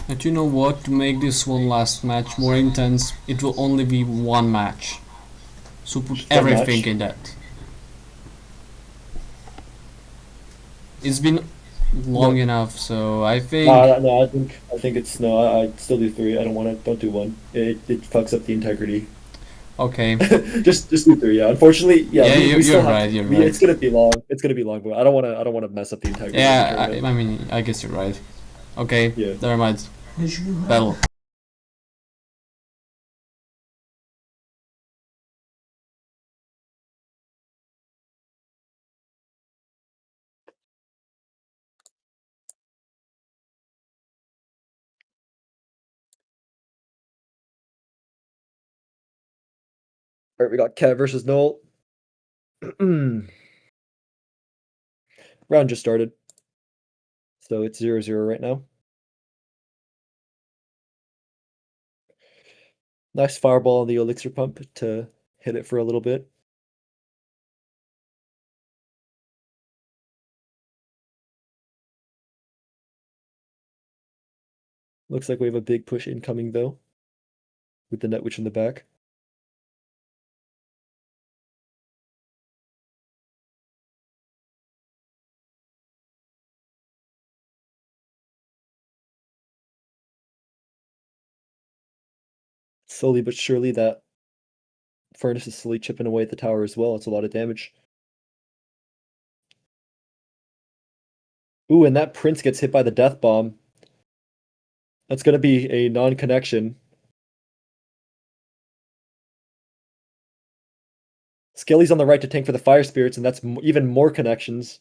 [SPEAKER 2] But you know what? To make this one last match more intense, it will only be one match. So put
[SPEAKER 3] One
[SPEAKER 2] everything
[SPEAKER 3] match?
[SPEAKER 2] in that. It's been long
[SPEAKER 3] No.
[SPEAKER 2] enough, so I think
[SPEAKER 3] No, I think it's no. I still do three. I don't want to. Don't do one. It fucks up the integrity.
[SPEAKER 2] okay.
[SPEAKER 3] Just do three. Yeah. Unfortunately, yeah.
[SPEAKER 2] Yeah,
[SPEAKER 3] We
[SPEAKER 2] you're
[SPEAKER 3] still have
[SPEAKER 2] right.
[SPEAKER 3] to.
[SPEAKER 2] You're
[SPEAKER 3] We
[SPEAKER 2] right.
[SPEAKER 3] It's gonna be long. It's gonna be long, but I don't wanna mess up the integrity of the
[SPEAKER 2] Yeah,
[SPEAKER 3] tournament.
[SPEAKER 2] I mean, I guess you're right. Okay,
[SPEAKER 3] Yeah.
[SPEAKER 2] never mind. Battle.
[SPEAKER 3] All right. We got Kev versus Noel. Round just started, so it's 0-0 right now. Nice fireball on the elixir pump to hit it for a little bit. Looks like we have a big push incoming though, with the net witch in the back. Slowly but surely, that furnace is slowly chipping away at the tower as well. It's a lot of damage. Ooh, and that prince gets hit by the death bomb. That's gonna be a non-connection. Skilly's on the right to tank for the fire spirits, and that's even more connections.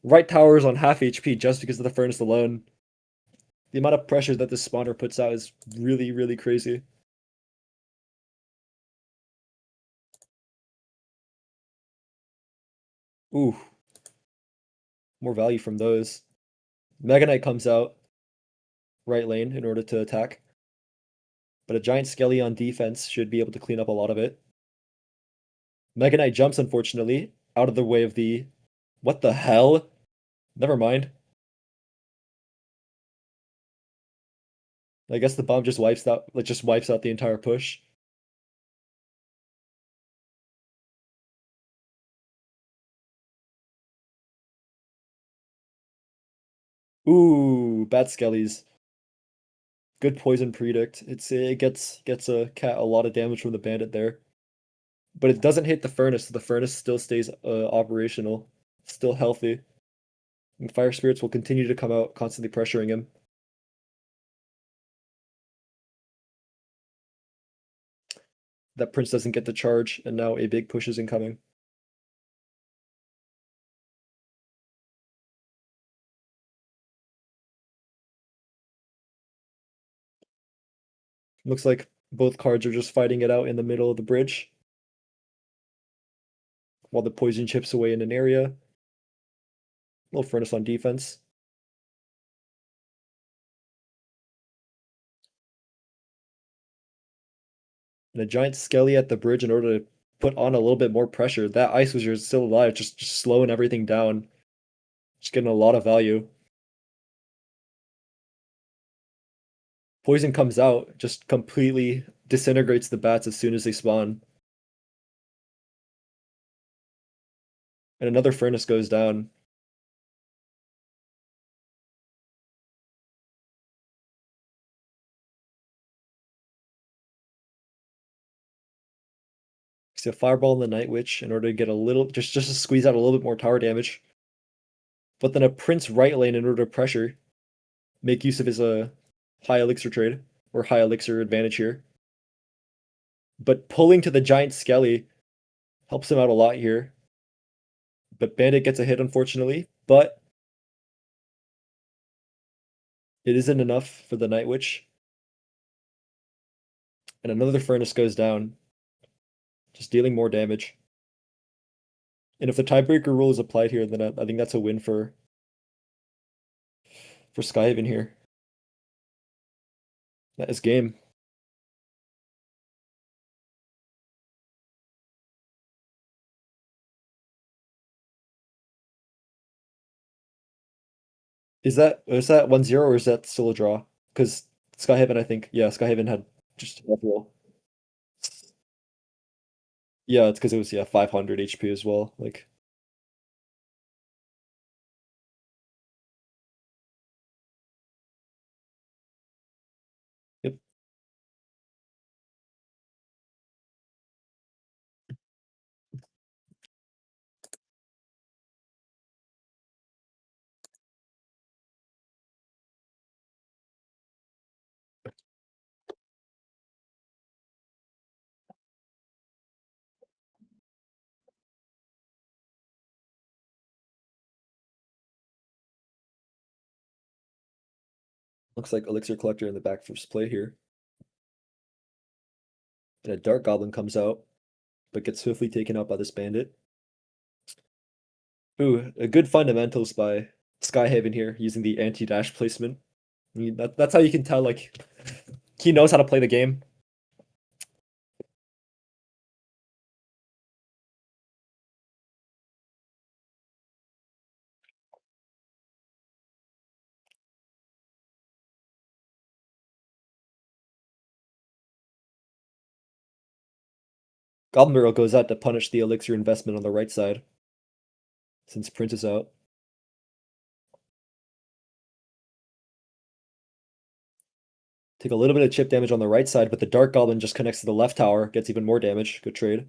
[SPEAKER 3] Right tower is on half HP just because of the furnace alone. The amount of pressure that this spawner puts out is really, really crazy. Ooh, more value from those. Mega Knight comes out right lane in order to attack. But a giant Skelly on defense should be able to clean up a lot of it. Mega Knight jumps, unfortunately, out of the way of the... What the hell? Never mind. I guess the bomb just wipes out, the entire push. Ooh, bad Skellies. Good poison predict. It gets a cat a lot of damage from the bandit there. But it doesn't hit the furnace, so the furnace still stays operational, still healthy. And fire spirits will continue to come out, constantly pressuring him. That prince doesn't get the charge, and now a big push is incoming. Looks like both cards are just fighting it out in the middle of the bridge. While the poison chips away in an area. Little furnace on defense. And a giant skelly at the bridge in order to put on a little bit more pressure. That ice wizard is still alive, just slowing everything down. Just getting a lot of value. Poison comes out, just completely disintegrates the bats as soon as they spawn. And another furnace goes down. See a fireball in the Night Witch in order to get a little, just to squeeze out a little bit more tower damage. But then a Prince right lane in order to pressure, make use of his high elixir trade or high elixir advantage here. But pulling to the giant Skelly helps him out a lot here. But Bandit gets a hit, unfortunately. But it isn't enough for the Night Witch. And another furnace goes down, just dealing more damage. And if the tiebreaker rule is applied here, then I think that's a win for Skyhaven here. That is game. Is that 1-0 or is that still a draw? Because Skyhaven, I think, yeah, Skyhaven had just a roll. Yeah, it's because it was 500 HP as well. Like Looks like Elixir Collector in the back first play here. And a Dark Goblin comes out, but gets swiftly taken out by this Bandit. Ooh, a good fundamentals by Skyhaven here, using the anti-dash placement. I mean, that's how you can tell, like, he knows how to play the game. Goblin Barrel goes out to punish the Elixir investment on the right side, since Prince is out. Take a little bit of chip damage on the right side, but the Dark Goblin just connects to the left tower, gets even more damage. Good trade.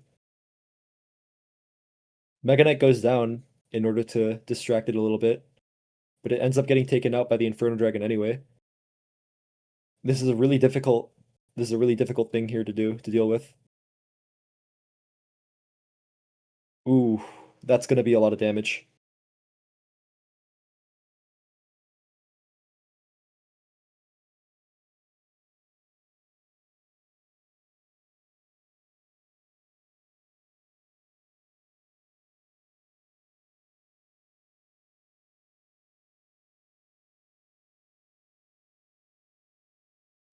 [SPEAKER 3] Mega Knight goes down in order to distract it a little bit, but it ends up getting taken out by the Inferno Dragon anyway. This is a really difficult thing here to deal with. Ooh, that's gonna be a lot of damage.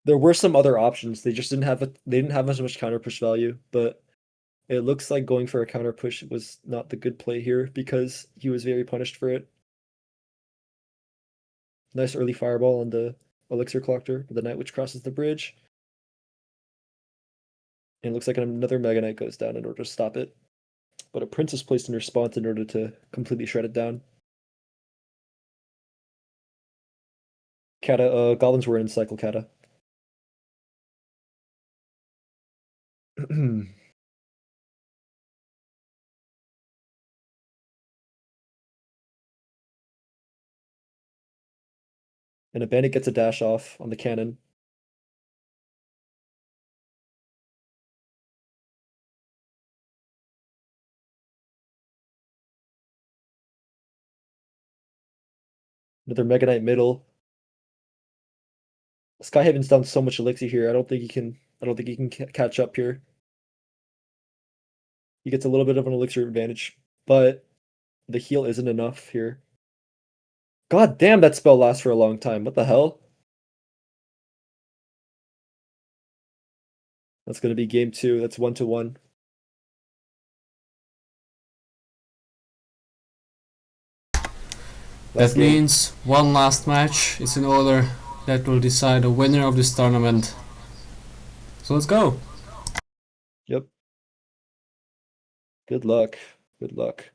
[SPEAKER 3] There were some other options. They just didn't have as much counter push value, but it looks like going for a counter push was not the good play here because he was very punished for it. Nice early fireball on the Elixir Collector, the Night Witch crosses the bridge. And it looks like another Mega Knight goes down in order to stop it. But a Prince is placed in response in order to completely shred it down. Goblins were in cycle Kata. And a bandit gets a dash off on the cannon. Another Mega Knight middle. Skyhaven's done so much elixir here. I don't think he can catch up here. He gets a little bit of an elixir advantage, but the heal isn't enough here. God damn, that spell lasts for a long time. What the hell? That's gonna be game 2. That's 1-1.
[SPEAKER 2] That means one last match is in order that will decide the winner of this tournament. So let's go.
[SPEAKER 3] Yep. Good luck. Good luck.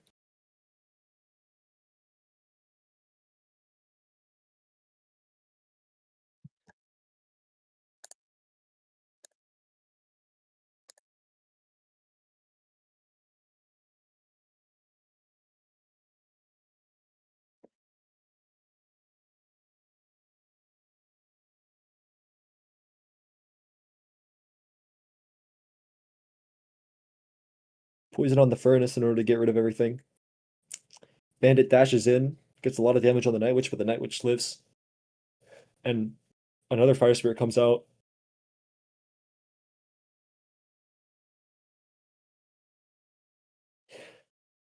[SPEAKER 3] Poison on the furnace in order to get rid of everything. Bandit dashes in, gets a lot of damage on the Night Witch, but the Night Witch lives. And another Fire Spirit comes out.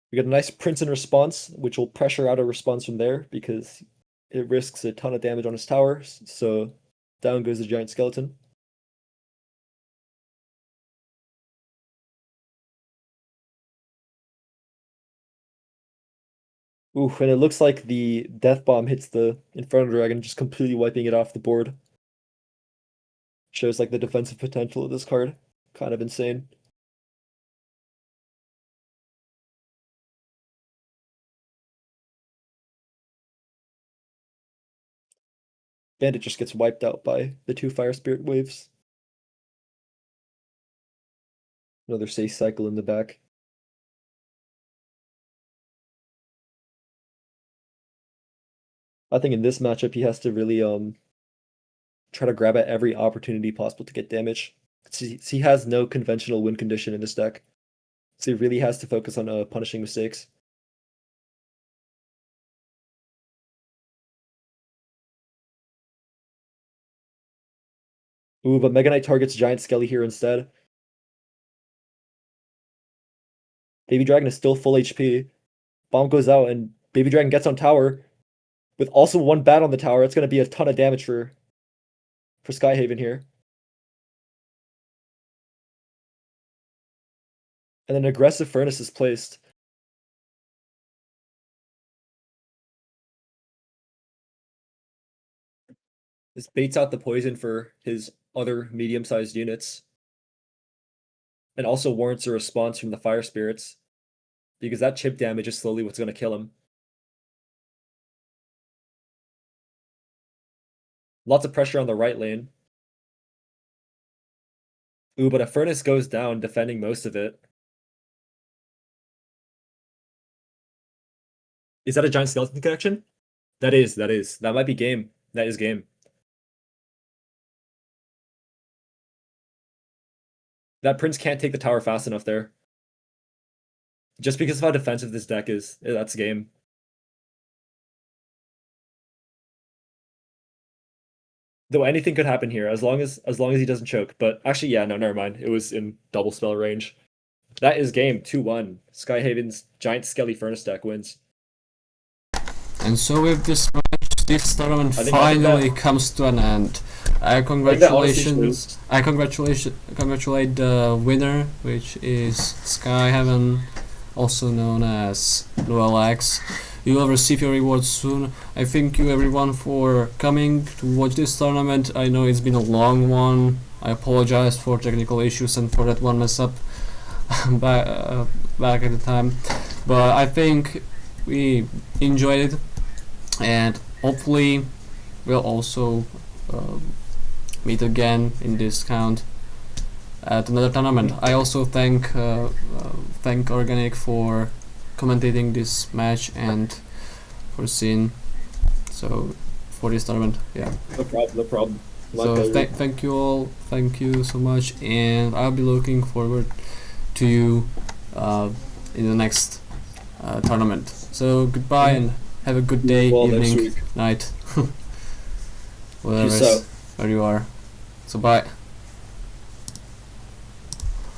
[SPEAKER 3] We get a nice Prince in response, which will pressure out a response from there because it risks a ton of damage on his tower. So down goes the giant skeleton. Ooh, and it looks like the Death Bomb hits the Inferno Dragon, just completely wiping it off the board. Shows like the defensive potential of this card. Kind of insane. Bandit just gets wiped out by the 2 Fire Spirit waves. Another safe cycle in the back. I think in this matchup he has to really try to grab at every opportunity possible to get damage. He has no conventional win condition in this deck. So he really has to focus on punishing mistakes. Ooh, but Mega Knight targets Giant Skelly here instead. Baby Dragon is still full HP. Bomb goes out, and Baby Dragon gets on tower with also one bat on the tower. It's going to be a ton of damage for Skyhaven here. And an aggressive Furnace is placed. This baits out the poison for his other medium-sized units. And also warrants a response from the Fire Spirits, because that chip damage is slowly what's going to kill him. Lots of pressure on the right lane. Ooh, but a Furnace goes down, defending most of it. Is that a Giant Skeleton connection? That is. That might be game. That is game. That Prince can't take the tower fast enough there. Just because of how defensive this deck is, that's game. Though anything could happen here, as long as he doesn't choke. But actually, yeah, no, never mind. It was in double spell range. That is game 2-1. Skyhaven's Giant Skelly Furnace deck wins.
[SPEAKER 2] And so with this match, this tournament finally comes to an end. I congratulate the winner, which is Skyhaven, also known as Royal X. You will receive your reward soon. I thank you everyone for coming to watch this tournament. I know it's been a long one. I apologize for technical issues and for that one mess up back at the time. But I think we enjoyed it, and hopefully we'll also meet again in this count at another tournament. I also thank Organic for commentating this match and for seeing for this tournament. Yeah,
[SPEAKER 3] no problem.
[SPEAKER 2] So thank you all, thank you so much, and I'll be looking forward to you in the next tournament. So goodbye and have a good day, evening, night, whatever you are. So bye.